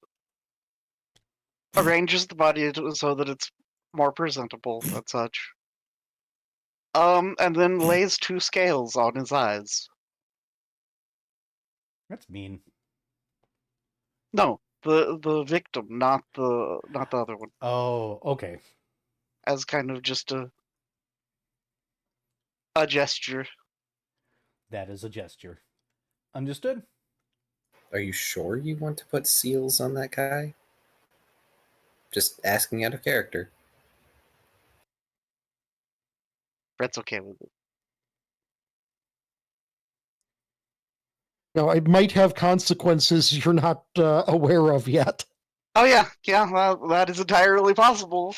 arranges the body so that it's more presentable and such. And then lays 2 scales on his eyes. That's mean. No, the victim, not the other one. Oh, okay. As kind of just a gesture. That is a gesture. Understood? Are you sure you want to put seals on that guy? Just asking out of character. Fret's okay with it. Now, it might have consequences you're not aware of yet. Oh yeah, well, that is entirely possible.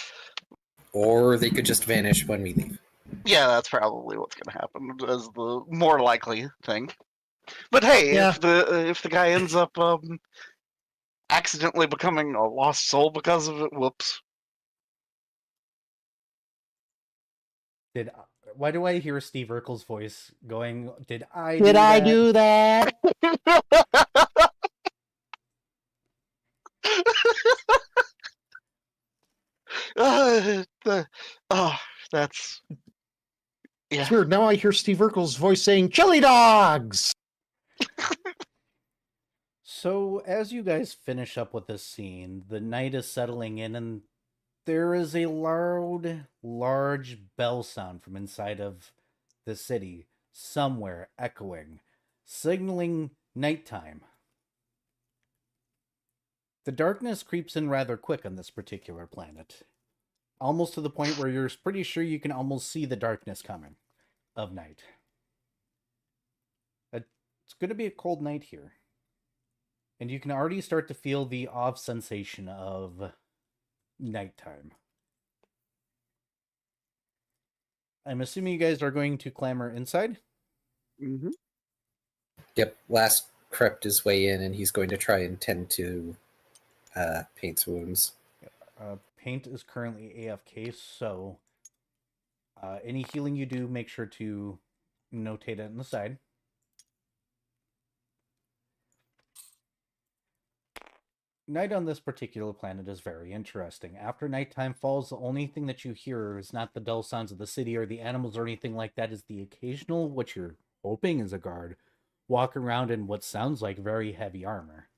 Or they could just vanish when we leave. Yeah, that's probably what's going to happen as the more likely thing. But hey, Yeah. if the guy ends up accidentally becoming a lost soul because of it, whoops. Why do I hear Steve Urkel's voice going, did I Did I do that? Oh, that's yeah. It's weird. Now I hear Steve Urkel's voice saying, chili dogs! So, as you guys finish up with this scene, the night is settling in, and there is a large bell sound from inside of the city, somewhere echoing, signaling nighttime. The darkness creeps in rather quick on this particular planet, almost to the point where you're pretty sure you can almost see the darkness coming of night. It's going to be a cold night here. And you can already start to feel the off sensation of nighttime. I'm assuming you guys are going to clamber inside? Mm-hmm. Yep, last crept his way in, and he's going to try and tend to Paint's wounds. Paint is currently AFK, so any healing you do, make sure to notate it on the side. Night on this particular planet is very interesting. After nighttime falls, the only thing that you hear is not the dull sounds of the city or the animals or anything like that, is the occasional, what you're hoping is a guard, walk around in what sounds like very heavy armor.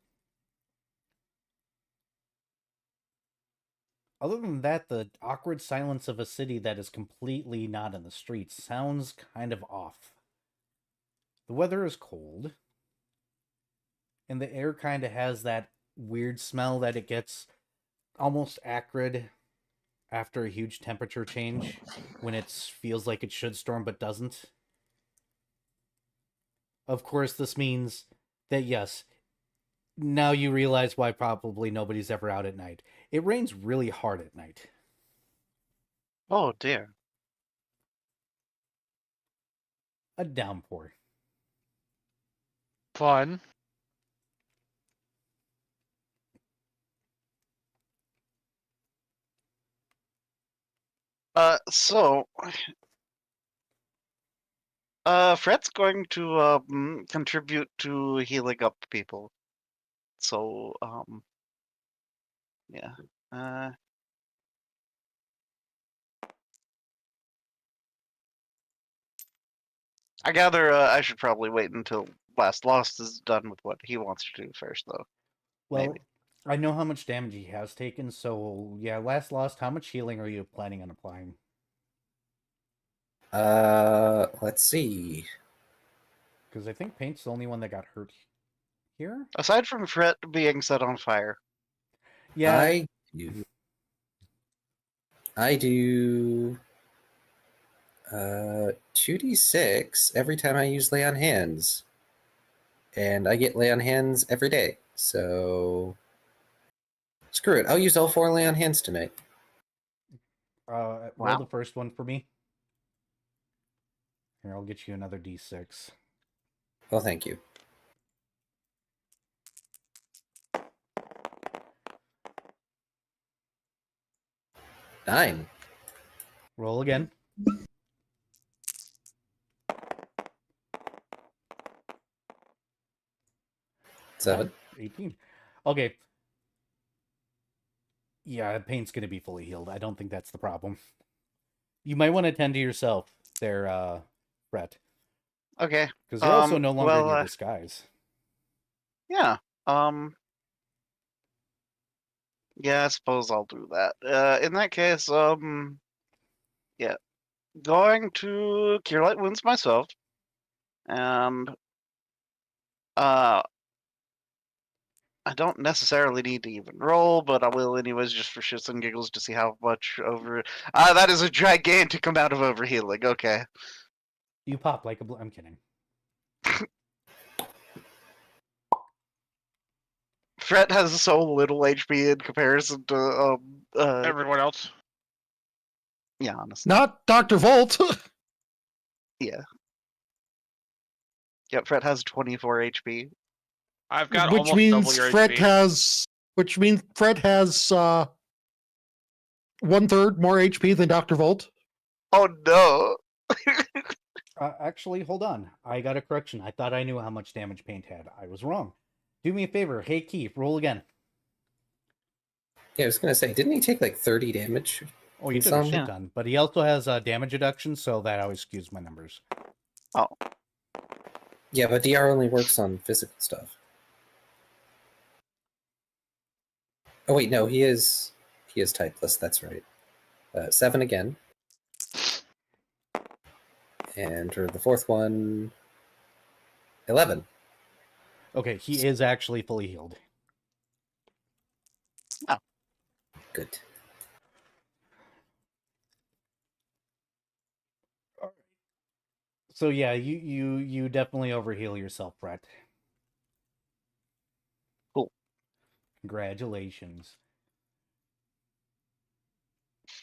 Other than that, the awkward silence of a city that is completely not in the streets sounds kind of off. The weather is cold, and the air kind of has that weird smell that it gets almost acrid after a huge temperature change when it feels like it should storm but doesn't. Of course, this means that yes, now you realize why probably nobody's ever out at night. It rains really hard at night. Oh dear. A downpour. Fun. So, Fred's going to contribute to healing up people. So, yeah. I gather I should probably wait until Last Lost is done with what he wants to do first, though. Well, Maybe. I know how much damage he has taken, so yeah, Last Lost, how much healing are you planning on applying? Let's see. Because I think Paint's the only one that got hurt here. Aside from Fred being set on fire. Yeah, I do 2d6 every time I use Lay on Hands. And I get Lay on Hands every day. So screw it. I'll use all 4 Lay on Hands tonight. roll Wow. the first one for me. Here, I'll get you another d6. Well, thank you. Nine. Roll again. Seven. 18. Okay. Yeah, Paint's going to be fully healed. I don't think that's the problem. You might want to tend to yourself there, Brett. Okay. Because you're also no longer in well, your disguise. Yeah. Yeah, I suppose I'll do that. In that case, yeah. Going to Cure Light Wounds myself. And I don't necessarily need to even roll, but I will anyways, just for shits and giggles, to see how much over. That is a gigantic amount of overhealing. Okay. You pop like a I'm kidding. Fred has so little HP in comparison to Everyone else. yeah, honestly. Not Dr. Volt. Yeah. Yep, Fred has 24 HP. I've got which almost means double your Fred HP. has 1/3 more HP than Dr. Volt. Oh no. Actually, hold on. I got a correction. I thought I knew how much damage paint had. I was wrong. Do me a favor. Hey, Keith, roll again. Yeah, I was gonna say, didn't he take like 30 damage? Oh, you from took a some? shit ton. But he also has damage reduction, so that always skews my numbers. Oh, Yeah, but DR only works on physical stuff. Oh wait, no, he is typeless. That's right. 7 again, and for the fourth one, 11. Okay, he is actually fully healed. Good. So yeah, you definitely overheal yourself, Brett. Cool. Congratulations.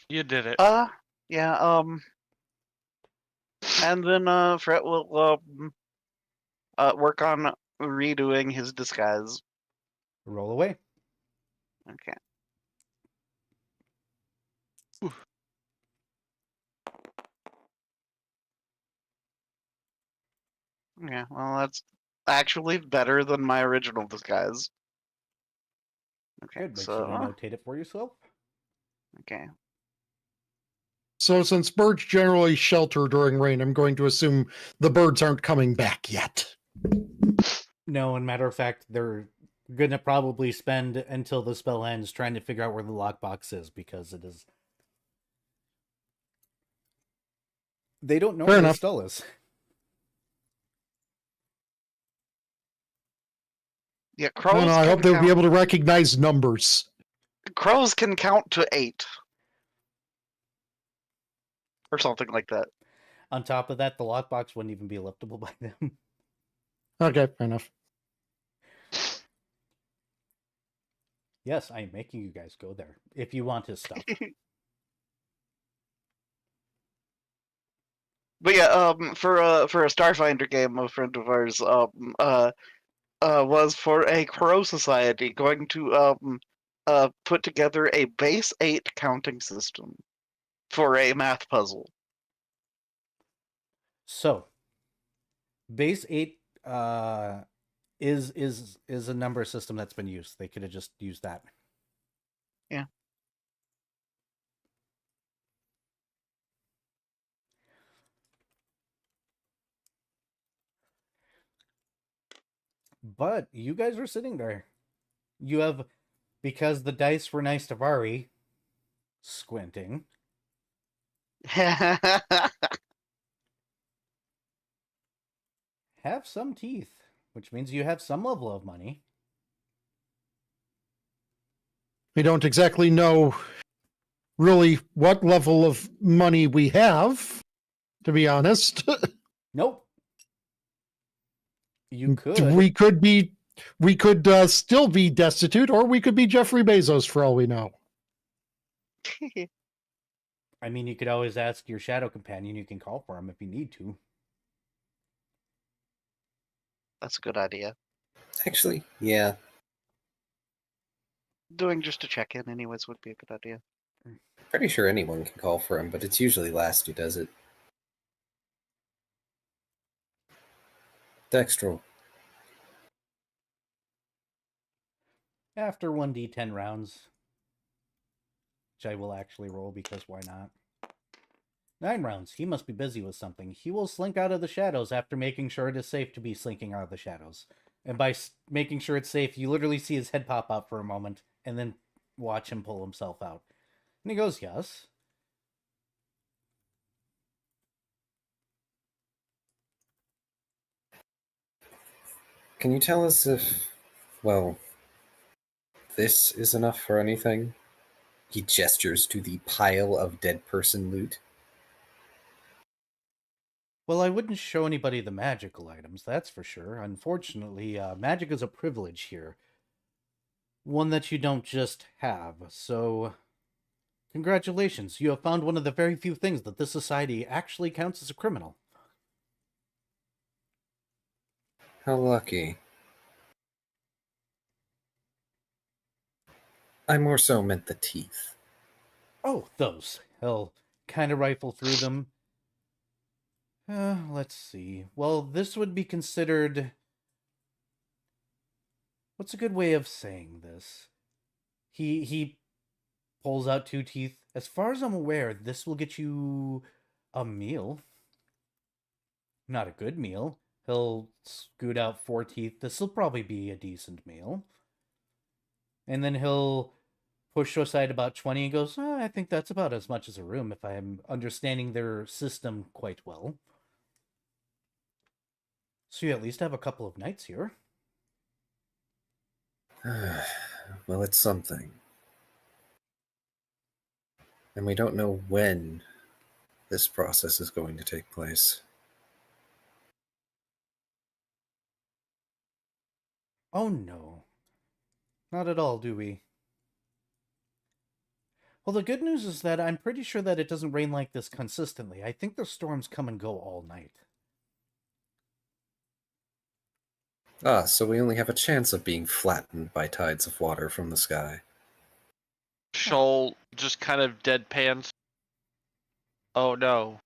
You did it. yeah. And then Fret will work on redoing his disguise. Roll away. Okay. Yeah, well, that's actually better than my original disguise. Okay, Good. Make sure to so notate it for yourself. okay. So since birds generally shelter during rain, I'm going to assume the birds aren't coming back yet. No, and matter of fact, they're gonna probably spend until the spell ends trying to figure out where the lockbox is because it is. They don't know Fair where the enough. skull is. Yeah, I crows. don't know, I can hope they'll be count- able to recognize numbers. Crows can count to 8, or something like that. On top of that, the lockbox wouldn't even be liftable by them. Okay, fair enough. Yes, I am making you guys go there if you want his stuff. But yeah, for a Starfinder game, a friend of ours was for a Crow Society going to put together a base 8 counting system for a math puzzle. So, base 8 is a number system that's been used. They could have just used that. Yeah. But you guys are sitting there. You have, because the dice were nice to Vari, squinting. Have some teeth, which means you have some level of money. We don't exactly know really what level of money we have, to be honest. Nope. You could. We could still be destitute, or we could be Jeffrey Bezos for all we know. I mean, you could always ask your shadow companion. You can call for him if you need to. That's a good idea. Actually, yeah. Doing just a check-in anyways would be a good idea. Pretty sure anyone can call for him, but it's usually Last who does it. Dextral. After 1d10 rounds, which I will actually roll because why not? 9 rounds. He must be busy with something. He will slink out of the shadows after making sure it is safe to be slinking out of the shadows. And by making sure it's safe, you literally see his head pop out for a moment and then watch him pull himself out. And he goes, yes. Can you tell us if, well, this is enough for anything? He gestures to the pile of dead person loot. Well, I wouldn't show anybody the magical items, that's for sure. Unfortunately, magic is a privilege here. One that you don't just have. So, congratulations. You have found one of the very few things that this society actually counts as a criminal. How lucky. I more so meant the teeth. Oh, those. He'll kind of rifle through them. Let's see. Well, this would be considered. What's a good way of saying this? He pulls out 2 teeth. As far as I'm aware, this will get you a meal. Not a good meal. He'll scoot out 4 teeth. This will probably be a decent meal. And then he'll push aside about 20 and goes, I think that's about as much as a room if I'm understanding their system quite well. So you at least have a couple of nights here. Well, it's something. And we don't know when this process is going to take place. Oh no. Not at all, do we? Well, the good news is that I'm pretty sure that it doesn't rain like this consistently. I think the storms come and go all night. Ah, so we only have a chance of being flattened by tides of water from the sky. Shoal just kind of deadpans. Oh no.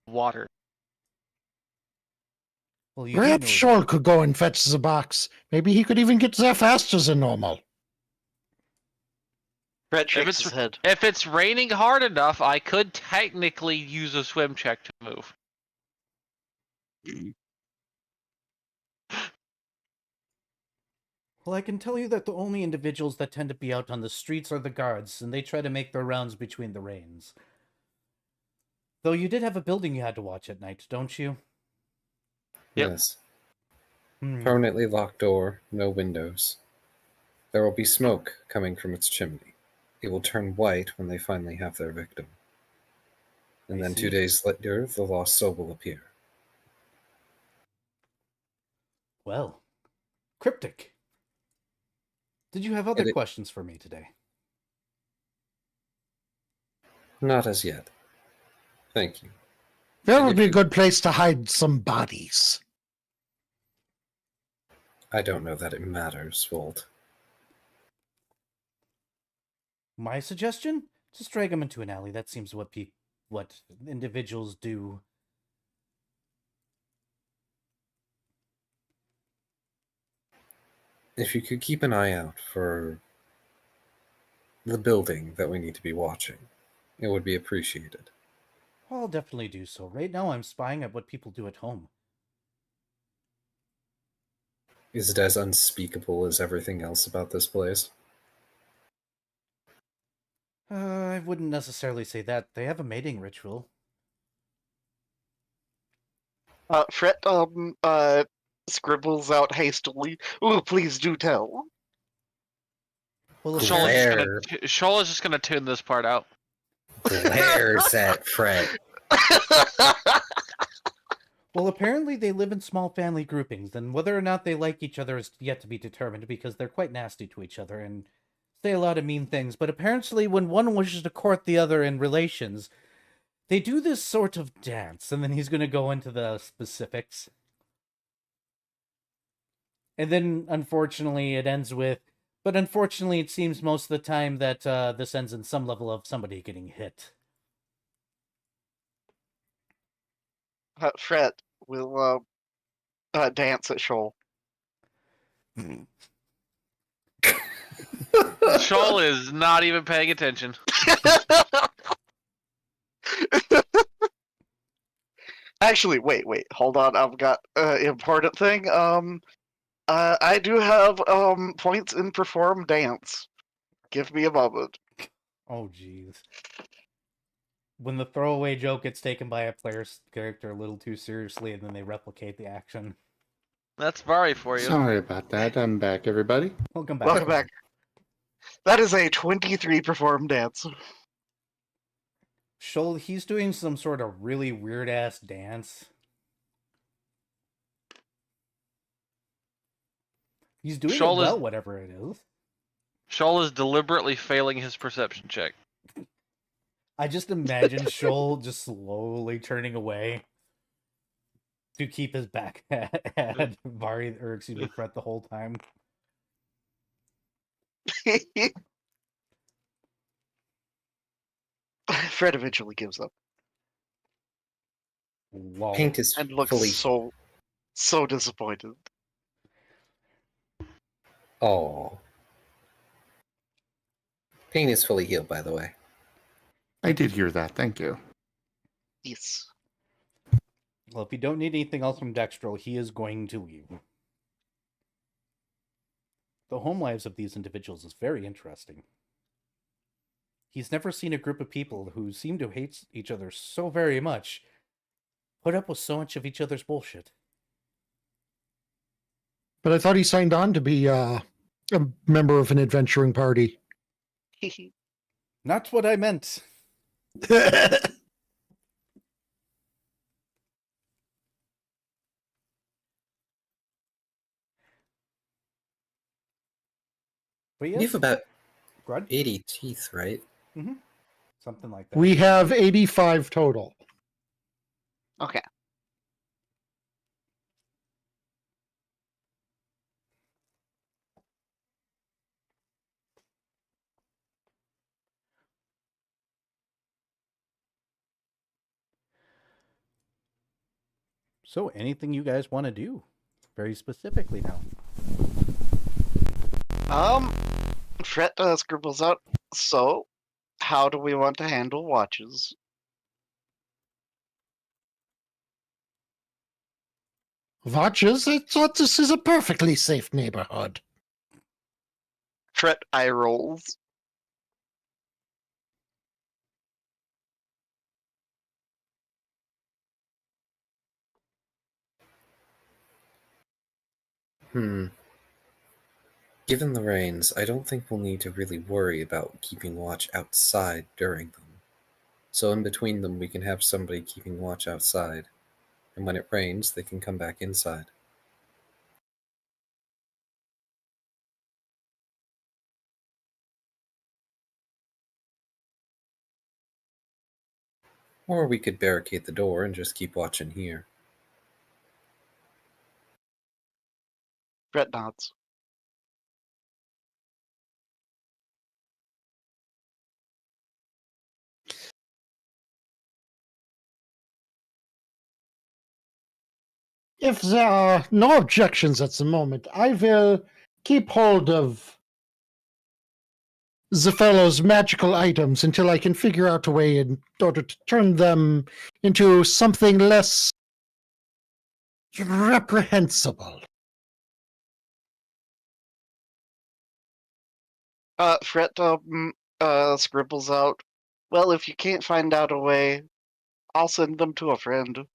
Water. Well, you do Perhaps know Shoal could go and fetch the box. Maybe he could even get there faster than normal. Brett If shakes it's, his head. if it's raining hard enough, I could technically use a swim check to move. Well, I can tell you that the only individuals that tend to be out on the streets are the guards, and they try to make their rounds between the rains. Though you did have a building you had to watch at night, don't you? Yep. Yes. Hmm. Permanently locked door, no windows. There will be smoke coming from its chimney. It will turn white when they finally have their victim. And I then see. 2 days later, the lost soul will appear. Well, cryptic. Did you have other It- questions for me today? Not as yet. Thank you. There would be a good place to hide some bodies. I don't know that it matters, Walt. My suggestion? Just drag them into an alley. That seems what individuals do. If you could keep an eye out for the building that we need to be watching, it would be appreciated. I'll definitely do so. Right now, I'm spying at what people do at home. Is it as unspeakable as everything else about this place? I wouldn't necessarily say that. They have a mating ritual. Fret scribbles out hastily. Ooh, please do tell. Well, Glare. Shoal is just gonna tune this part out. Glares at Fred. Well, apparently they live in small family groupings, and whether or not they like each other is yet to be determined because they're quite nasty to each other and say a lot of mean things. But apparently, when one wishes to court the other in relations, they do this sort of dance, and then he's going to go into the specifics. And then, unfortunately, it ends with, but unfortunately, it seems most of the time that this ends in some level of somebody getting hit. Fret will dance at Shoal. Shoal is not even paying attention. Actually, wait, hold on. I've got important thing. I do have points in perform dance. Give me a moment. Oh, jeez. When the throwaway joke gets taken by a player's character a little too seriously, and then they replicate the action. That's Vari for you. Sorry about that. I'm back, everybody. Welcome back. Welcome back. That is a 23 perform dance. Shoal, he's doing some sort of really weird-ass dance. He's doing Shoal it is- well, whatever it is. Shoal is deliberately failing his perception check. I just imagine Shoal just slowly turning away to keep his back at Vari, or excuse me, Fret the whole time. Fred eventually gives up. Lol. Paint is And looks fully. so disappointed. Oh. Pain is fully healed, by the way. I did hear that. Thank you. Yes. Well, if you don't need anything else from Dextro, he is going to leave. The home lives of these individuals is very interesting. He's never seen a group of people who seem to hate each other so very much put up with so much of each other's bullshit. But I thought he signed on to be a member of an adventuring party. Not what I meant. But You yes, have about Grud? 80 teeth, right? Something like that. We have 85 total. Okay. So, anything you guys want to do? Very specifically now. Fret scribbles out. So, how do we want to handle watches? Watches? I thought this is a perfectly safe neighborhood. Fret eye rolls. Given the rains, I don't think we'll need to really worry about keeping watch outside during them. So in between them, we can have somebody keeping watch outside. And when it rains, they can come back inside. Or we could barricade the door and just keep watch in here. Fret nods. If there are no objections at the moment, I will keep hold of the fellow's magical items until I can figure out a way in order to turn them into something less reprehensible. Fret scribbles out. Well, if you can't find out a way, I'll send them to a friend.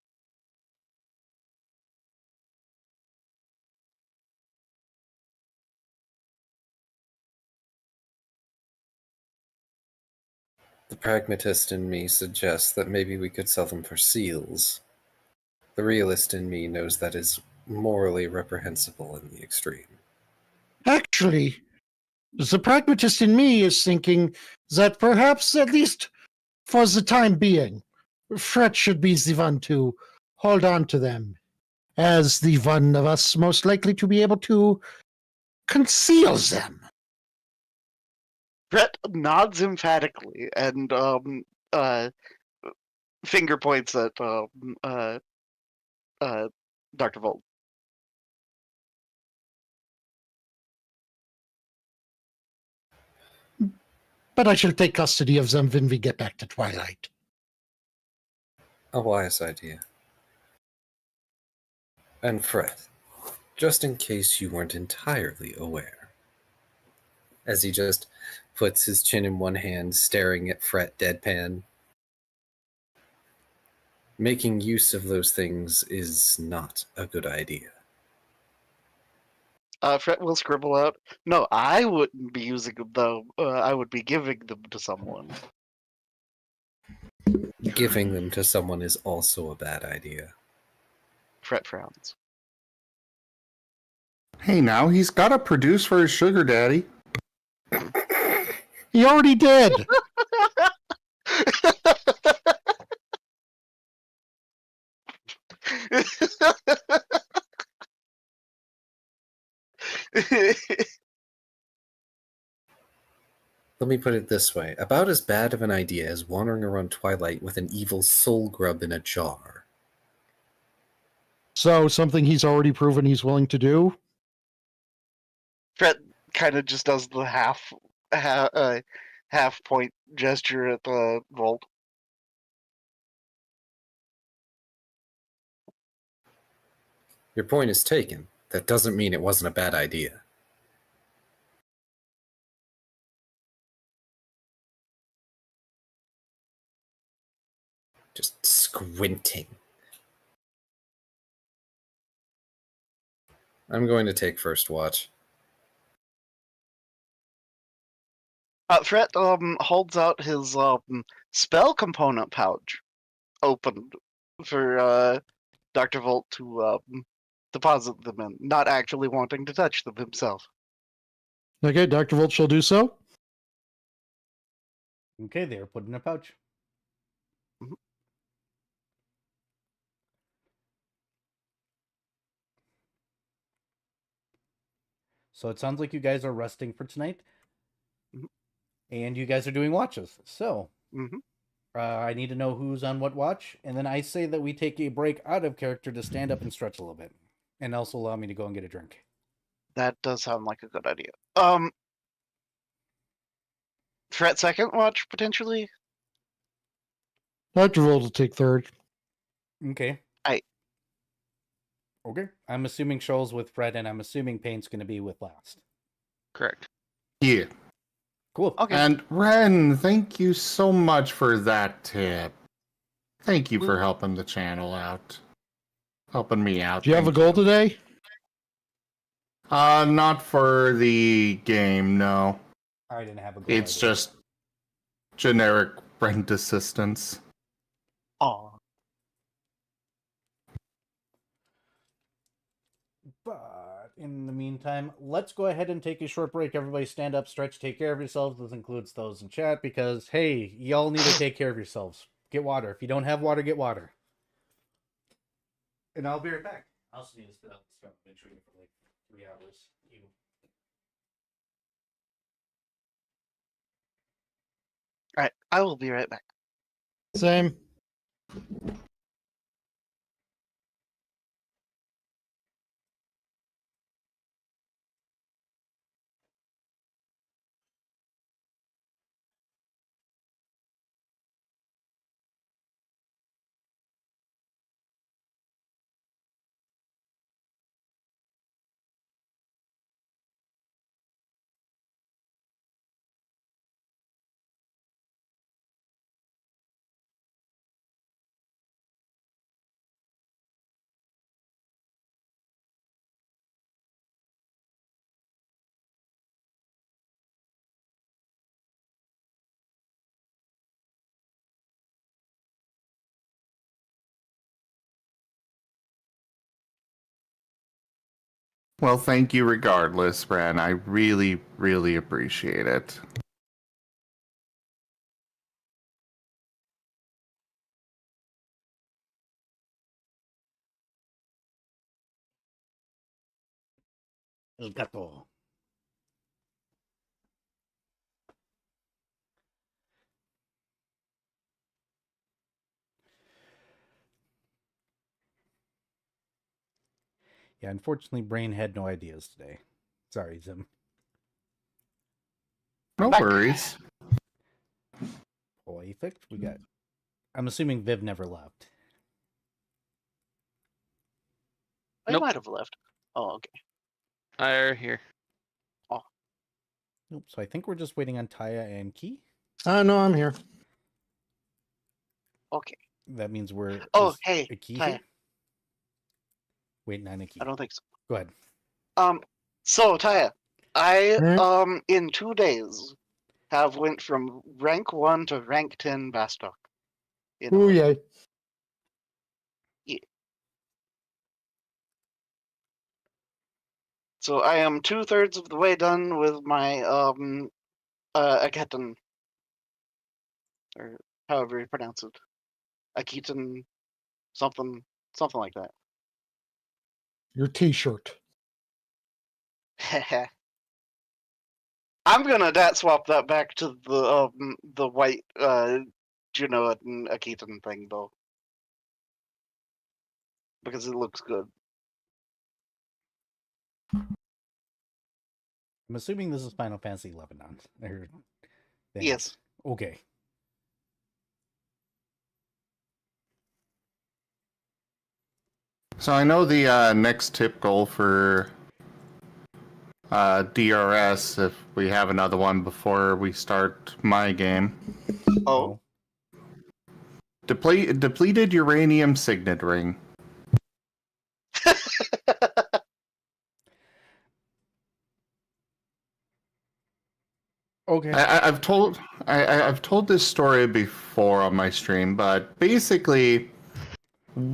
The pragmatist in me suggests that maybe we could sell them for seals. The realist in me knows that is morally reprehensible in the extreme. Actually, the pragmatist in me is thinking that perhaps, at least for the time being, Fret should be the one to hold on to them, as the one of us most likely to be able to conceal them. Fret nods emphatically and finger points at Dr. Volt. But I shall take custody of them when we get back to Twilight. A wise idea. And Fred, just in case you weren't entirely aware, as he just puts his chin in one hand, staring at Fret deadpan, making use of those things is not a good idea. Fret will scribble out. No, I wouldn't be using them though. I would be giving them to someone. Giving them to someone is also a bad idea. Fret frowns. Hey, now he's got to produce for his sugar daddy. He already did! Let me put it this way. About as bad of an idea as wandering around Twilight with an evil soul grub in a jar. So something he's already proven he's willing to do. Fred kind of just does the half point gesture at the Volt. Your point is taken. That doesn't mean it wasn't a bad idea. Just squinting. I'm going to take first watch. Fred holds out his spell component pouch, opened for Dr. Volt to deposit them in, not actually wanting to touch them himself. Okay, Dr. Volt shall do so. Okay, they are put in a pouch. Mhm. So it sounds like you guys are resting for tonight. Mhm. And you guys are doing watches. So Mm-hmm. I need to know who's on what watch. And then I say that we take a break out of character to stand up and stretch a little bit. And also allow me to go and get a drink. That does sound like a good idea. Fred second watch, potentially? Dr. Volt will take third. Okay. Okay. I'm assuming Shoals with Fred, and I'm assuming Payne's going to be with last. Correct. Yeah. Cool. Okay. And Ren, thank you so much for that tip. Thank you for helping the channel out. Helping me out. Do you have a thank goal today? Not for the game, no. I didn't have a goal. It's either. just generic friend assistance. Aw. But in the meantime, let's go ahead and take a short break. Everybody stand up, stretch, take care of yourselves. This includes those in chat because, hey, y'all need to take care of yourselves. Get water. If you don't have water, get water. And I'll be right back. I also need to spit out this stuff. Been shooting for like 3 hours. Alright, I will be right back. Same. Well, thank you regardless, Ren. I really, really appreciate it. El gato. Yeah, unfortunately, Brain had no ideas today. Sorry, Zim. No Back. worries. Perfect. We got. I'm assuming Viv never left. I Nope. might have left. Oh, okay. Are here. Nope. So I think we're just waiting on Taya and Key. No, I'm here. Okay. That means we're. Oh, is hey, a Key Taya. here? Waiting on a Key. I don't think so. Go ahead. So Taya, I Hmm? in 2 days have went from rank 1 to rank 10 Bastok. Ooh, yay. So I am 2/3 of the way done with my Aketon, or however you pronounce it, Aketon, something like that. Your t-shirt. I'm gonna swap that back to the white Genoa and Aketon thing though. because it looks good. I'm assuming this is Final Fantasy 11 on. Or Yes. Okay. So I know the next tip goal for DRS, if we have another one before we start my game. Oh, Depleted uranium signet ring. Okay. I've told this story before on my stream, but basically,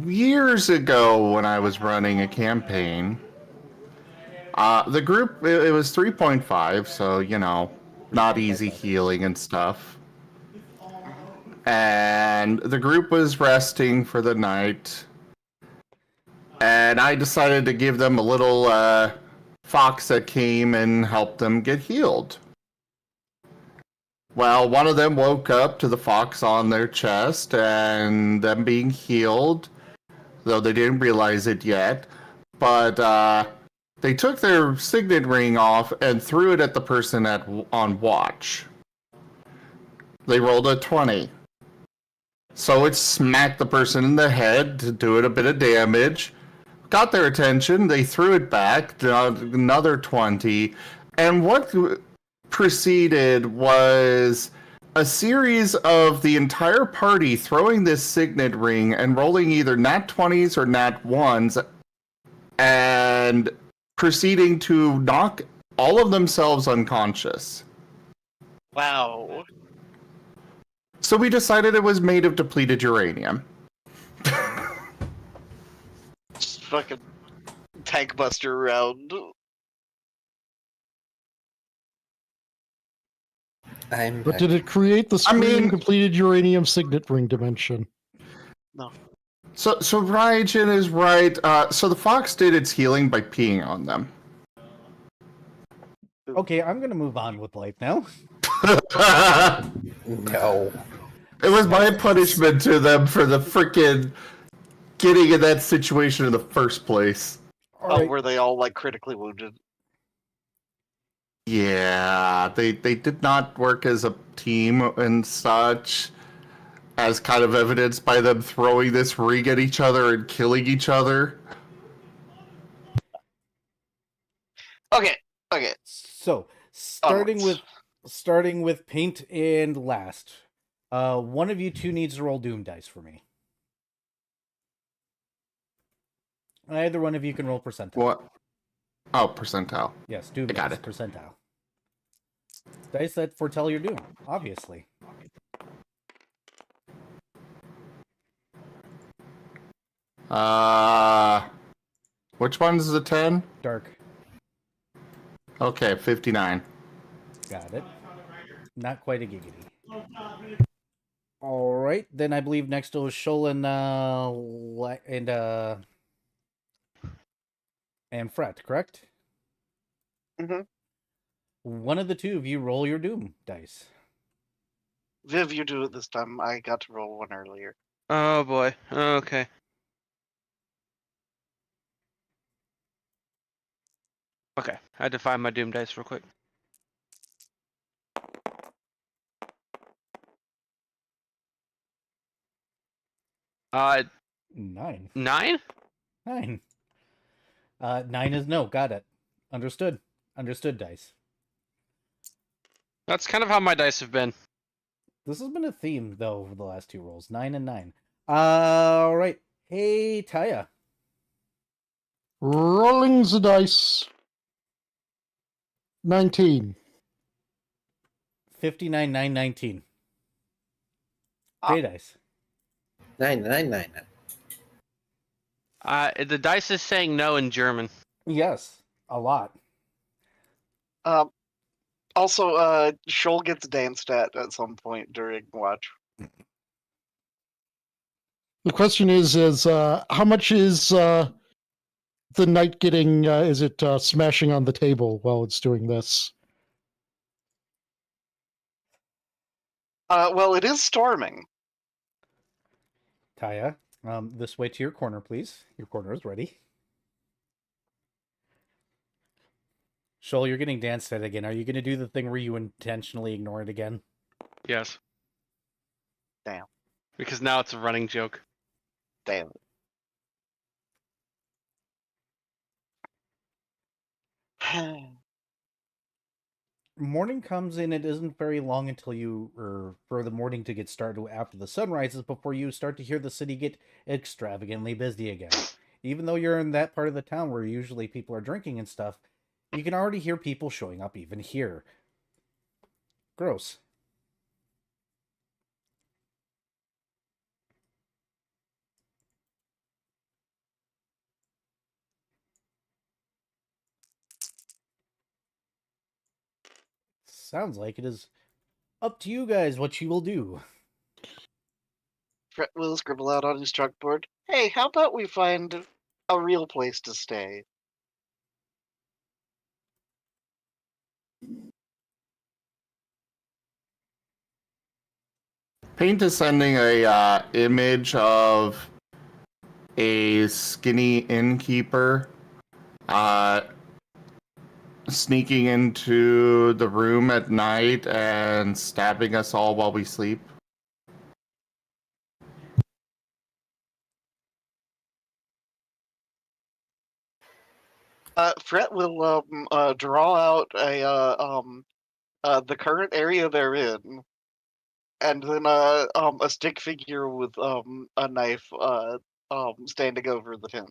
years ago when I was running a campaign, the group it was 3.5, so you know, not easy healing and stuff. And the group was resting for the night, and I decided to give them a little fox that came and helped them get healed. Well, one of them woke up to the fox on their chest and them being healed, though they didn't realize it yet. But they took their signet ring off and threw it at the person on watch. They rolled a 20. So it smacked the person in the head to do it a bit of damage. Got their attention, they threw it back, another 20. And what preceded was a series of the entire party throwing this signet ring and rolling either nat 20s or nat 1s and proceeding to knock all of themselves unconscious. wow. So we decided it was made of depleted uranium. Just fucking tank buster around. But did it create the screaming completed uranium signet ring dimension? So Raijin is right. So the fox did its healing by peeing on them. Okay, I'm gonna move on with life now. No. It was my punishment to them for the freaking getting in that situation in the first place. Alright. Were they all like critically wounded? Yeah, they did not work as a team and such, as kind of evidenced by them throwing this ring at each other and killing each other. Okay. So, starting with paint and last. One of you two needs to roll doom dice for me. Either one of you can roll percentile. What? Oh, percentile. Yes, doom I got dice, it. percentile. Dice that foretell your doom, obviously. Which one's the 10? Dark. Okay, 59. Got it. Not quite a giggity. All right, then I believe next is Sholin and Fret, correct? Mm-hmm. One of the two of you roll your doom dice. Viv, you do it this time. I got to roll one earlier. Oh boy. Okay. Okay. I had to find my doom dice real quick. Uh, 9. 9? 9. 9 is no. Got it. Understood. Understood, dice. That's kind of how my dice have been. This has been a theme, though, over the last two rolls. 9 and 9. All right. Hey, Taya. Rolling the dice. 19. 59, 9, 19. Hey, dice. 9. The dice is saying no in German. Yes, a lot. Also, Shoal gets danced at some point during watch. The question is how much is the knight getting? Is it smashing on the table while it's doing this? Well, it is storming. Taya. This way to your corner, please. Your corner is ready. Shoal, you're getting danced at again. Are you going to do the thing where you intentionally ignore it again? Yes. Damn. Because now it's a running joke. Damn it. Morning comes in. It isn't very long until for the morning to get started after the sun rises before you start to hear the city get extravagantly busy again. Even though you're in that part of the town where usually people are drinking and stuff, you can already hear people showing up even here. Gross. Sounds like it is up to you guys what you will do. Fret will scribble out on his chalkboard. Hey, how about we find a real place to stay? Paint is sending a image of a skinny innkeeper sneaking into the room at night and stabbing us all while we sleep. Fret will draw out the current area they're in, and then a stick figure with a knife standing over the tent.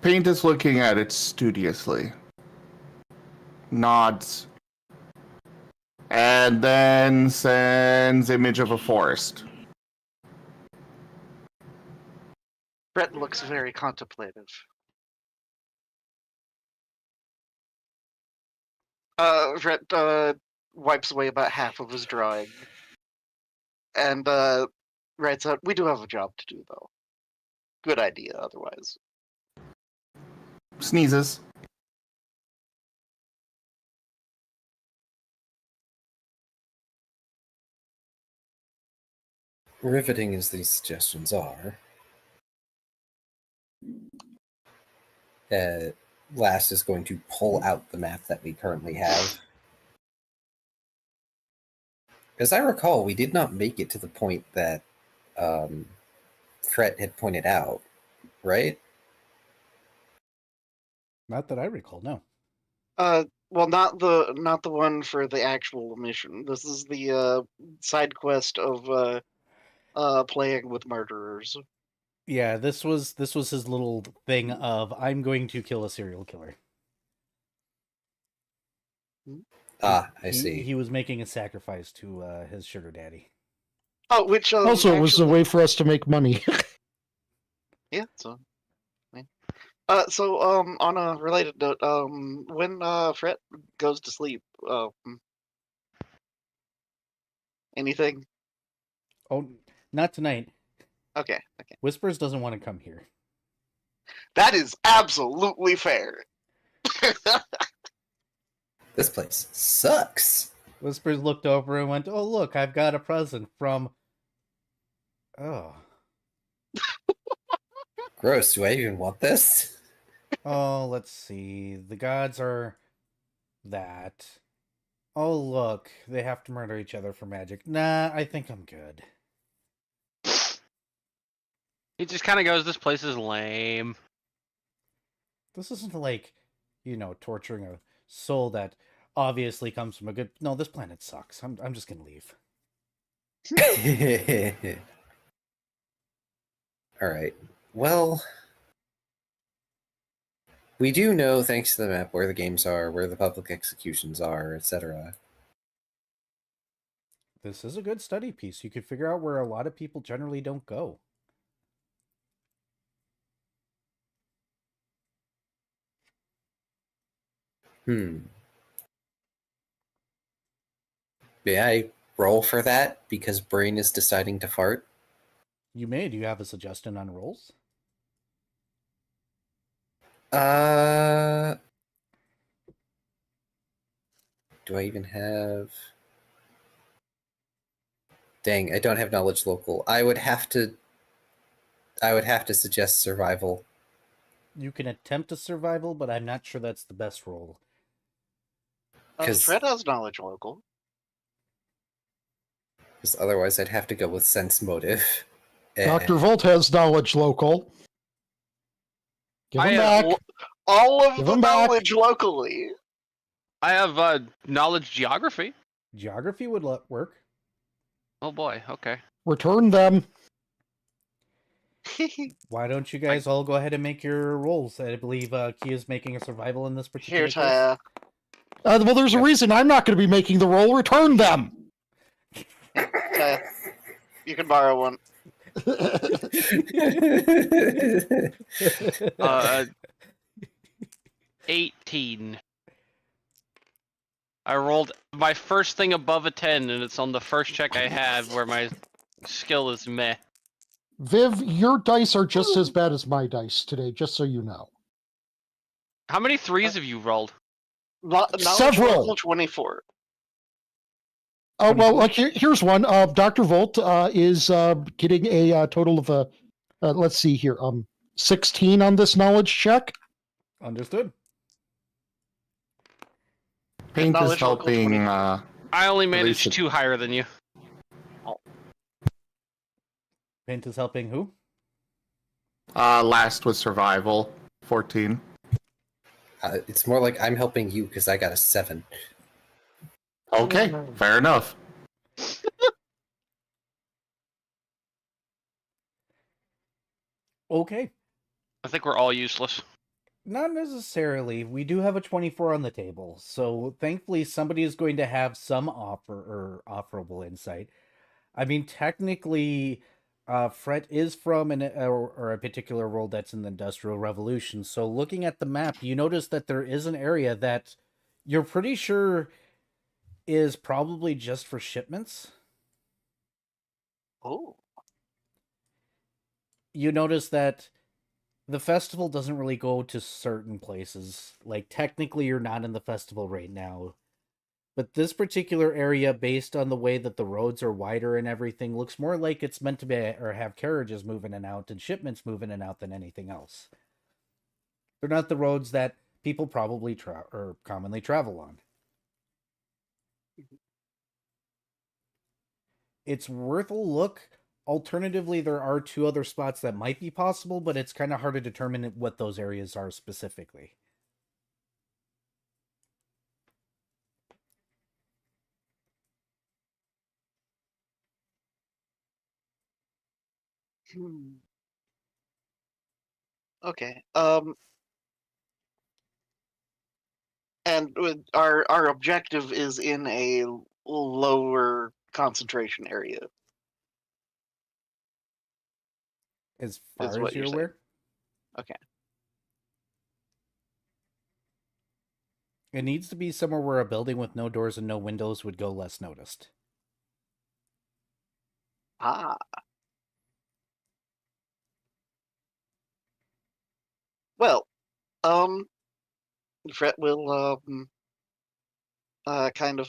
Paint is looking at it studiously, nods, and then sends image of a forest. Fret looks very contemplative. Fret wipes away about half of his drawing and writes out, "We do have a job to do, though. Good idea, otherwise." Sneezes. Riveting as these suggestions are, Last is going to pull out the map that we currently have. As I recall, we did not make it to the point that Fret had pointed out, right? Not that I recall, no. Well, not the one for the actual mission. This is the side quest of playing with murderers. Yeah, this was his little thing of I'm going to kill a serial killer. Ah, I see. He was making a sacrifice to his sugar daddy. Oh, which Also, it was a actually- way for us to make money. Yeah. So. On a related note, when Fret goes to sleep, anything? Oh, not tonight. Okay. Whispers doesn't want to come here. That is absolutely fair. This place sucks. Whispers looked over and went, "Oh, look, I've got a present from..." Oh. Gross, do I even want this? Oh, let's see. The gods are that. Oh, look, they have to murder each other for magic. Nah, I think I'm good. He just kind of goes, "This place is lame." This isn't like, torturing a soul that obviously comes from a good... No, this planet sucks. I'm just gonna leave. Alright. Well, we do know, thanks to the map, where the games are, where the public executions are, etc. This is a good study piece. You could figure out where a lot of people generally don't go. May I roll for that because Brain is deciding to fart? You may. Do you have a suggestion on rolls? Uh, do I even have? Dang, I don't have knowledge local. I would have to suggest survival. You can attempt a survival, but I'm not sure that's the best roll. 'Cause- Fred has knowledge local. Because otherwise I'd have to go with sense motive. Dr. Volt has knowledge local. Give I him have back. All of Give the him back. knowledge locally. I have knowledge geography. Geography would work. Oh boy. Okay. Return them. Why don't you guys all go ahead and make your rolls? I believe Kia's making a survival in this particular Here, case. Taya. Well, there's a reason I'm not going to be making the roll. Return them. Taya. You can borrow one. 18. I rolled my first thing above a 10, and it's on the first check I had where my skill is meh. Viv, your dice are just as bad as my dice today, just so you know. How many threes have you rolled? Knowledge Several. local 24. Oh, well, like here's one. Dr. Volt is getting a total of let's see here, 16 on this knowledge check. Understood. Paint is Knowledge local helping. 20. I only least managed it- 2 higher than you. Paint is helping who? Last was survival, 14. It's more like I'm helping you because I got a 7. Okay, fair enough. Okay. I think we're all useless. Not necessarily. We do have a 24 on the table, so thankfully somebody is going to have some offerable insight. I mean, technically, Fret is from or a particular world that's in the Industrial Revolution. So looking at the map, you notice that there is an area that you're pretty sure is probably just for shipments. Oh. You notice that the festival doesn't really go to certain places. Like, technically, you're not in the festival right now. But this particular area, based on the way that the roads are wider and everything, looks more like it's meant to be or have carriages moving in and out and shipments moving in and out than anything else. They're not the roads that people probably or commonly travel on. It's worth a look. Alternatively, there are 2 other spots that might be possible, but it's kind of hard to determine what those areas are specifically. Okay. And our objective is in a lower concentration area. As Is far what as you're you're saying. aware. Okay. It needs to be somewhere where a building with no doors and no windows would go less noticed. Ah. Well, Fret will kind of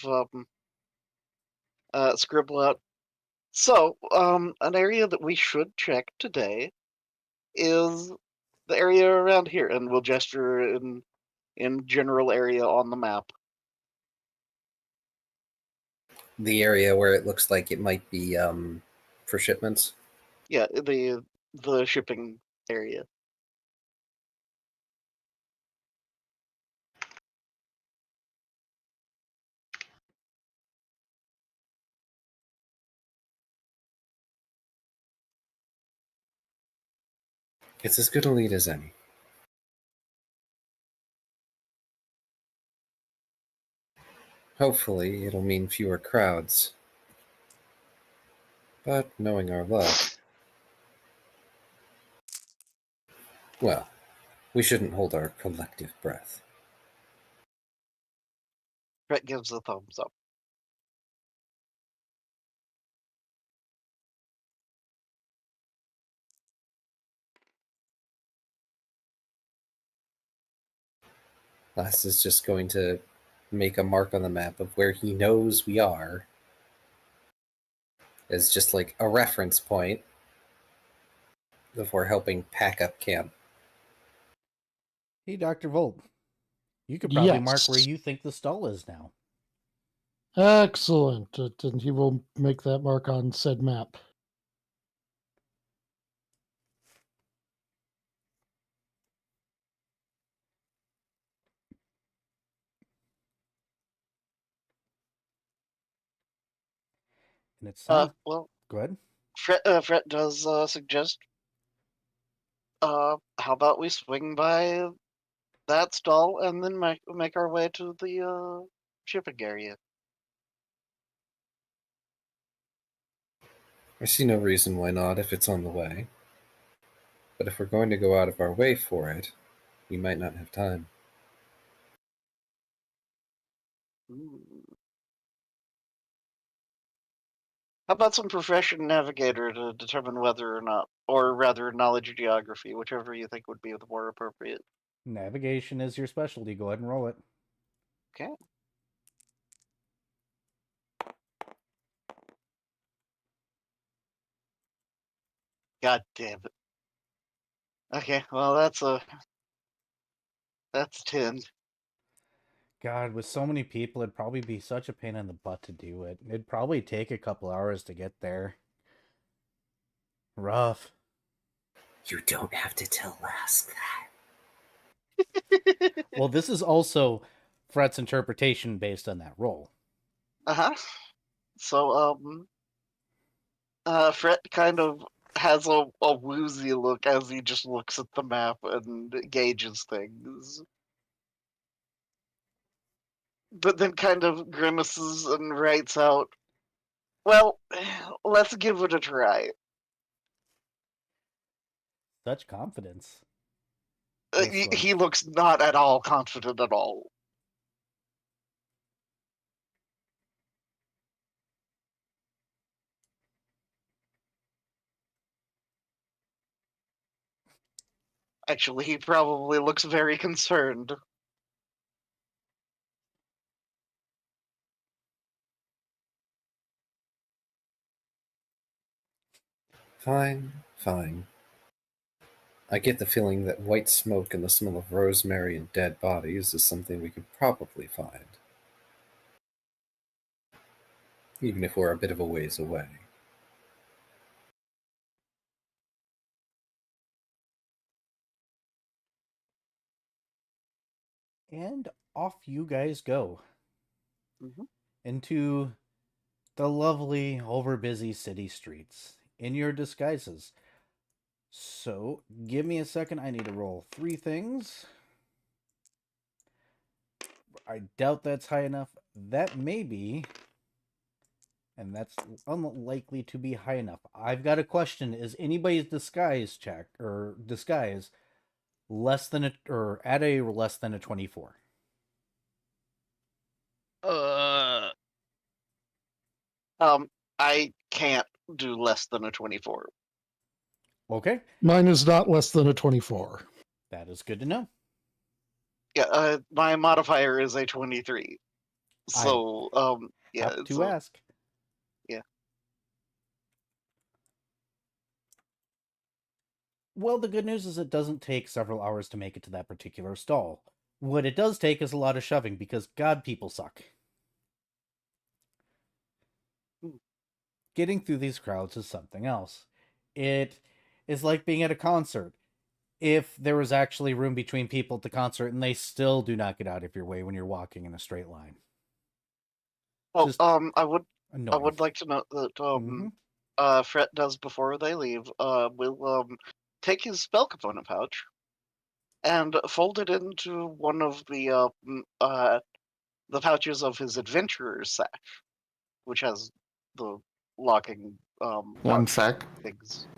scribble out. So, an area that we should check today is the area around here, and we'll gesture in general area on the map. The area where it looks like it might be for shipments. Yeah, the shipping area. It's as good a lead as any. Hopefully, it'll mean fewer crowds. But knowing our luck... Well, we shouldn't hold our collective breath. Fret gives a thumbs up. Lass is just going to make a mark on the map of where he knows we are as just like a reference point before helping pack up camp. Hey, Dr. Volt. You could probably mark Yes. where you think the stall is now. Excellent. And he will make that mark on said map. And it sounds. Well, Go ahead. Fret does suggest. How about we swing by that stall and then make our way to the shipping area? I see no reason why not if it's on the way. But if we're going to go out of our way for it, we might not have time. Hmm. How about some profession navigator to determine whether or not, or rather knowledge of geography, whichever you think would be the more appropriate. Navigation is your specialty. Go ahead and roll it. Okay. God damn it. Okay, well that's 10. God, with so many people, it'd probably be such a pain in the butt to do it. It'd probably take a couple hours to get there. Rough. You don't have to tell Lass Uh Well, this is also Fret's interpretation based on that roll. huh. So Fret kind of has a woozy look as he just looks at the map and gauges things. But then kind of grimaces and writes out, well, let's give it a try. Such confidence. This one. He looks not at all confident at all. Actually, he probably looks very concerned. Fine, fine. I get the feeling that white smoke and the smell of rosemary and dead bodies is something we could probably find. Even if we're a bit of a ways away. And off you guys go. Mhm. Into the lovely, overbusy city streets in your disguises. So, give me a second. I need to roll 3 things. I doubt that's high enough. That may be. And that's unlikely to be high enough. I've got a question. Is anybody's disguise check or disguise less than or at a or less than a 24? I can't do less than a 24. Okay, Mine is not less than a 24. that is good to know. Yeah, my modifier is a 23. So, yeah. Have to so- ask. yeah. Well, the good news is it doesn't take several hours to make it to that particular stall. What it does take is a lot of shoving because God, people suck. Getting through these crowds is something else. It is like being at a concert. If there was actually room between people at the concert and they still do not get out of your way when you're walking in a straight line. Well, Just I would annoying. like to note that Mhm. Fret does before they leave. Will take his spell component pouch and fold it into one of the pouches of his adventurer's sash, which has the locking One pouch sec. things.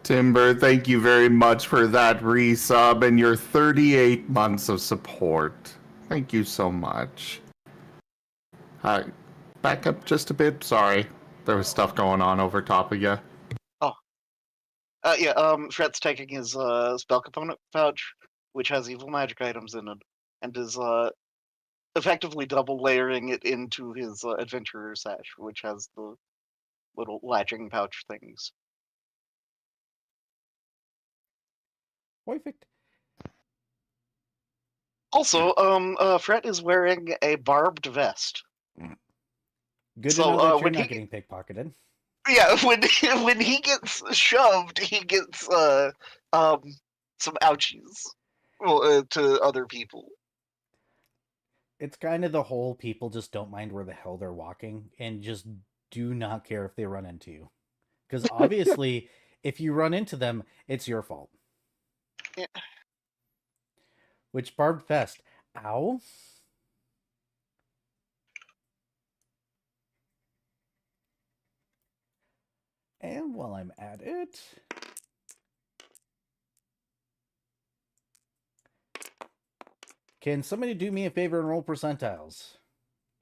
Timber, thank you very much for that resub and your 38 months of support. Thank you so much. Back up just a bit. Sorry. There was stuff going on over top of you. Fret's taking his spell component pouch, which has evil magic items in it, and is effectively double layering it into his adventurer sash, which has the little latching pouch things. Perfect. Also, Fret is wearing a barbed vest. Good So, to know that you're when not he- getting pickpocketed. Yeah, when he gets shoved, he gets some ouchies to other people. It's kind of the whole people just don't mind where the hell they're walking and just do not care if they run into you. Because obviously, if you run into them, it's your fault. Yeah. Which barbed vest? Ow. And while I'm at it, can somebody do me a favor and roll percentiles?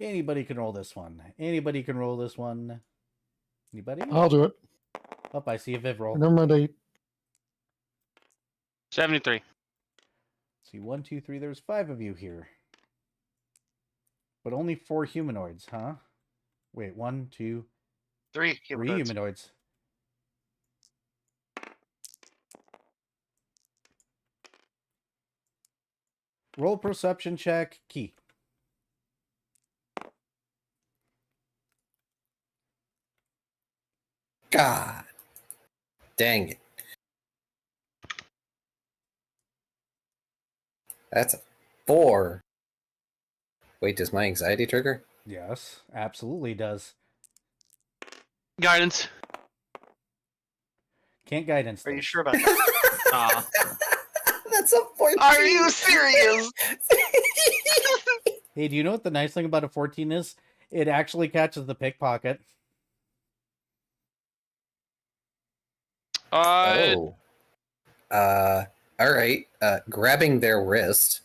Anybody can roll this one. Anybody can roll this one. Anybody? I'll do it. Oh, I see a Viv roll. Never mind. 73. See, 1, 2, 3. There's 5 of you here. But only 4 humanoids, huh? Wait, 1, 2, 3 3 humanoids. humanoids. Roll perception check, key. God. Dang it. That's a 4. Wait, does my anxiety trigger? Yes, absolutely does. Guidance. Can't guidance. Are you this. sure about that? That's a 14. Are you serious? Hey, do you know what the nice thing about a 14 is? It actually catches the pickpocket. Oh. All right. Grabbing their wrist.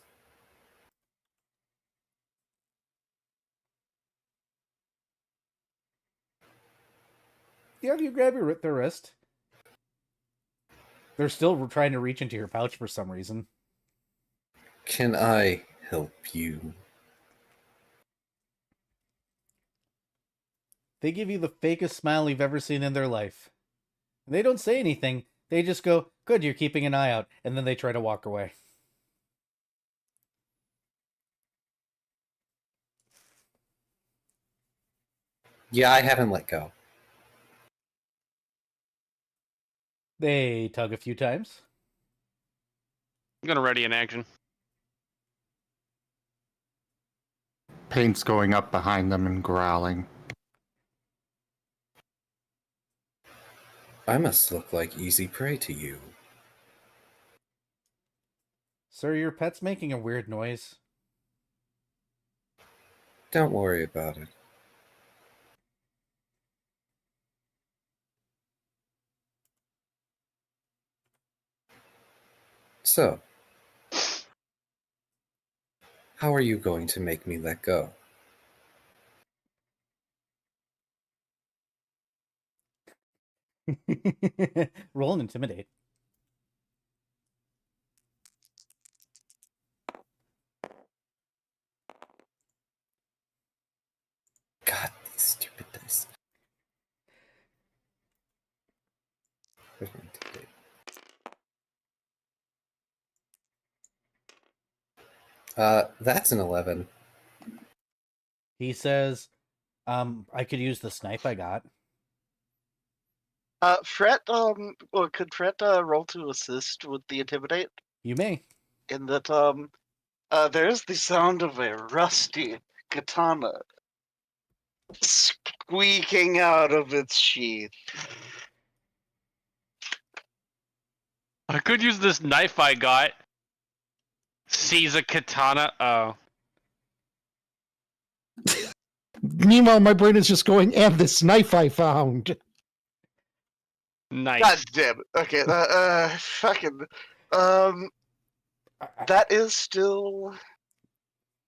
Yeah, you grab their wrist. They're still trying to reach into your pouch for some reason. Can I help you? They give you the fakest smile you've ever seen in their life. They don't say anything. They just go, "Good, you're keeping an eye out," and then they try to walk away. Yeah, I haven't let go. They tug a few times. I'm gonna ready an action. Paint's going up behind them and growling. I must look like easy prey to you. Sir, your pet's making a weird noise. Don't worry about it. So, how are you going to make me let go? Roll and intimidate. God, these stupid dice. Where's my intimidate? That's an 11. He says, I could use the snipe I got. Fret, could Fret roll to assist with the intimidate? You may. In that, there's the sound of a rusty katana squeaking out of its sheath. I could use this knife I got. Seize a katana. Oh. Meanwhile, my brain is just going, and this knife I found. Nice. God damn it. Okay, fucking, that is still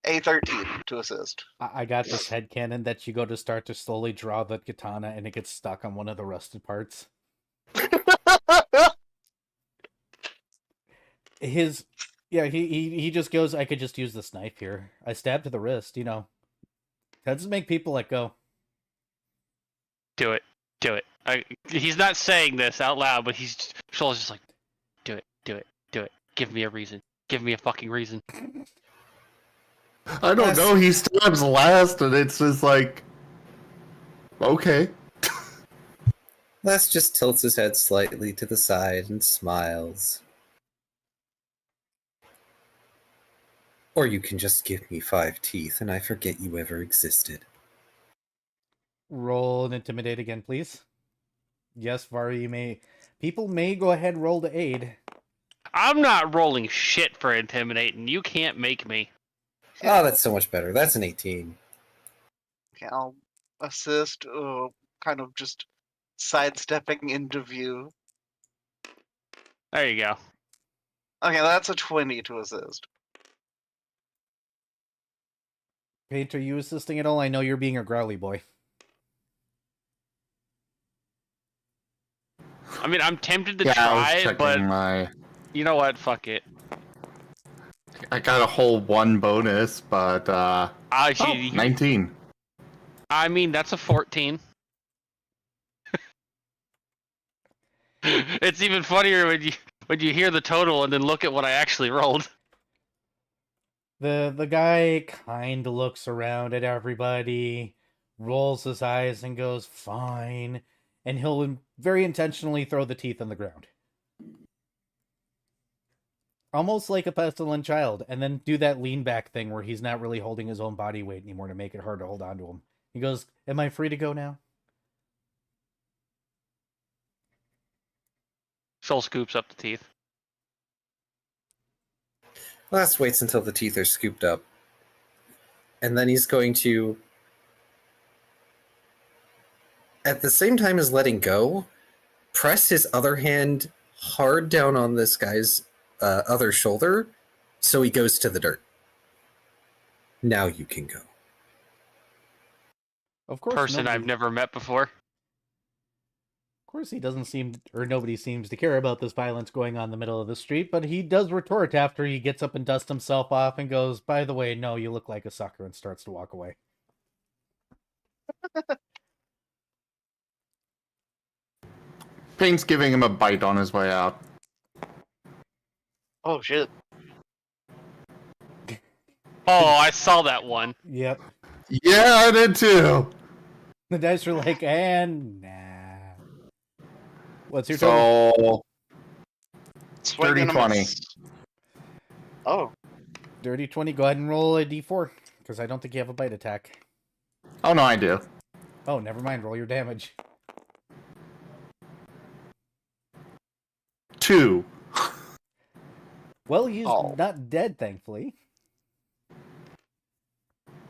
a 13 to assist. I got this headcanon that you go to start to slowly draw the katana and it gets stuck on one of the rusted parts. his yeah, he just goes, I could just use this knife here. I stabbed to the wrist, you know. Tends to make people let go. Do it. Do it. He's not saying this out loud, but Shoal's just like, do it. Do it. Do it. Give me a reason. Give me a fucking reason. I don't know. He stabs last, and it's just like, okay. Les just tilts his head slightly to the side and smiles. Or you can just give me 5 teeth and I forget you ever existed. Roll and intimidate again, please. Yes, Vari, you may. People may go ahead and roll to aid. I'm not rolling shit for intimidating. You can't make me. Oh, that's so much better. That's an 18. Okay, I'll assist, kind of just sidestepping into view. There you go. Okay, that's a 20 to assist. Paint, are you assisting at all? I know you're being a growly boy. I mean, I'm tempted to I was try, checking but my. you know what? Fuck it. I got a whole 1 bonus, but Oh, 19. I mean, that's a 14. It's even funnier when you hear the total and then look at what I actually rolled. The guy kind of looks around at everybody, rolls his eyes and goes, fine. And he'll very intentionally throw the teeth on the ground. Almost like a pestilent child. And then do that lean back thing where he's not really holding his own body weight anymore to make it hard to hold on to him. He goes, am I free to go now? Shoal scoops up the teeth. Les waits until the teeth are scooped up. And then he's going to, at the same time as letting go, press his other hand hard down on this guy's other shoulder so he goes to the dirt. Now you can go. Of course, Person I've never met before. Of course, he doesn't seem, or nobody seems to care about this violence going on in the middle of the street, but he does retort after he gets up and dusts himself off and goes, by the way, no, you look like a sucker, and starts to walk away. Pain's giving him a bite on his way out. Oh shit. Oh, I saw that one. Yep. Yeah, I did too. The dice are like, and nah. What's your total? So, Swing and a 30-20. miss. Oh, Dirty 20, go ahead and roll a d4, because I don't think you have a bite attack. oh no, I do. Oh, never mind, roll your damage. 2. Well, he's Oh. not dead, thankfully.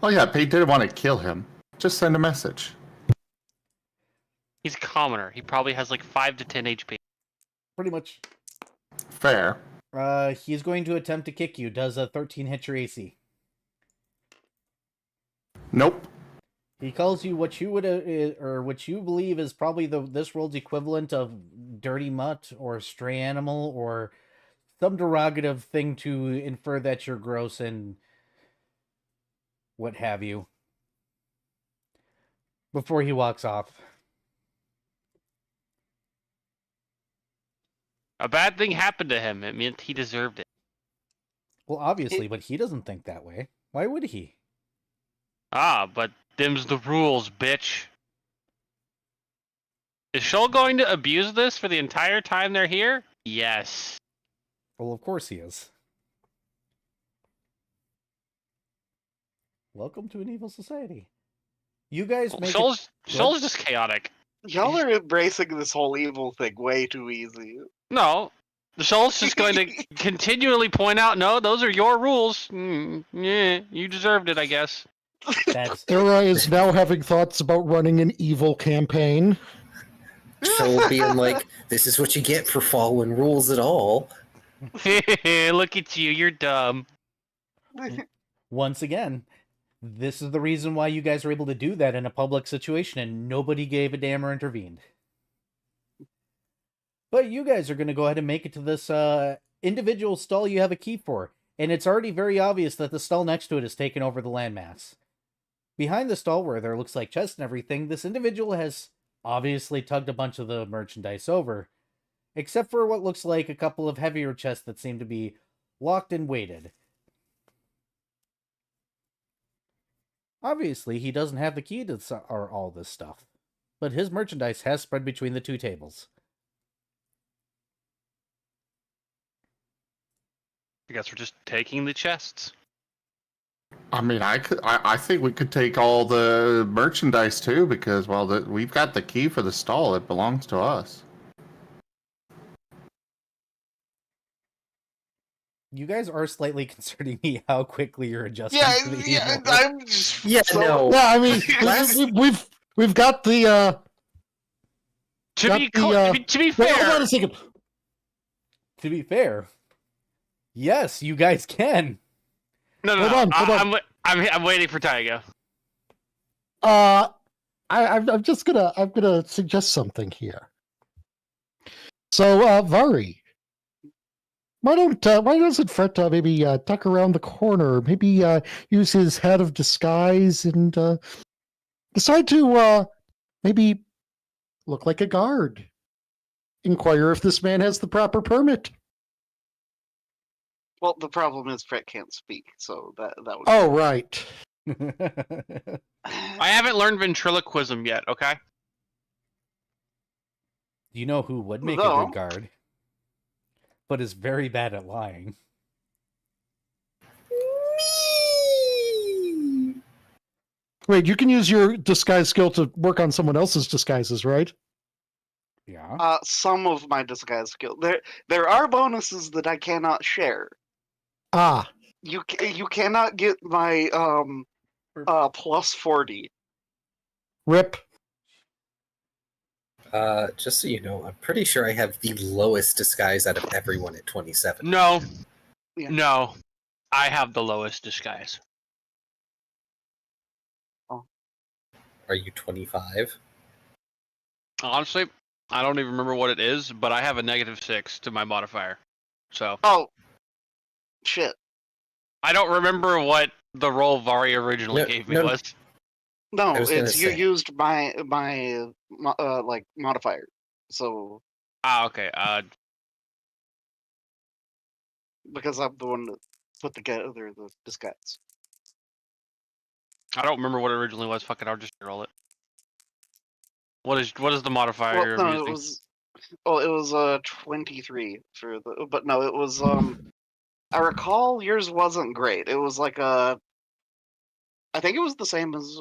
Oh yeah, Paint didn't want to kill him. Just send a message. He's a commoner. He probably has like 5 to 10 HP. Pretty much. Fair. He's going to attempt to kick you. Does a 13 hit your AC? Nope. He calls you what you would, or what you believe is probably this world's equivalent of dirty mutt or stray animal or some derogative thing to infer that you're gross and what have you. Before he walks off. A bad thing happened to him. It meant he deserved it. Well, obviously, but he doesn't think that way. Why would he? Ah, but them's the rules, bitch. Is Shoal going to abuse this for the entire time they're here? Yes. Well, of course he is. Welcome to an evil society. You guys make Shoal's just chaotic. y'all are embracing this whole evil thing way too easy. No. Shoal's just going to continually point out, no, those are your rules. Yeah, you deserved it, I guess. that's Era is now having thoughts about running an evil campaign. Shoal being like, this is what you get for following rules at all. Look at you, you're dumb. once again. This is the reason why you guys are able to do that in a public situation and nobody gave a damn or intervened. But you guys are going to go ahead and make it to this individual stall you have a key for, and it's already very obvious that the stall next to it has taken over the landmass. Behind the stall where there looks like chests and everything, this individual has obviously tugged a bunch of the merchandise over, except for what looks like a couple of heavier chests that seem to be locked and weighted. Obviously, he doesn't have the key to all this stuff, but his merchandise has spread between the two tables. I guess we're just taking the chests. I mean, I think we could take all the merchandise too, because well, we've got the key for the stall. It belongs to us. You guys are slightly concerning me how quickly you're adjusting Yeah, to the yeah, evil. I'm just Yeah, so- no. Yeah, I mean, Last- we've got the To Got be the, cl- I mean, to be wait, hold fair, on a second. To be fair, yes, you guys can. no, Hold on. I'm waiting for Taigo. I'm just gonna suggest something here. So, Vari, why doesn't Fret maybe duck around the corner, maybe use his head of disguise and decide to maybe look like a guard. Inquire if this man has the proper permit. Well, the problem is Fred can't speak, so that would. Oh, right. I haven't learned ventriloquism yet. Okay. You know who would make a No. good guard, but is very bad at lying? Wait, you can use your disguise skill to work on someone else's disguises, right? Yeah. Some of my disguise skill. There are bonuses that I cannot share. Ah, You cannot get my plus 40. rip. Just so you know, I'm pretty sure I have the lowest disguise out of everyone at 27. No. Yeah. No. I have the lowest disguise. Are you 25? Honestly, I don't even remember what it is, but I have a -6 to my modifier. So Oh, shit. I don't remember what the roll Vari originally No, gave me no. was. No, I was gonna it's you say. used my like modifier. So Okay. because I'm the one that put together the disguise. I don't remember what it originally was. Fuck it, I'll just roll it. What is the modifier Well, you're no, using? it was 23 for the, but no, it was I recall yours wasn't great. It was like I think it was the same as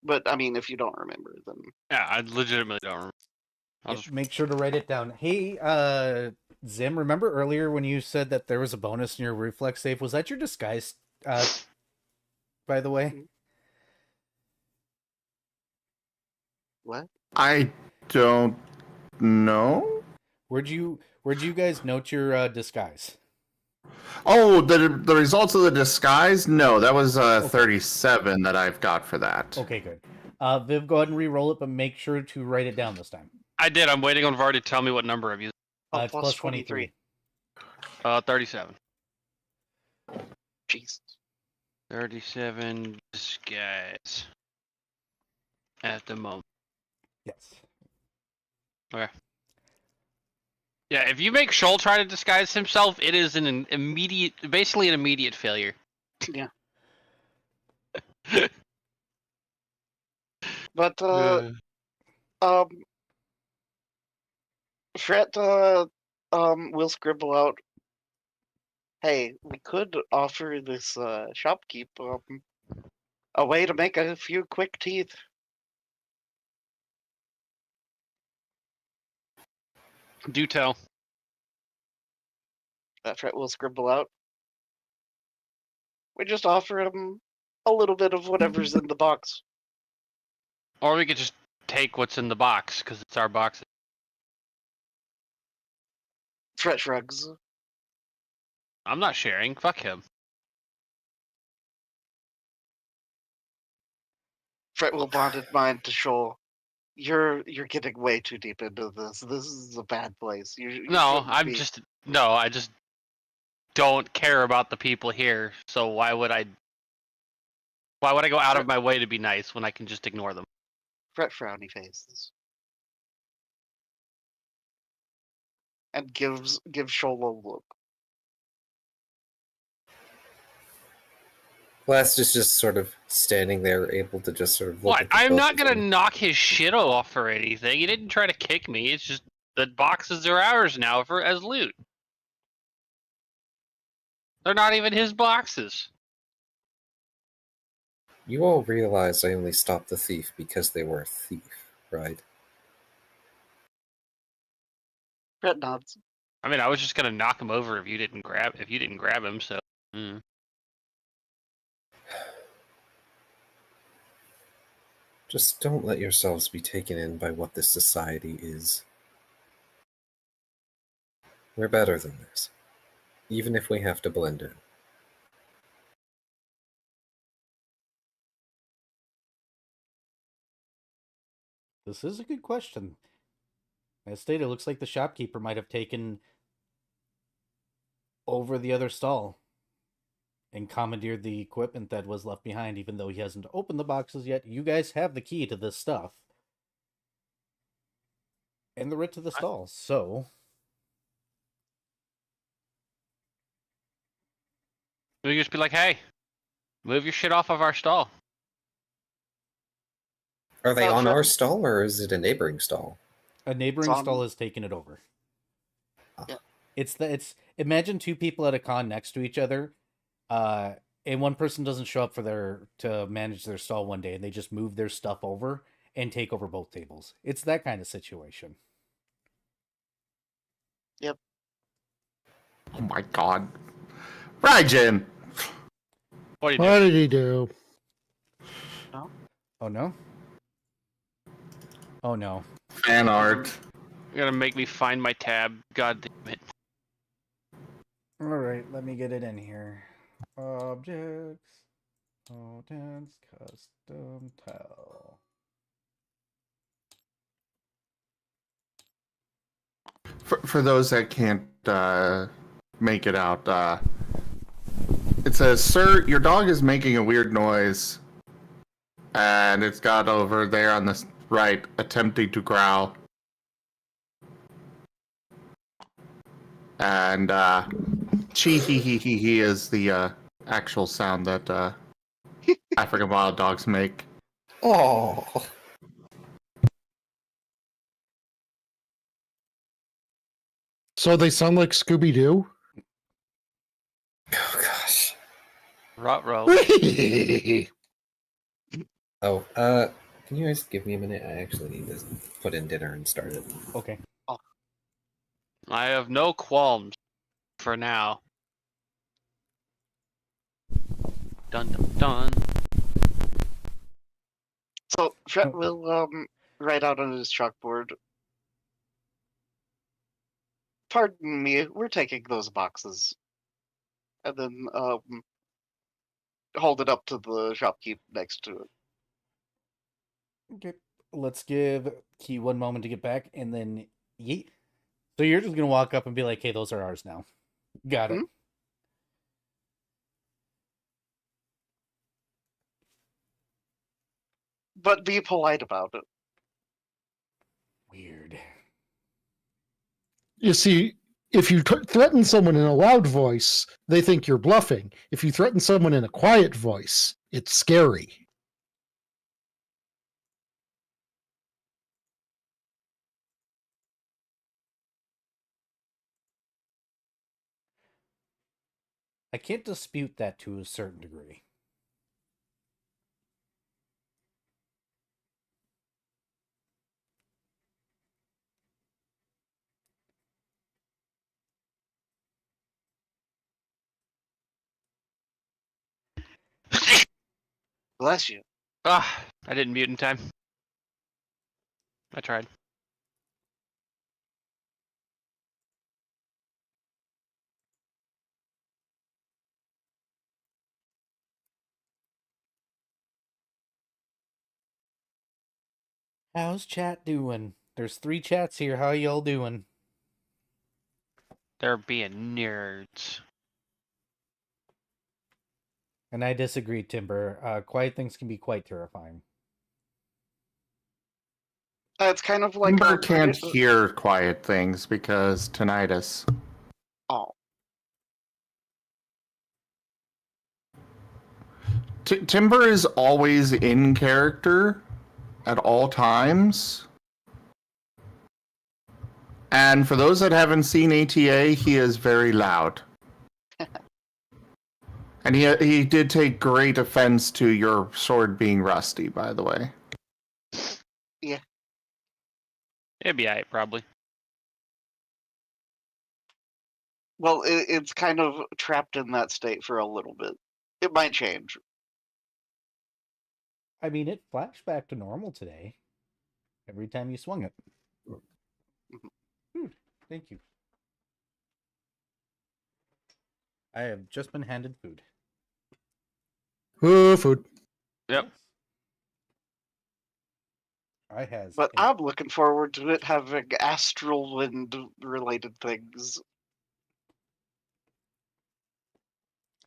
but I mean, if you don't remember, then Yeah, I legitimately don't remember. I'll Yep, just... make sure to write it down. Hey, Zim, remember earlier when you said that there was a bonus in your reflex save? Was that your disguise, by the way? what? I don't know. Where'd you guys note your disguise? Oh, the results of the disguise? No, that was 37 that I've got for that. Okay, good. Viv, go ahead and re-roll it, but make sure to write it down this time. I did. I'm waiting on Var to tell me what number I've used. It's plus 23. 37. Jeez. 37 disguise. At the moment. Yes. Yeah, if you make Shoal try to disguise himself, it is basically an immediate failure. Yeah. But Fret will scribble out. Hey, we could offer this shopkeep a way to make a few quick teeth. Do tell. Fret will scribble out. We just offer him a little bit of whatever's in the box. Or we could just take what's in the box, because it's our box. Fret shrugs. I'm not sharing. Fuck him. Fret will bond his mind to Shoal. You're getting way too deep into this. This is a bad place. You No, shouldn't I'm be. just no. I just don't care about the people here. So why would I? Why would I go out of my way to be nice when I can just ignore them? Fret frowny faces. And give Shoal a look. Blast is just sort of standing there, able to just sort of look What? at the I'm both not of gonna them. knock his shit off or anything. He didn't try to kick me. It's just the boxes are ours now for as loot. They're not even his boxes. You all realize I only stopped the thief because they were a thief, right? Fret nods. I mean, I was just gonna knock him over if you didn't grab him. So. Just don't let yourselves be taken in by what this society is. We're better than this, even if we have to blend in. This is a good question. As stated, it looks like the shopkeeper might have taken over the other stall and commandeered the equipment that was left behind, even though he hasn't opened the boxes yet. You guys have the key to this stuff and the writ to the stall, so We just be like, hey, move your shit off of our stall. Are they Oh, on sure. our stall, or is it a neighboring stall? a neighboring It's on- stall has taken it over. Yeah. It's imagine two people at a con next to each other, and one person doesn't show up to manage their stall one day, and they just move their stuff over and take over both tables. It's that kind of situation. Oh my god. Raijin! What do you do? What did he do? Oh no. Oh no. Fan art. You're gonna make me find my tab. God damn it. All right, let me get it in here. Objects, contents, custom tile. For those that can't make it out, it says, "Sir, your dog is making a weird noise," and it's got over there on the right, attempting to growl. And chee hee hee hee hee is the actual sound that African wild dogs make. Oh, So they sound like Scooby Doo? oh gosh. Ruh-roh. Oh, can you guys give me a minute? I actually need to put in dinner and start it. Okay. I have no qualms for now. Dun dun dun. So Fret will write out on his chalkboard. Pardon me, we're taking those boxes. And then hold it up to the shopkeep next to it. Okay. Let's give Key one moment to get back, and then yeet. So you're just gonna walk up and be like, "Hey, those are ours now." Got it. Hmm? But be polite about it. Weird. You see, if you threaten someone in a loud voice, they think you're bluffing. If you threaten someone in a quiet voice, it's scary. I can't dispute that to a certain degree. Bless you. Ah, I didn't mute in time. I tried. How's chat doing? There's 3 chats here. How y'all doing? They're being nerds. And I disagree, Timber. Quiet things can be quite terrifying. It's kind of like Timber can't hear quiet things because tinnitus. Oh, Timber is always in character at all times. And for those that haven't seen ATA, he is very loud. And he did take great offense to your sword being rusty, by the way. It'd be alright, probably. well, it's kind of trapped in that state for a little bit. It might change. I mean, it flashed back to normal today. Every time you swung it. Food. Thank you. I have just been handed food. Ooh, food. Yep. I has. But I'm looking forward to it having astral wind related things.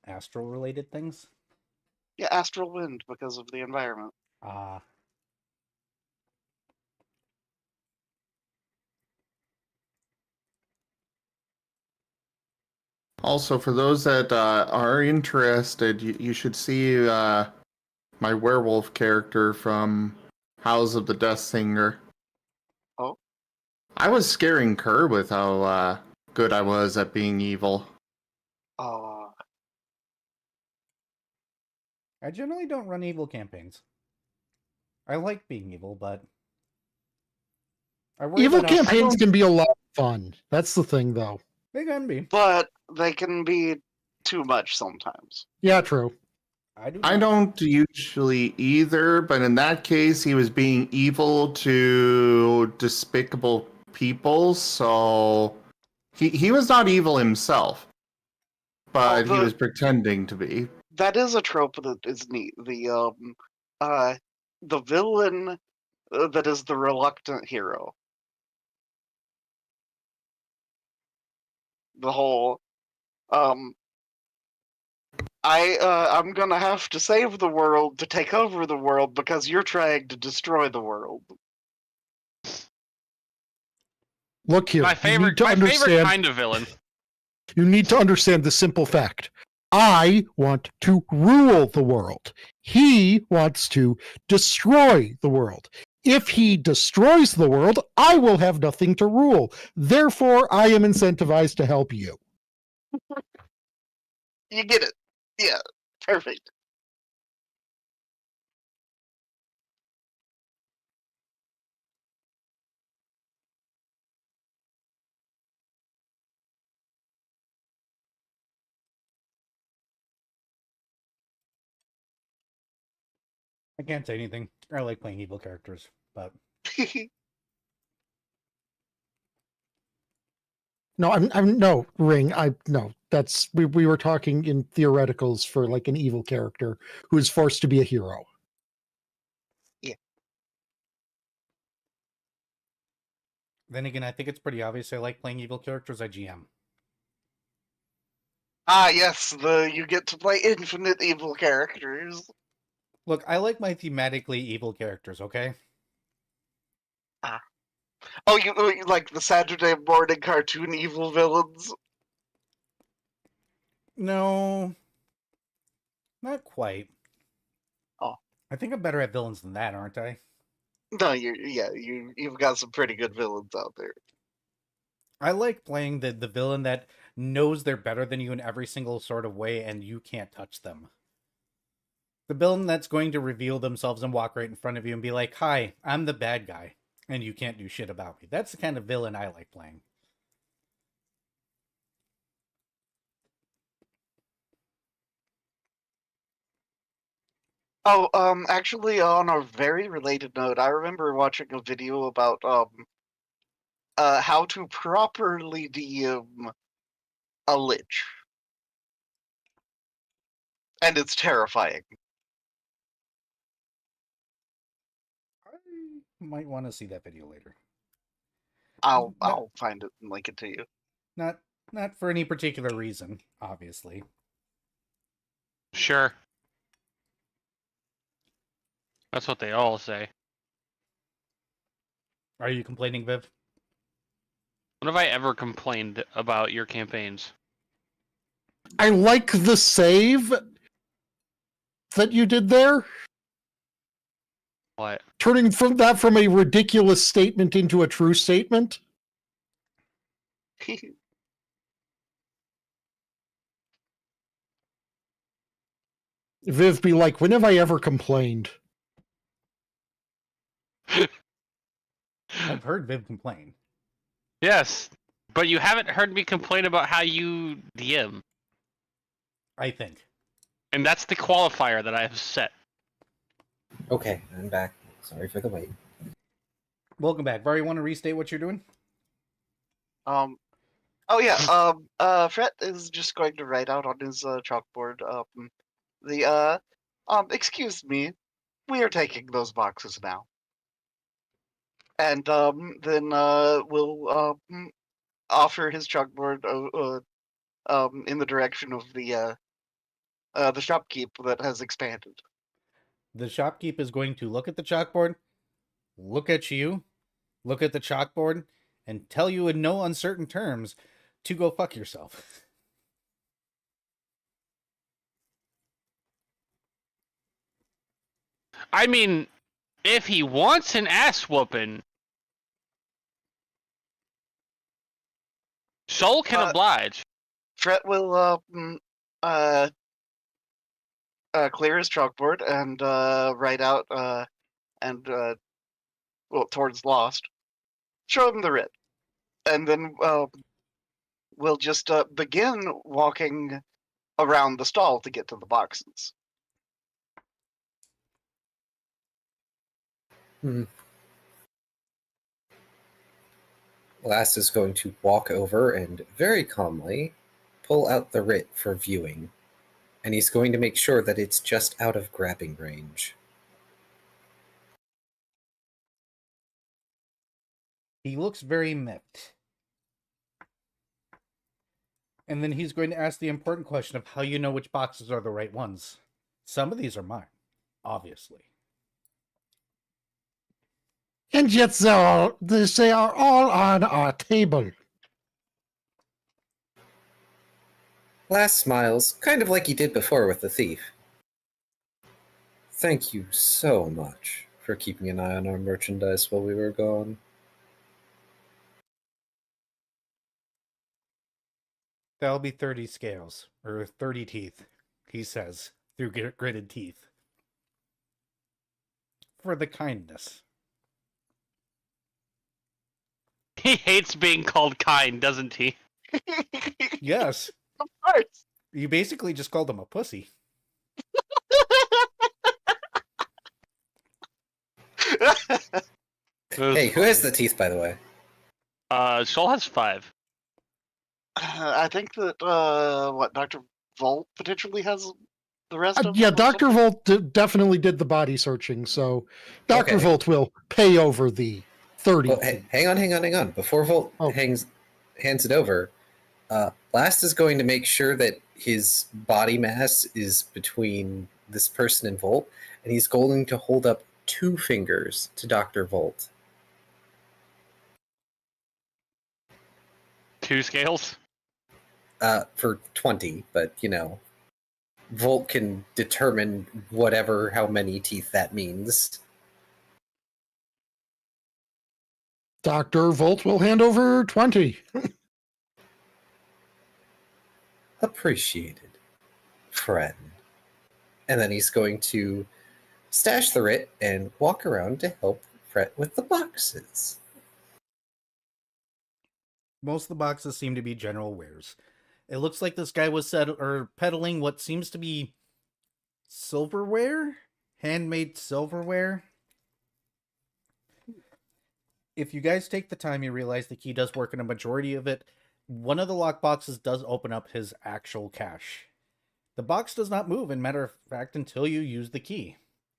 Astral related things. Yeah, astral wind because of the environment. Also, for those that are interested, you should see my werewolf character from House of the Death Singer. Oh. I was scaring Kerr with how good I was at being evil. I generally don't run evil campaigns. I like being evil, but I worry Evil about how- campaigns can be a lot of fun. That's the thing, though. They can be. But they can be too much sometimes. Yeah, true. I don't usually either, but in that case, he was being evil to despicable people, so he was not evil himself, but he was pretending to be. That is a trope that is neat. The villain that is the reluctant hero. The whole I'm gonna have to save the world to take over the world because you're trying to destroy the world. Look here. My favorite kind of villain. You need to understand the simple fact. I want to rule the world. He wants to destroy the world. If he destroys the world, I will have nothing to rule. Therefore, I am incentivized to help you. You get it. Yeah, perfect. I can't say anything. I like playing evil characters, but No, I'm no Ring. No. That's we were talking in theoreticals for like an evil character who is forced to be a hero. Yeah. Then again, I think it's pretty obvious I like playing evil characters. I GM. Ah, yes, you get to play infinite evil characters. Look, I like my thematically evil characters, okay? Oh, you like the Saturday morning cartoon evil villains? No. Not quite. Oh. I think I'm better at villains than that, aren't I? No, you've got some pretty good villains out there. I like playing the villain that knows they're better than you in every single sort of way and you can't touch them. The villain that's going to reveal themselves and walk right in front of you and be like, "Hi, I'm the bad guy, and you can't do shit about me." That's the kind of villain I like playing. Oh, actually, on a very related note, I remember watching a video about how to properly DM a lich, and it's terrifying. Might want to see that video later. I'll find it and link it to you. Not for any particular reason, obviously. Sure. That's what they all say. Are you complaining, Viv? When have I ever complained about your campaigns? I like the save that you did there. What? Turning from a ridiculous statement into a true statement. Viv be like, when have I ever complained? I've heard Viv complain. Yes, but you haven't heard me complain about how you DM. I think. And that's the qualifier that I have set. Okay, I'm back. Sorry for the wait. Welcome back. Vari, want to restate what you're doing? Oh yeah. Fret is just going to write out on his chalkboard. Excuse me, we are taking those boxes now. And then we'll offer his chalkboard in the direction of the shopkeep that has expanded. The shopkeep is going to look at the chalkboard, look at you, look at the chalkboard, and tell you in no uncertain terms to go fuck yourself. I mean, if he wants an ass whooping, Soul can oblige. Fret will clear his chalkboard and write out towards Lost. Show him the writ, and then we'll just begin walking around the stall to get to the boxes. Last is going to walk over and very calmly pull out the writ for viewing. And he's going to make sure that it's just out of grabbing range. He looks very miffed. And then he's going to ask the important question of how you know which boxes are the right ones. Some of these are mine, obviously. And yet they are all on our table. Last smiles, kind of like he did before with the thief. Thank you so much for keeping an eye on our merchandise while we were gone. That'll be 30 scales, or 30 teeth, he says, through gritted teeth. For the kindness. He hates being called kind, doesn't he? Yes. Of course. You basically just called him a pussy. Hey, who has the teeth, by the way? Soul has 5. I think that Dr. Volt potentially has the rest of Yeah, them or Dr. Volt definitely did the body searching, so Dr. Okay. Volt will pay over the 30. Well, hang on. Before Volt hands it over, Last is going to make sure that his body mass is between this person and Volt, and he's going to hold up 2 fingers to Dr. Volt. 2 scales? For 20, but, Volt can determine how many teeth that means. Dr. Volt will hand over 20. Appreciated, friend. And then he's going to stash the writ and walk around to help Fret with the boxes. Most of the boxes seem to be general wares. It looks like this guy was peddling what seems to be silverware? Handmade silverware? If you guys take the time, you realize the key does work in a majority of it. One of the lock boxes does open up his actual cache. The box does not move, in matter of fact, until you use the key.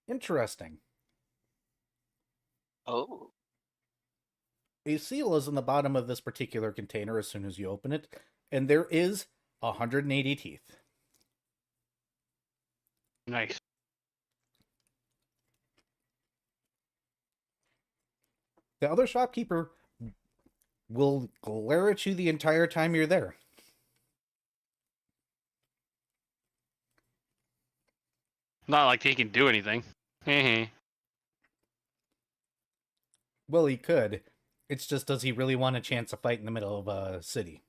Interesting. Oh. A seal is in the bottom of this particular container as soon as you open it, and there is 180 teeth. Nice. The other shopkeeper will glare at you the entire time you're there. Not like he can do anything. Heh. Well, he could. It's just, does he really want a chance to fight in the middle of a city?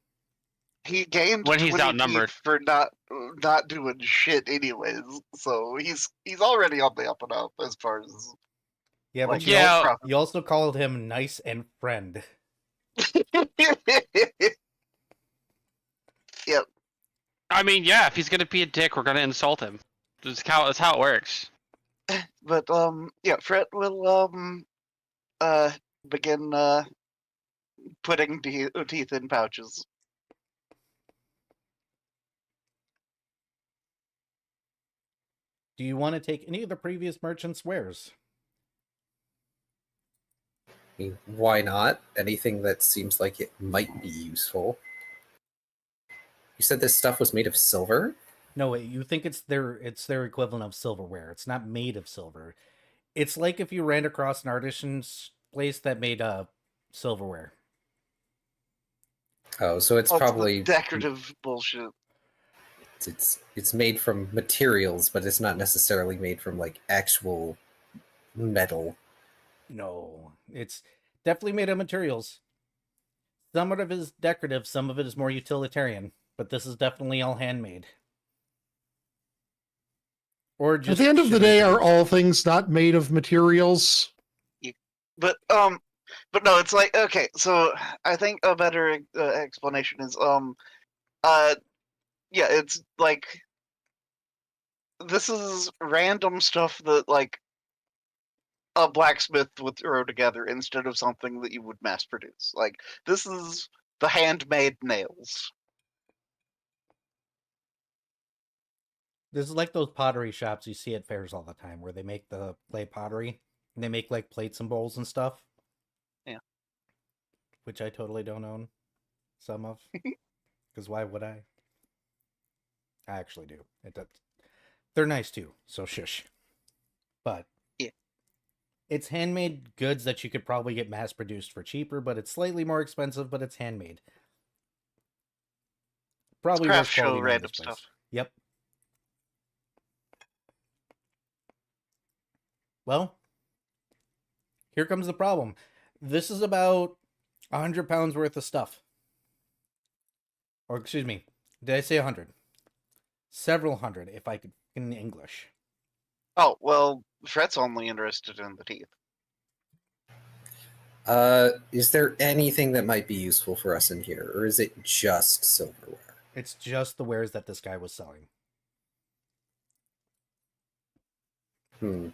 He gained When he's 20 outnumbered. teeth for not doing shit anyways. So he's already on the up and up as far as Yeah, but like, Yeah. you also called him nice and friend. Yep. I mean, yeah, if he's gonna be a dick, we're gonna insult him. That's how it works. But yeah, Fred will begin putting teeth in pouches. Do you want to take any of the previous merchants' wares? I mean, why not? Anything that seems like it might be useful. You said this stuff was made of silver? No, wait, you think it's their equivalent of silverware. It's not made of silver. It's like if you ran across an artisan's place that made silverware. Oh, so it's Oh, the probably decorative bullshit. it's made from materials, but it's not necessarily made from like actual metal. No, it's definitely made of materials. Some of it is decorative, some of it is more utilitarian, but this is definitely all handmade. Or just At the end of the shitty day, are things. all things not made of materials? But no, it's like, okay, so I think a better explanation is yeah, it's like this is random stuff that like a blacksmith would throw together instead of something that you would mass produce. Like this is the handmade nails. This is like those pottery shops you see at fairs all the time where they make the clay pottery and they make like plates and bowls and stuff. Yeah. Which I totally don't own some of. Because why would I? I actually do. They're nice too, so shush. But yeah, it's handmade goods that you could probably get mass produced for cheaper, but it's slightly more expensive, but it's handmade. Probably craft worth show quality around random this place. stuff. Yep. Well, here comes the problem. This is about 100 pounds worth of stuff. Or, excuse me, did I say 100? Several hundred, if I could in English. Oh well, Fred's only interested in the teeth. Is there anything that might be useful for us in here, or is it just silverware? It's just the wares that this guy was selling. You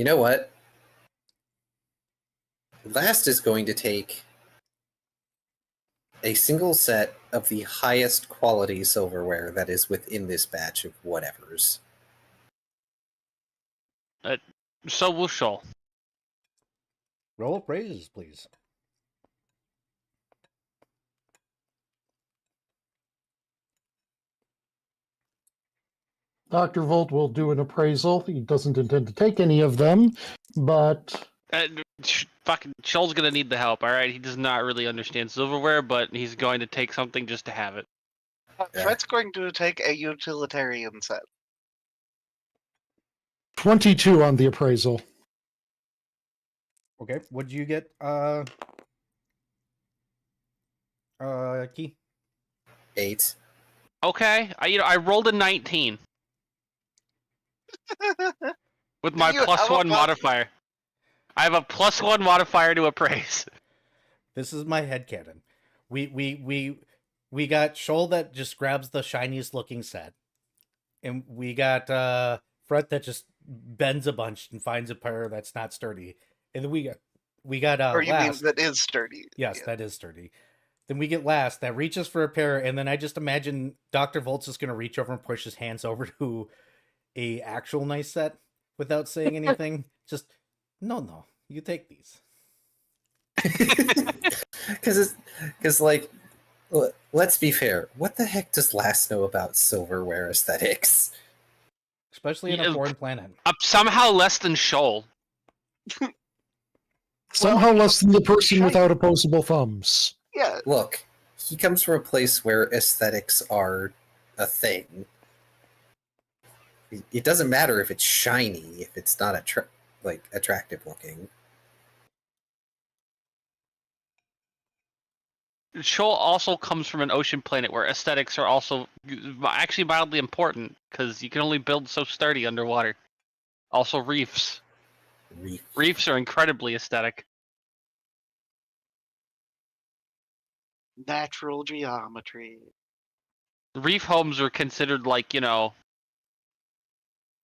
know what? Last is going to take a single set of the highest quality silverware that is within this batch of whatevers. So will Shoal. Roll praises, please. Dr. Volt will do an appraisal. He doesn't intend to take any of them, but Fucking Shoal's gonna need the help. All right, he does not really understand silverware, but he's going to take something just to have it. Yeah. Fred's going to take a utilitarian set. 22 on the appraisal. Okay, what'd you get, Key? 8. Okay, I rolled a 19 with my You have plus a one plus- modifier. I have a plus one modifier to appraise. This is my headcanon. We got Shoal that just grabs the shiniest looking set. And we got Fred that just bends a bunch and finds a pair that's not sturdy. And then we got Or you mean Last. that is sturdy? Yes, Yeah. that is sturdy. Then we get Last that reaches for a pair, and then I just imagine Dr. Volt's just gonna reach over and push his hands over to a actual nice set without saying anything. Just No, you take these. Because like, let's be fair. What the heck does Lass know about silverware aesthetics? Especially in a Yeah, foreign planet. Somehow less than Shoal. Somehow less than the person shiny. without opposable thumbs. Yeah, Look, he comes from a place where aesthetics are a thing. It doesn't matter if it's shiny, if it's not attractive looking. Shoal also comes from an ocean planet where aesthetics are also actually mildly important because you can only build so sturdy underwater. Also, reefs. Reef. Reefs are incredibly aesthetic. natural geometry. Reef homes are considered like,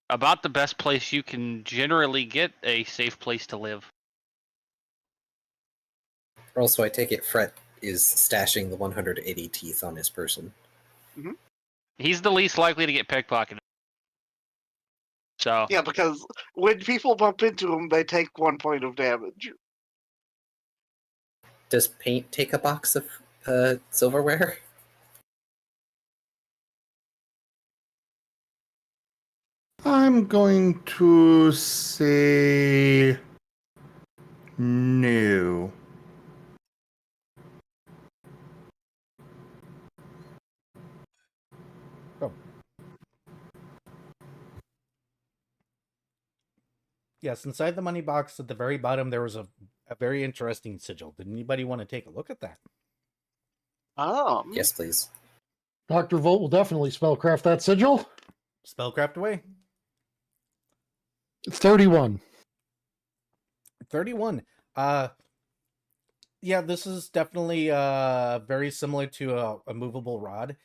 about the best place you can generally get a safe place to live. Also, I take it Fret is stashing the 180 teeth on his person. He's the least likely to get pickpocketed. So, Yeah, because when people bump into him, they take 1 point of damage. Does paint take a box of silverware? I'm going to say no. Oh. Yes, inside the money box at the very bottom, there was a very interesting sigil. Did anybody want to take a look at that? Yes, please. Dr. Volt will definitely spellcraft that sigil. Spellcraft away. 31. 31. Yeah, this is definitely very similar to a movable rod.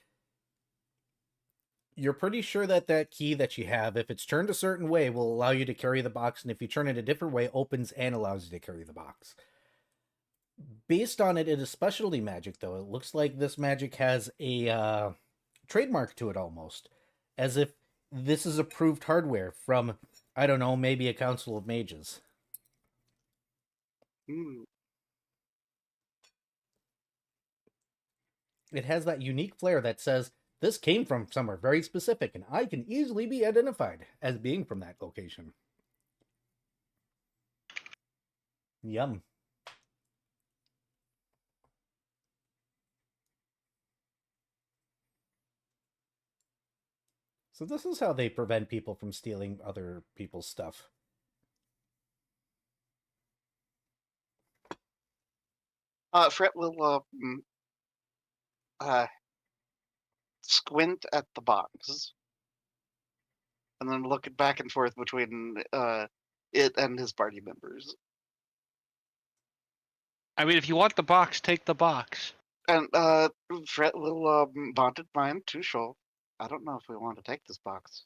You're pretty sure that that key that you have, if it's turned a certain way, will allow you to carry the box, and if you turn it a different way, opens and allows you to carry the box. Based on it, it is specialty magic, though. It looks like this magic has a trademark to it almost, as if this is approved hardware from, I don't know, maybe a Council of Mages. Hmm. It has that unique flair that says, this came from somewhere very specific, and I can easily be identified as being from that location. Yum. So this is how they prevent people from stealing other people's stuff. Fret will squint at the box, and then look back and forth between it and his party members. I mean, if you want the box, take the box. And Fret will bond it mine to Shoal. I don't know if we want to take this box.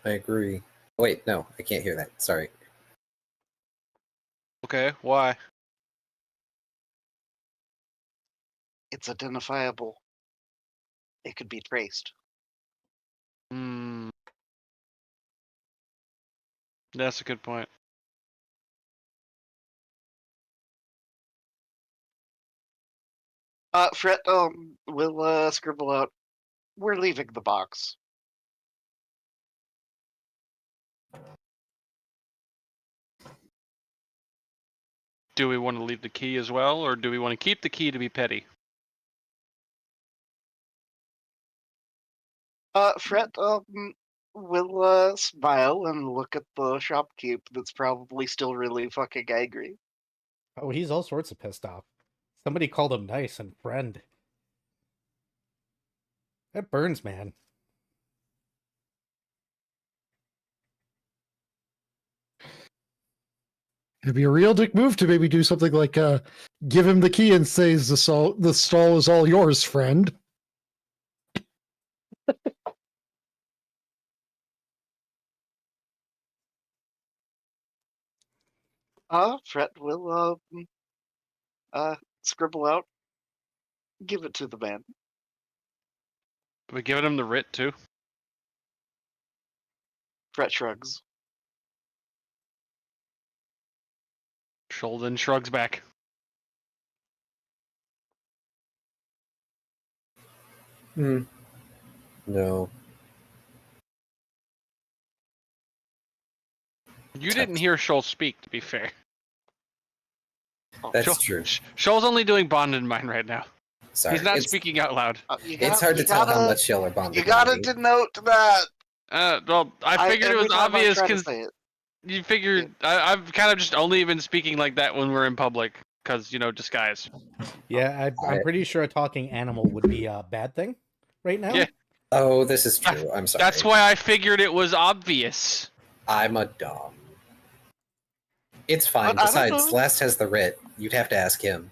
I agree. Wait, no, I can't hear that. Sorry. Okay, why? It's identifiable. It could be traced. Hmm. That's a good point. Fret will scribble out, we're leaving the box. Do we want to leave the key as well, or do we want to keep the key to be petty? Fret will smile and look at the shopkeep that's probably still really fucking angry. Oh, he's all sorts of pissed off. Somebody called him nice and friend. That burns, man. It'd be a real dick move to maybe do something like give him the key and say the stall is all yours, friend. Fret will scribble out, give it to the man. Are we giving him the writ too? Fret shrugs. Sheldon shrugs back. No. You didn't hear Shoal speak, to be fair. That's Shoal- true. Shoal's only doing bond in mind right now. Sorry. He's not it's, speaking out loud. It's hard to tell how much y'all are bonded. You gotta on me. denote that. Well, I figured it every was time I obvious try to because say it. you figured I've kind of just only been speaking like that when we're in public because disguise. Yeah, I'm pretty sure a talking animal would be a bad thing right now. Yeah. Oh, this is true. I'm sorry. That's why I figured it was obvious. I'm a dom. It's fine. But I don't Besides, know. Last has the writ. You'd have to ask him.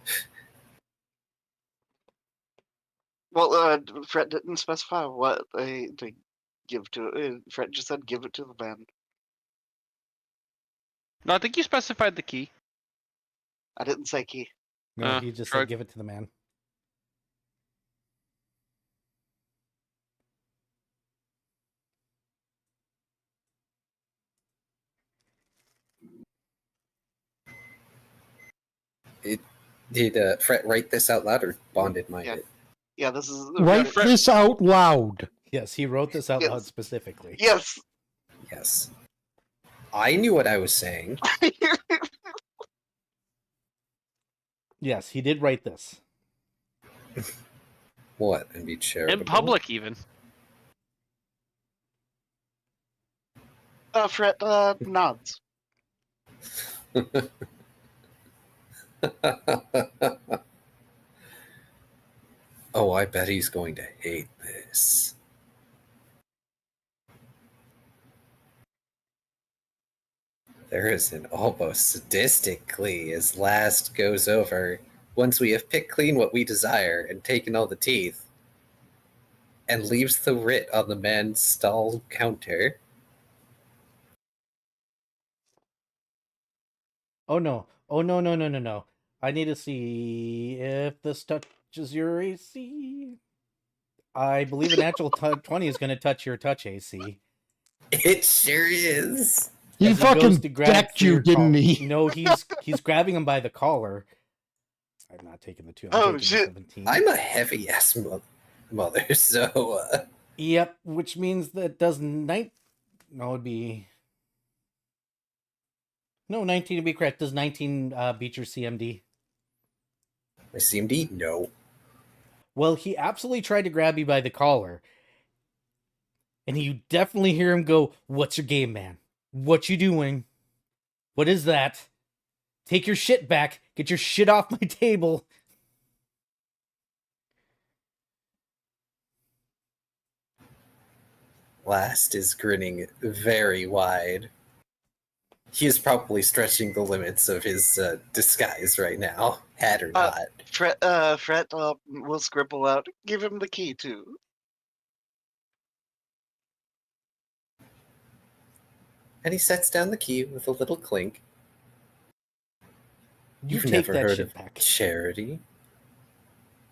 Well, Fret didn't specify what they give to it. Fret just said give it to the man. No, I think you specified the key. I didn't say key. No, he just shrug. said give it to the man. Did Fret write this out loud or bonded mind Yeah. it? Yeah, this is Write this out loud. Yes, he wrote this out Yes. loud specifically. Yes. Yes. I knew what I was saying. Yes, he did write this. What? And be charitable? In public, even. Fret nods. Oh, I bet he's going to hate this. There is an almost sadistic glee as Last goes over, once we have picked clean what we desire and taken all the teeth, and leaves the writ on the man's stall counter. Oh no. Oh no, no, no, no, no. I need to see if this touches your AC. I believe a natural 20 is going to touch your touch AC. It sure is. He As fucking goes to grab decked for you, your didn't col- he? No, he's grabbing him by the collar. I'm not taking the 2. I'm Oh, taking shit. The 17. I'm a heavy ass mother, so Yep, which means that does 9. No, it'd be. No, 19 to be correct. Does 19 beat your CMD? my CMD? No. Well, he absolutely tried to grab you by the collar. And you definitely hear him go, "What's your game, man? What you doing? What is that? Take your shit back. Get your shit off my table." Last is grinning very wide. He is probably stretching the limits of his disguise right now, hat or Uh, not. Fret will scribble out. Give him the key too. And he sets down the key with a little clink. You You've take never that heard shit of back. charity?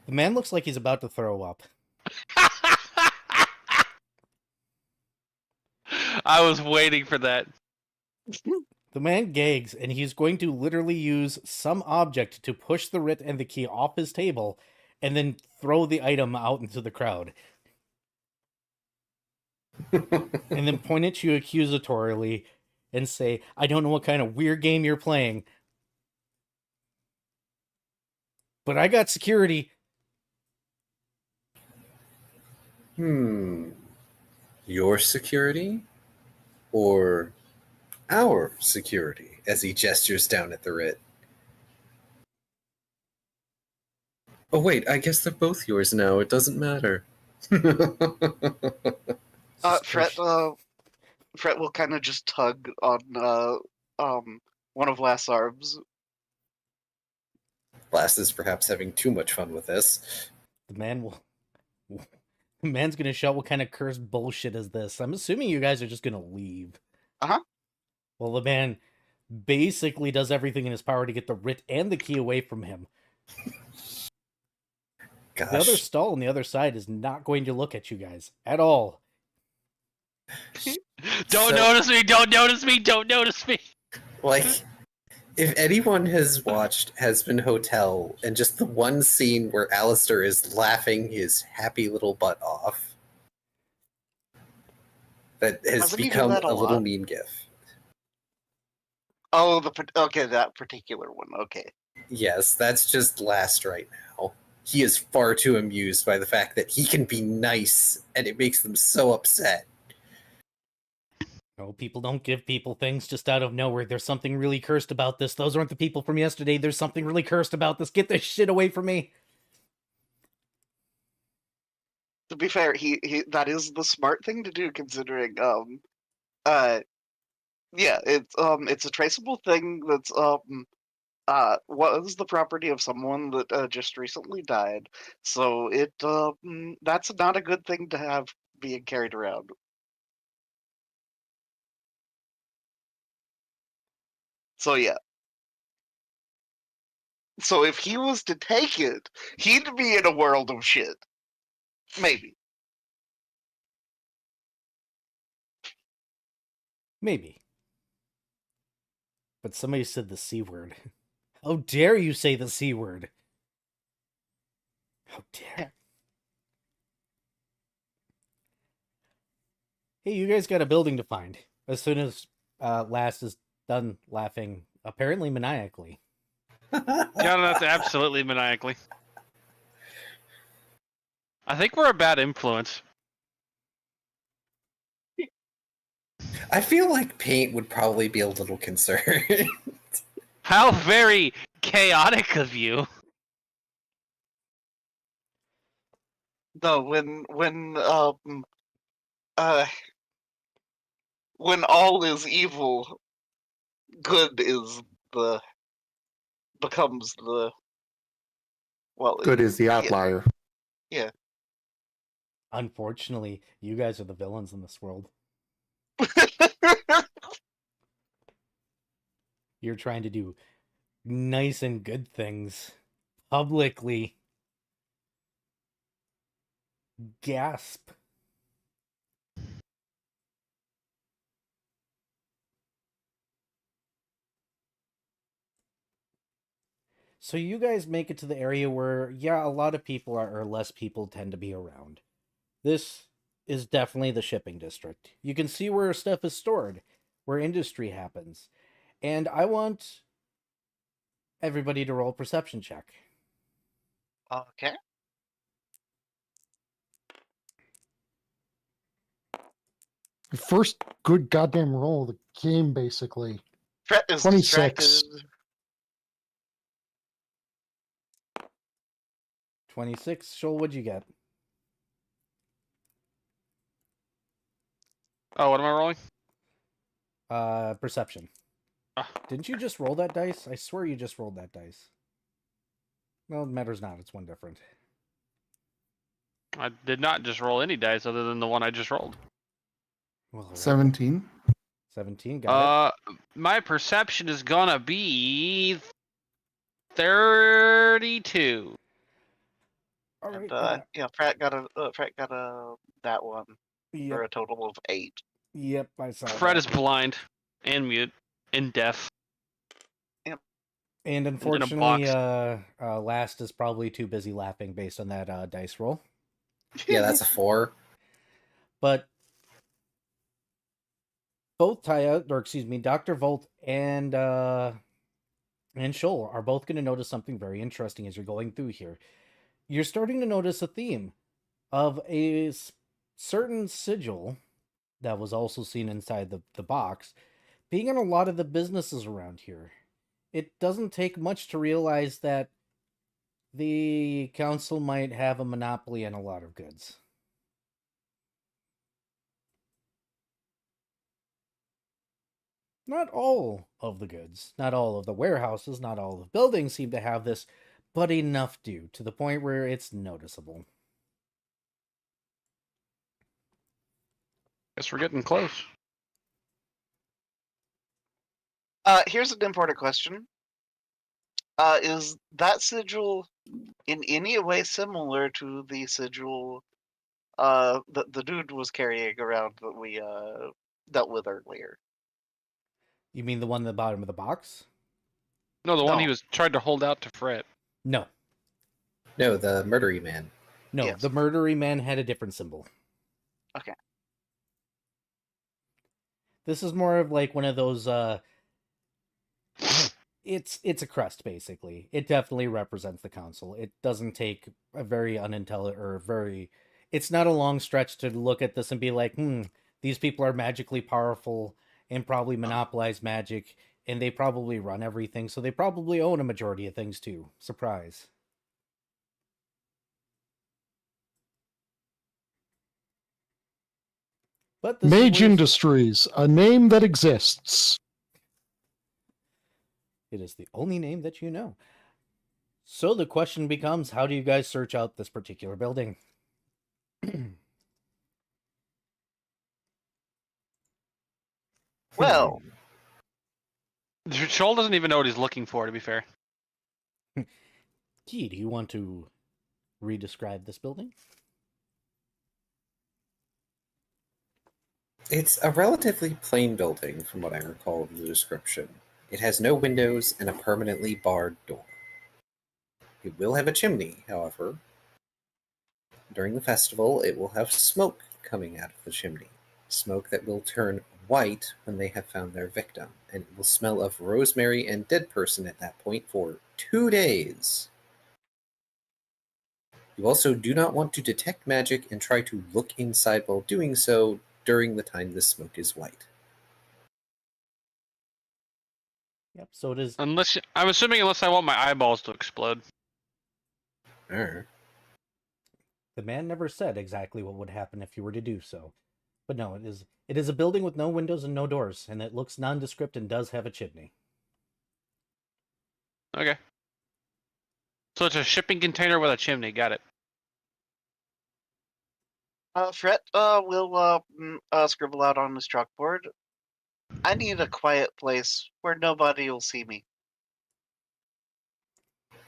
The man looks like he's about to throw up. I was waiting for that. The man gags, and he's going to literally use some object to push the writ and the key off his table, and then throw the item out into the crowd. And then point at you accusatorily and say, "I don't know what kind of weird game you're playing, but I got security." Your security? Or our security? As he gestures down at the writ. Oh wait, I guess they're both yours now. It doesn't matter. Fret Fret will kind of just tug on one of Last's arms. Last is perhaps having too much fun with this. The man will. The man's gonna shout, "What kind of cursed bullshit is this?" I'm assuming you guys are just gonna leave. Uh-huh. Well, the man basically does everything in his power to get the writ and the key away from him. Gosh. The other stall on the other side is not going to look at you guys at all. Don't So- notice me! Don't notice me! Don't notice me! Like, if anyone has watched Hesbin Hotel and just the one scene where Alistair is laughing his happy little butt off, that has Doesn't he do become that a a little lot? meme gif. Oh, okay, that particular one. Okay. Yes, that's just Last right now. He is far too amused by the fact that he can be nice, and it makes them so upset. No, people don't give people things just out of nowhere. There's something really cursed about this. Those aren't the people from yesterday. There's something really cursed about this. Get this shit away from me. To be fair, he that is the smart thing to do, considering yeah, it's a traceable thing that's was the property of someone that just recently died. So that's not a good thing to have being carried around. So yeah. So if he was to take it, he'd be in a world of shit. Maybe. Maybe. But somebody said the C word. How dare you say the C word? How dare. Hey, you guys got a building to find. As soon as Last is done laughing, apparently maniacally. Yeah, that's absolutely maniacally. I think we're a bad influence. I feel like Paint would probably be a little concerned. How very chaotic of you. No, when all is evil, good is the becomes the well. Good is the outlier. Unfortunately, you guys are the villains in this world. You're trying to do nice and good things publicly. Gasp. So you guys make it to the area where, yeah, a lot of people are, or less people tend to be around. This is definitely the shipping district. You can see where stuff is stored, where industry happens. And I want everybody to roll a perception check. Okay. First good goddamn roll of the game, basically. Fret is 26. distracted. 26. Shoal, what'd you get? Oh, what am I rolling? Perception. Ah. Didn't you just roll that dice? I swear you just rolled that dice. Well, it matters not. It's one different. I did not just roll any dice other than the one I just rolled. Well, 17. 17. Got it. My perception is gonna be 32. All right. And yeah, Pratt got a that one for Yep. a total of 8. Yep. I saw Fred that. is blind and mute and deaf. And unfortunately, box. Last is probably too busy laughing based on that dice roll. Yeah, that's a 4. But both Dr. Volt and Shoal are both going to notice something very interesting as you're going through here. You're starting to notice a theme of a certain sigil that was also seen inside the box being in a lot of the businesses around here. It doesn't take much to realize that the council might have a monopoly on a lot of goods. Not all of the goods, not all of the warehouses, not all of the buildings seem to have this, but enough do, to the point where it's noticeable. Guess we're getting close. Here's an important question. Is that sigil in any way similar to the sigil the dude was carrying around that we dealt with earlier. You mean the one at the bottom of the box? No, the one he No. was tried to hold out to Fred. No. No, the murdery man. No, Yes. the murdery man had a different symbol. Okay. This is more of like one of those it's a crest basically. It definitely represents the council. It doesn't take a very unintelligent or very it's not a long stretch to look at this and be like, these people are magically powerful and probably monopolize magic and they probably run everything, so they probably own a majority of things too. Surprise. But this is Mage where- Industries, a name that exists. It is the only name that you know. So the question becomes, how do you guys search out this particular building? Well, Shoal doesn't even know what he's looking for, to be fair. Key, do you want to re-describe this building? It's a relatively plain building, from what I recall of the description. It has no windows and a permanently barred door. It will have a chimney, however. During the festival, it will have smoke coming out of the chimney. Smoke that will turn white when they have found their victim, and it will smell of rosemary and dead person at that point for 2 days. You also do not want to detect magic and try to look inside while doing so during the time the smoke is white. Yep, so it is. I'm assuming unless I want my eyeballs to explode. Arr. The man never said exactly what would happen if you were to do so. But no, it is a building with no windows and no doors, and it looks nondescript and does have a chimney. Okay. So it's a shipping container with a chimney. Got it. Fret will scribble out on his chalkboard. I need a quiet place where nobody will see me.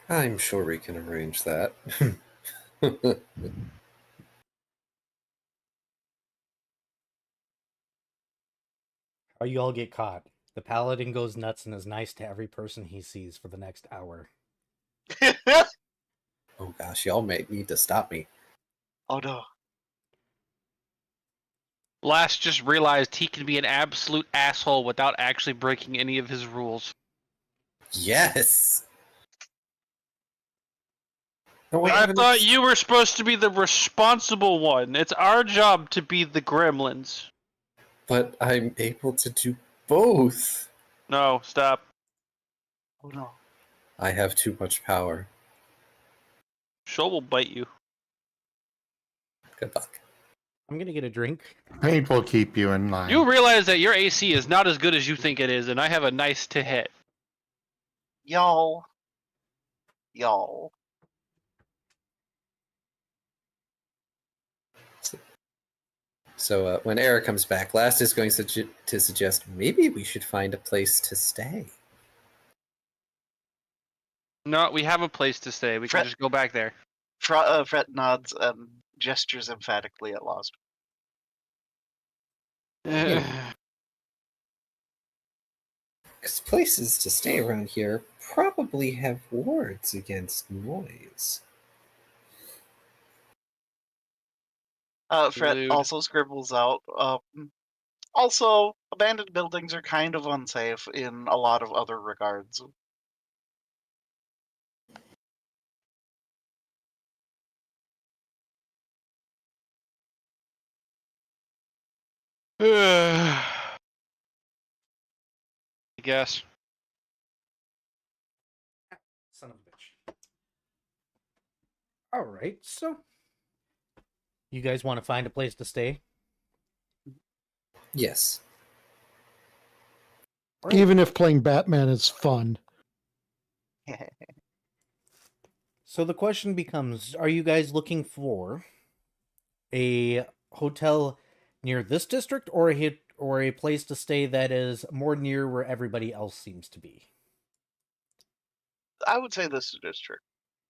I'm sure we can arrange that. Or you all get caught. The paladin goes nuts and is nice to every person he sees for the next hour. Oh gosh, y'all may need to stop me. Oh no. Last just realized he can be an absolute asshole without actually breaking any of his rules. Yes! Oh, wait, I thought you were supposed to be the responsible one. It's our job to be the gremlins. But I'm able to do both. No, stop. Oh no. I have too much power. Shoal will bite you. Good luck. I'm gonna get a drink. Paint will keep you in line. You realize that your AC is not as good as you think it is, and I have a nice to hit. Y'all. So when Eric comes back, Last is going to suggest maybe we should find a place to stay. No, we have a place to stay. We can Fret- just go back there. Fret nods and gestures emphatically at Lost. Because places to stay around here probably have wards against noise. Fret Rude. also scribbles out. Also, abandoned buildings are kind of unsafe in a lot of other regards. I guess. Son of a bitch. Alright, so. You guys want to find a place to stay? Yes. Alright. Even if playing Batman is fun. So the question becomes, are you guys looking for a hotel near this district or a place to stay that is more near where everybody else seems to be? I would say this district.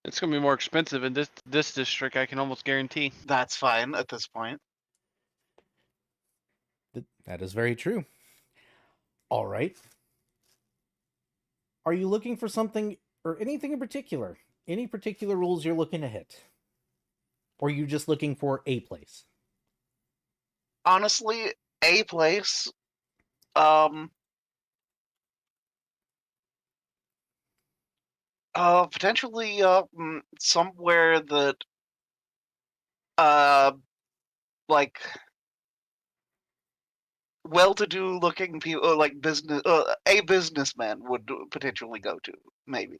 It's gonna be more expensive in this district. I can almost guarantee. That's fine at this point. That is very true. All right. Are you looking for something or anything in particular? Any particular rules you're looking to hit? Or are you just looking for a place? Honestly, a place. Potentially somewhere that like well-to-do looking people, like a businessman would potentially go to, maybe.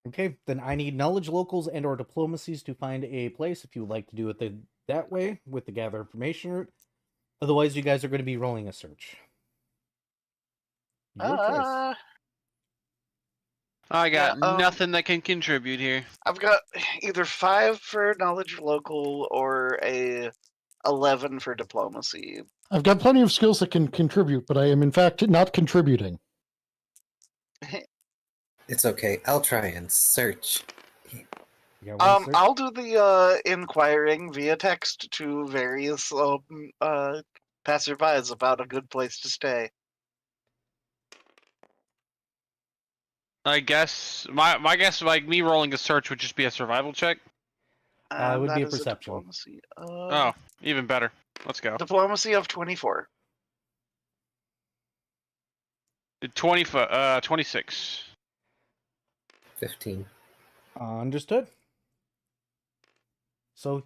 Okay, then I need knowledge locals and or diplomacies to find a place if you would like to do it that way with the gather information route. Otherwise, you guys are going to be rolling a search. Your choice. I got Yeah, nothing that can contribute here. I've got either 5 for knowledge local or a 11 for diplomacy. I've got plenty of skills that can contribute, but I am in fact not contributing. It's okay. I'll try and search. You got one search? I'll do the inquiring via text to various passerbys about a good place to stay. I guess my guess, like me rolling a search, would just be a survival check. It would That be a is perception. diplomacy. Oh, even better. Let's go. Diplomacy of 24. 26. 15. Understood. So,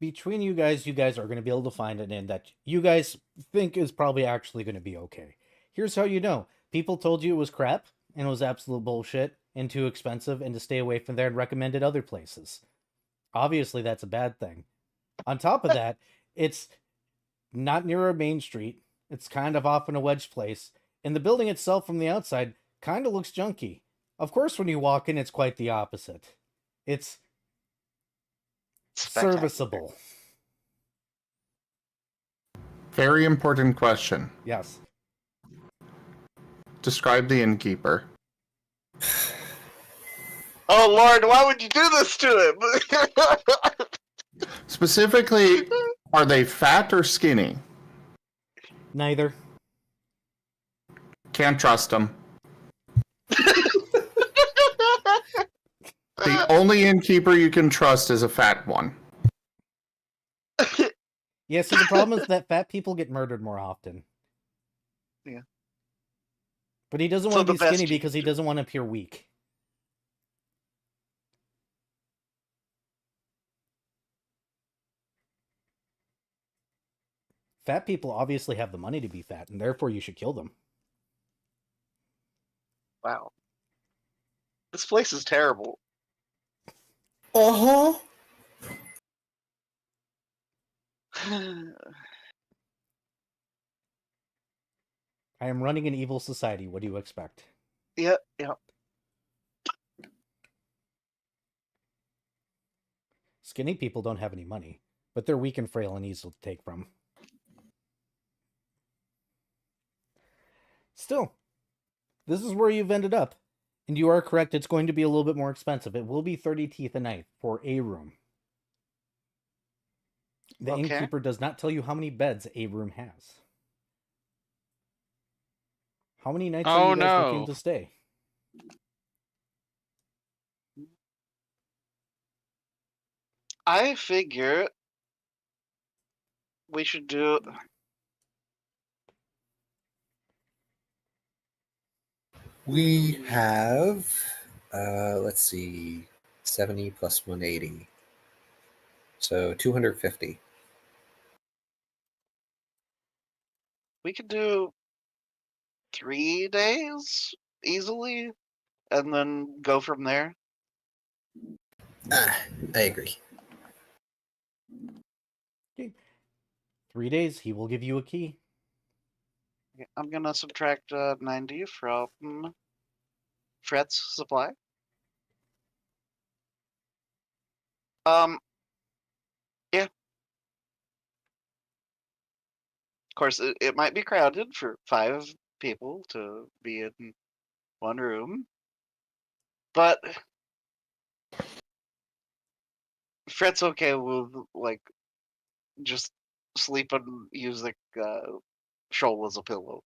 between you guys are going to be able to find an inn that you guys think is probably actually going to be okay. Here's how you know. People told you it was crap and it was absolute bullshit and too expensive and to stay away from there and recommended other places. Obviously, that's a bad thing. On top of that, it's not near a main street. It's kind of off in a wedge place. And the building itself from the outside kind of looks junky. Of course, when you walk in, it's quite the opposite. It's Spectacular. serviceable. Very important question. Yes. Describe the innkeeper. Oh Lord, why would you do this to him? Specifically, are they fat or skinny? Neither. Can't trust them. The only innkeeper you can trust is a fat one. Yeah, see, the problem is that fat people get murdered more often. Yeah. But he doesn't So want to the be skinny best- because he doesn't want to appear weak. Fat people obviously have the money to be fat, and therefore you should kill them. Wow. This place is terrible. Uh-huh. I am running an evil society. What do you expect? Yeah. Skinny people don't have any money, but they're weak and frail and easy to take from. Still, this is where you've ended up. And you are correct, it's going to be a little bit more expensive. It will be 30 teeth a night for a room. The Okay. innkeeper does not tell you how many beds a room has. How many nights are you guys looking no. to stay? I figure we should do. We have, let's see, 70 plus 180. So 250. We could do 3 days easily, and then go from there. Ah, I agree. 3 days, he will give you a key. Okay, I'm gonna subtract 90 from Fret's supply. Yeah. Of course, it might be crowded for 5 people to be in one room, but Fret's okay with like just sleeping using Shoal as a pillow.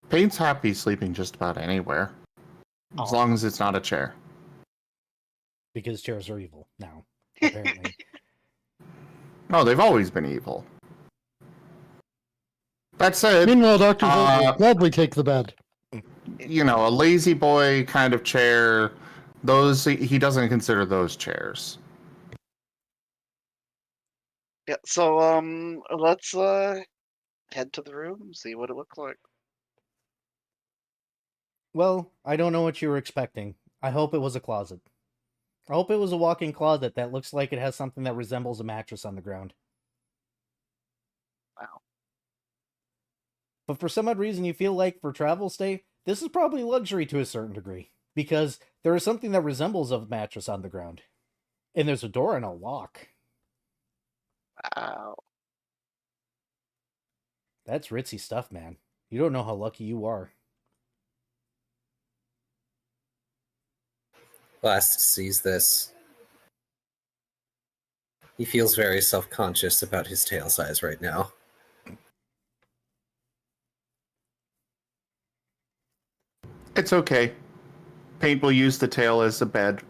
Pain's happy sleeping just about anywhere. As Oh. long as it's not a chair. Because chairs are evil now, apparently. No, they've always been evil. That said, Meanwhile, Dr. Volt will gladly take the bed. you know, a lazy boy kind of chair, those he doesn't consider those chairs. Yeah, so let's head to the room, see what it looks like. Well, I don't know what you were expecting. I hope it was a closet. I hope it was a walk-in closet that looks like it has something that resembles a mattress on the ground. Wow. But for some odd reason you feel like for travel stay, this is probably luxury to a certain degree. Because there is something that resembles a mattress on the ground. And there's a door and a lock. Wow. That's ritzy stuff, man. You don't know how lucky you are. Blast sees this. He feels very self-conscious about his tail size right now. It's okay. Paint will use the tail as a bed.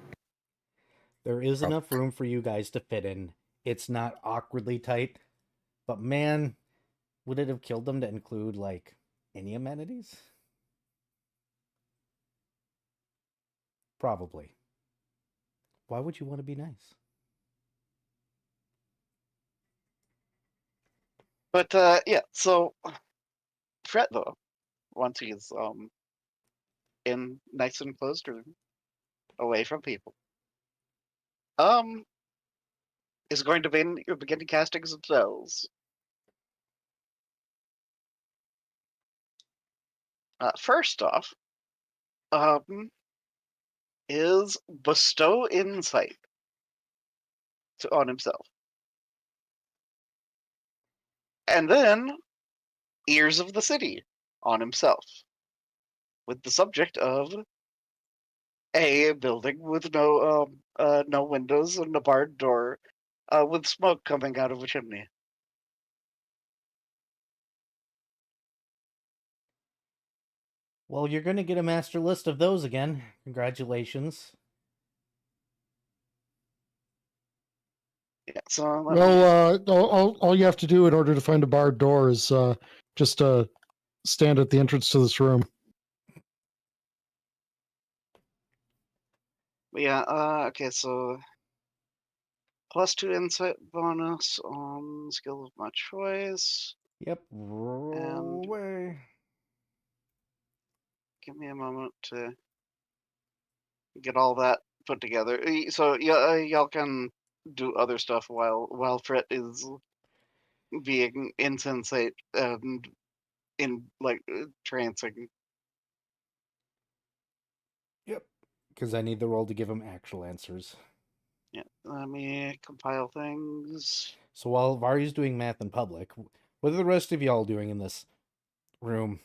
There is enough room for you guys to fit in. It's not awkwardly tight. But man, would it have killed them to include, like, any amenities? Probably. Why would you want to be nice? But yeah, so Fred though, once he's in nice and closed room, away from people, is going to begin casting some spells. First off, is bestow insight on himself. And then Ears of the City on himself. With the subject of a building with no windows and a barred door with smoke coming out of a chimney. Well, you're going to get a master list of those again. Congratulations. Yeah, so Well, all you have to do in order to find a barred door is just stand at the entrance to this room. yeah, okay, so +2 insight bonus on skill of my choice. Yep, roll And- away. Give me a moment to get all that put together. So y'all can do other stuff while Fret is being insensate and in trancing. Yep, because I need the roll to give him actual answers. Yeah, let me compile things. So while Vari's doing math in public, what are the rest of y'all doing in this room?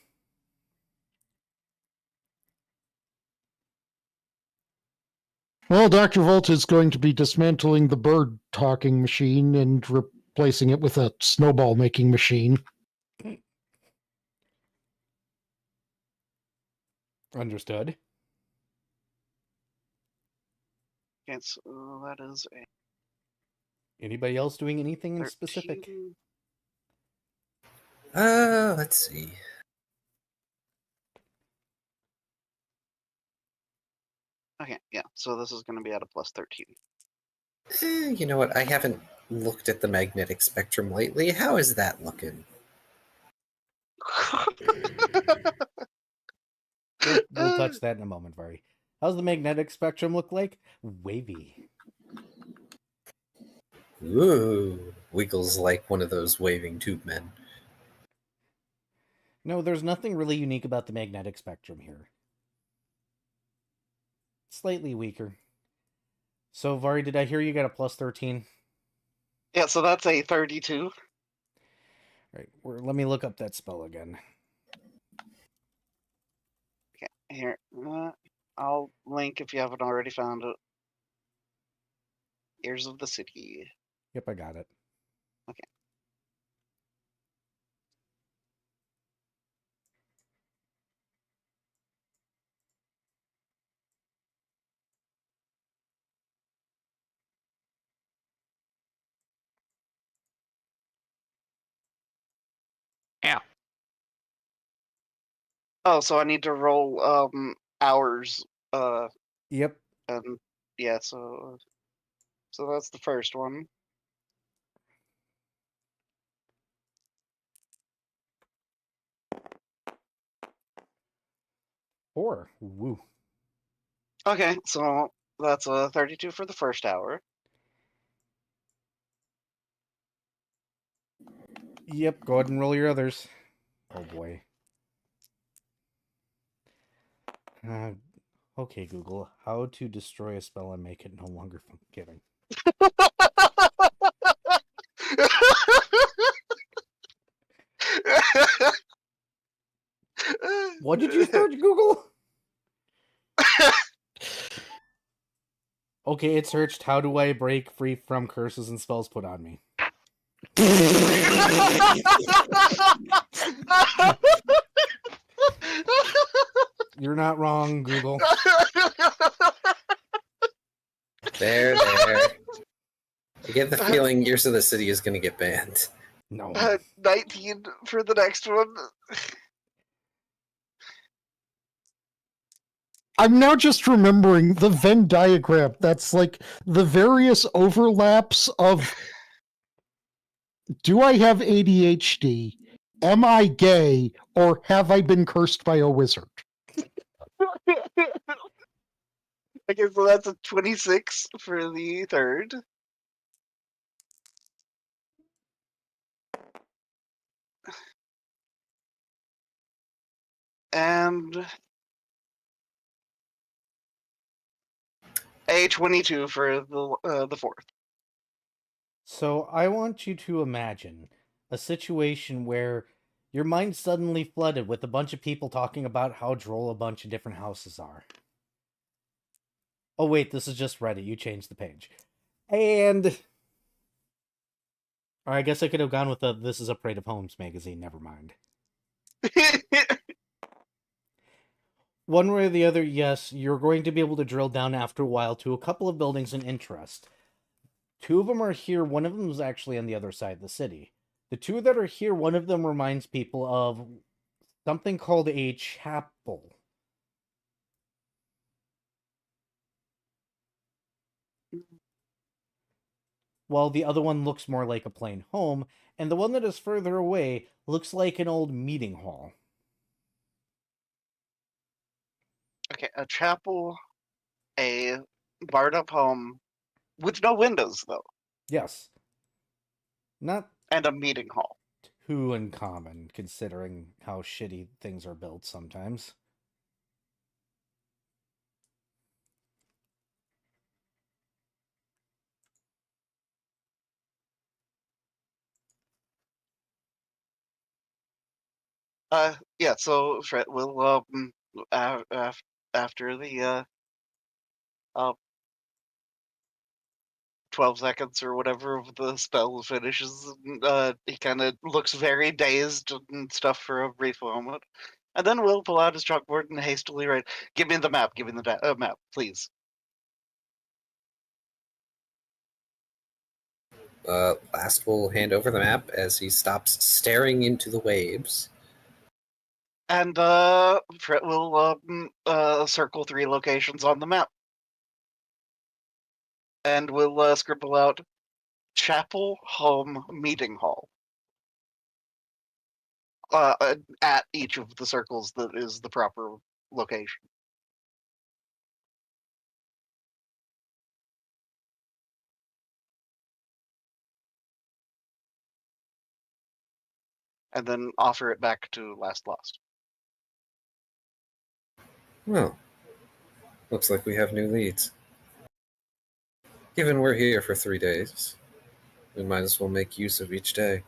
Well, Dr. Volt is going to be dismantling the bird talking machine and replacing it with a snowball making machine. Understood. Okay, so that is a Anybody else doing anything in specific? 13. Let's see. Okay, yeah, so this is going to be at a +13. You know what? I haven't looked at the magnetic spectrum lately. How is that looking? We'll touch that in a moment, Vari. How's the magnetic spectrum look like? Wavy. Ooh, wiggles like one of those waving tube men. No, there's nothing really unique about the magnetic spectrum here. Slightly weaker. So, Vari, did I hear you got a +13? Yeah, so that's a 32. Right, let me look up that spell again. Okay, here. I'll link if you haven't already found it. Ears of the City. Yep, I got it. Yeah. Oh, so I need to roll hours. Yep. And yeah, so that's the first one. Four. Woo. Okay, so that's 32 for the first hour. Yep, go ahead and roll your others. Oh boy. Okay, Google. How to destroy a spell and make it no longer forgiving. What did you search, Google? Okay, it searched how do I break free from curses and spells put on me. You're not wrong, Google. There. I get the feeling Years of the City is going to get banned. No. 19 for the next one. I'm now just remembering the Venn diagram. That's like the various overlaps of do I have ADHD? Am I gay? Or have I been cursed by a wizard? Okay, so that's a 26 for the third. And a 22 for the fourth. So I want you to imagine a situation where your mind's suddenly flooded with a bunch of people talking about how droll a bunch of different houses are. Oh wait, this is just Reddit. You changed the page. And or I guess I could have gone with the This is a Parade of Homes magazine, never mind. One way or the other, yes, you're going to be able to drill down after a while to a couple of buildings in interest. Two of them are here, one of them is actually on the other side of the city. The two that are here, one of them reminds people of something called a chapel. While the other one looks more like a plain home, and the one that is further away looks like an old meeting hall. Okay, a chapel, a barred up home with no windows though, Yes. Not and a meeting hall. too uncommon, considering how shitty things are built sometimes. Yeah. So Fred will after the 12 seconds or whatever of the spell finishes, he kind of looks very dazed and stuff for a brief moment, and then will pull out his chalkboard and hastily write, "Give me the map. Give me the map, please." Last will hand over the map as he stops staring into the waves. And Fred will circle 3 locations on the map. And we'll scribble out chapel, home, meeting hall. At each of the circles that is the proper location. And then offer it back to Last Lost. Well, looks like we have new leads. Given we're here for 3 days, we might as well make use of each day.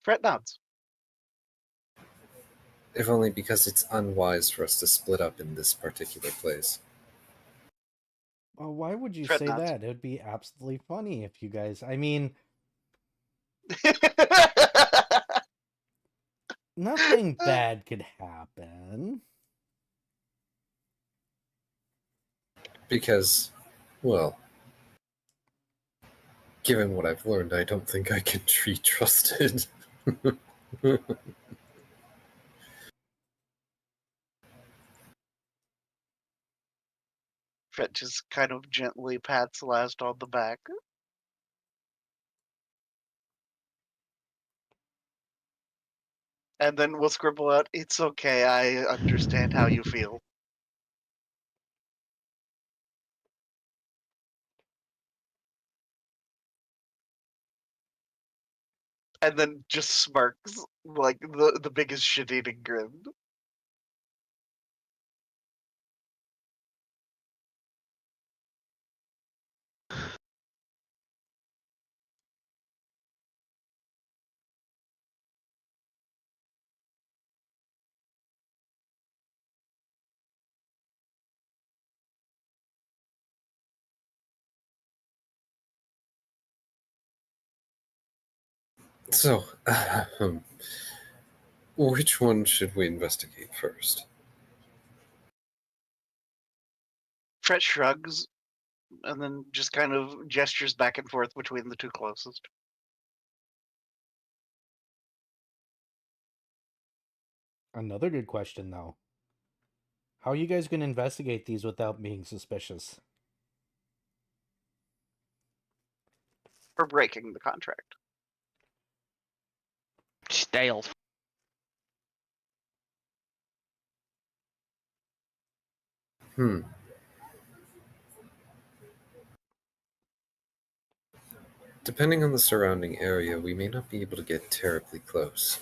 Fred nods. If only because it's unwise for us to split up in this particular place. Well, why would you Fred say nods. that? It would be absolutely funny if you guys. I mean, nothing bad could happen. Because, well, given what I've learned, I don't think I can be trusted. Fred just kind of gently pats Last on the back. And then we'll scribble out, "It's okay, I understand how you feel." And then just smirks, like the biggest shit-eating grin. So, which one should we investigate first? Fred shrugs, and then just kind of gestures back and forth between the two closest. Another good question, though. How are you guys going to investigate these without being suspicious? For breaking the contract. Stale. Hmm. Depending on the surrounding area, we may not be able to get terribly close.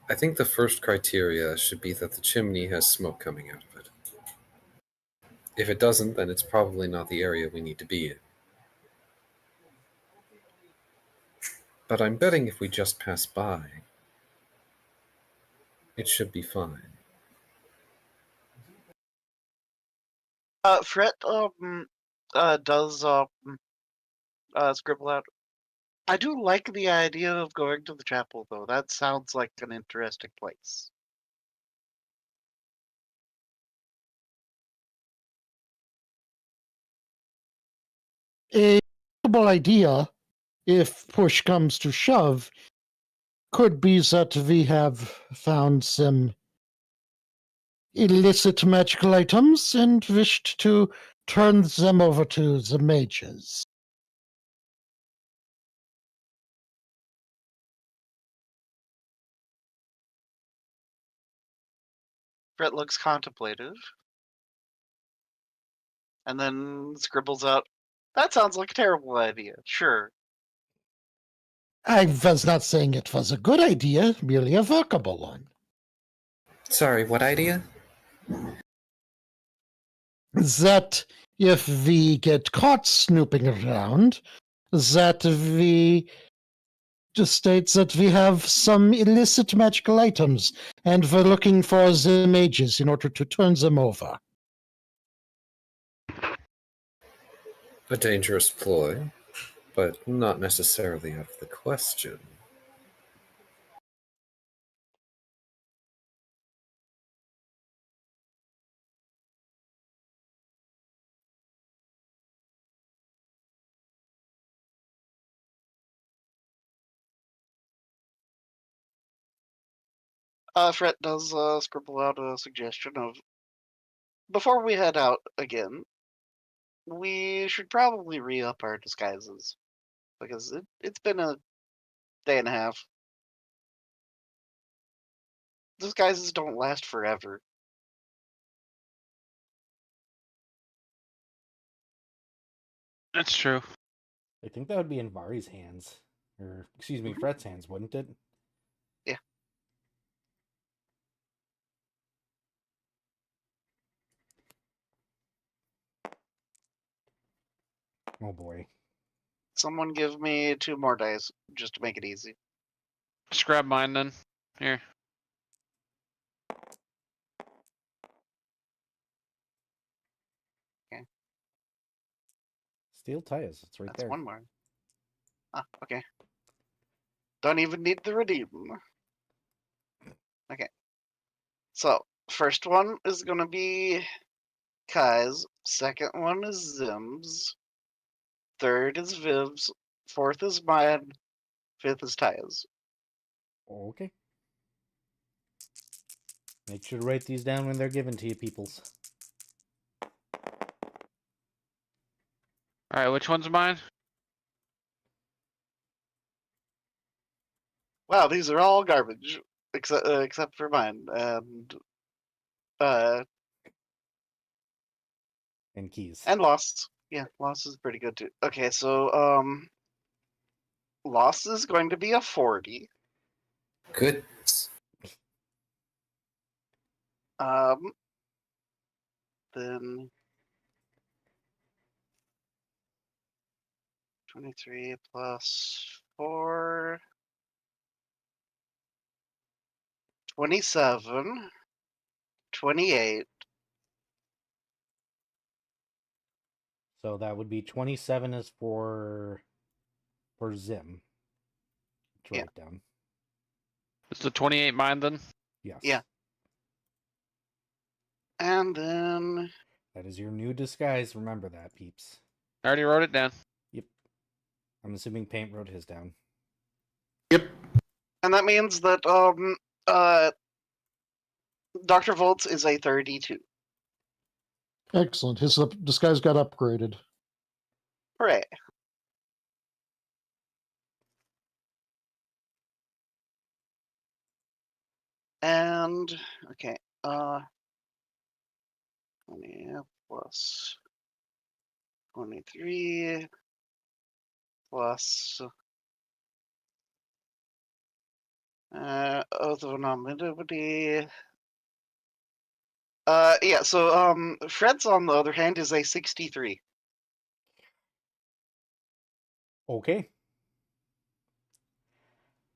I think the first criteria should be that the chimney has smoke coming out of it. If it doesn't, then it's probably not the area we need to be in. But I'm betting if we just pass by, it should be fine. Fred does scribble out, "I do like the idea of going to the chapel, though. That sounds like an interesting place." A possible idea, if push comes to shove, could be that we have found some illicit magical items and wished to turn them over to the mages. Fred looks contemplative, and then scribbles out, "That sounds like a terrible idea. Sure." I was not saying it was a good idea, merely a workable one. Sorry, what idea? That if we get caught snooping around, that we just states that we have some illicit magical items and we're looking for the mages in order to turn them over. A dangerous ploy, but not necessarily out of the question. Fred does scribble out a suggestion of, before we head out again, we should probably re-up our disguises. Because it's been a day and a half. Disguises don't last forever. That's true. I think that would be in Vari's hands. Or, excuse me, Mhm. Fred's hands, wouldn't it? Yeah. Oh boy. Someone give me 2 more dice, just to make it easy. Just grab mine then. Here. Steel tires. It's right That's there. one more. Ah, okay. Don't even need to redeem. Okay. So, first one is gonna be Kai's. Second one is Zim's. Third is Viv's. Fourth is mine. Fifth is Taya's. Okay. Make sure to write these down when they're given to you, peoples. Alright, which one's mine? Wow, these are all garbage, except for mine. And keys. And Lost. Yeah, Lost is pretty good too. Okay, so Lost is going to be a 40. Goodness. Then 23 plus 4. 27. 28. So that would be 27 is for Zim. To Yeah. write down. Is the 28 mine then? Yes. Yeah. And then That is your new disguise. Remember that, peeps. I already wrote it down. I'm assuming Paint wrote his down. Yep. and that means that Dr. Volts is a 32. Excellent. His disguise got upgraded. Hooray. And okay, 20 plus 23 plus Oath of Anonymity. Yeah, so Fred's on the other hand is a 63. Okay.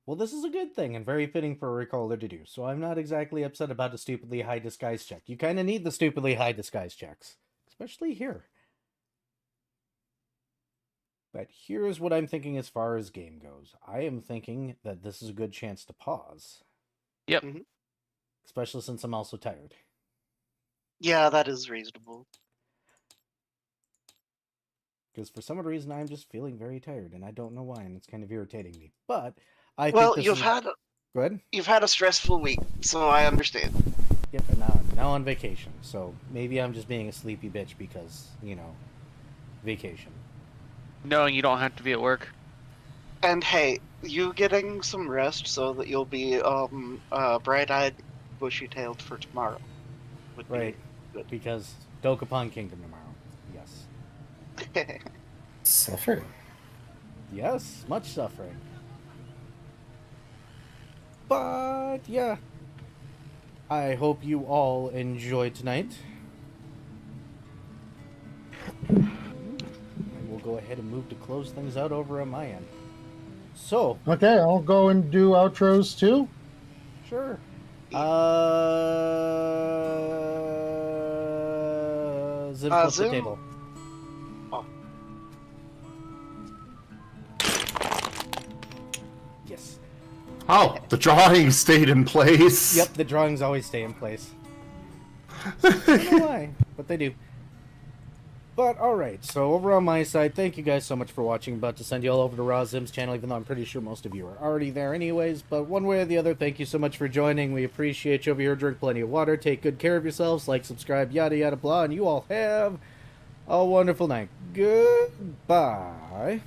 Well, this is a good thing and very fitting for a recaller to do, so I'm not exactly upset about a stupidly high disguise check. You kind of need the stupidly high disguise checks, especially here. But here's what I'm thinking as far as game goes. I am thinking that this is a good chance to pause. Yep. Mhm. Especially since I'm also tired. Yeah, that is reasonable. Because for some reason I'm just feeling very tired, and I don't know why, and it's kind of irritating me. But I Well, think this you've is... had Go ahead. you've had a stressful week, so I understand. Yep, and now on vacation, so maybe I'm just being a sleepy bitch because, you know, vacation. Knowing you don't have to be at work. And hey, you getting some rest so that you'll be bright-eyed, bushy-tailed for tomorrow. Would be Right, good. because Dokapon Kingdom tomorrow. Yes. Suffering. Yes, much suffering. But, yeah. I hope you all enjoyed tonight. And we'll go ahead and move to close things out over on my end. So, Okay, I'll go and do outros too. sure. Zim, flip the Zim? table. Oh. Yes. Oh, the drawing stayed in place. Yep, the drawings always stay in place. I don't know why, but they do. But alright, so over on my side, thank you guys so much for watching. I'm about to send you all over to Raw Zim's channel, even though I'm pretty sure most of you are already there anyways. But one way or the other, thank you so much for joining. We appreciate you over here. Drink plenty of water, take good care of yourselves, like, subscribe, yada yada blah, and you all have a wonderful night. Goodbye.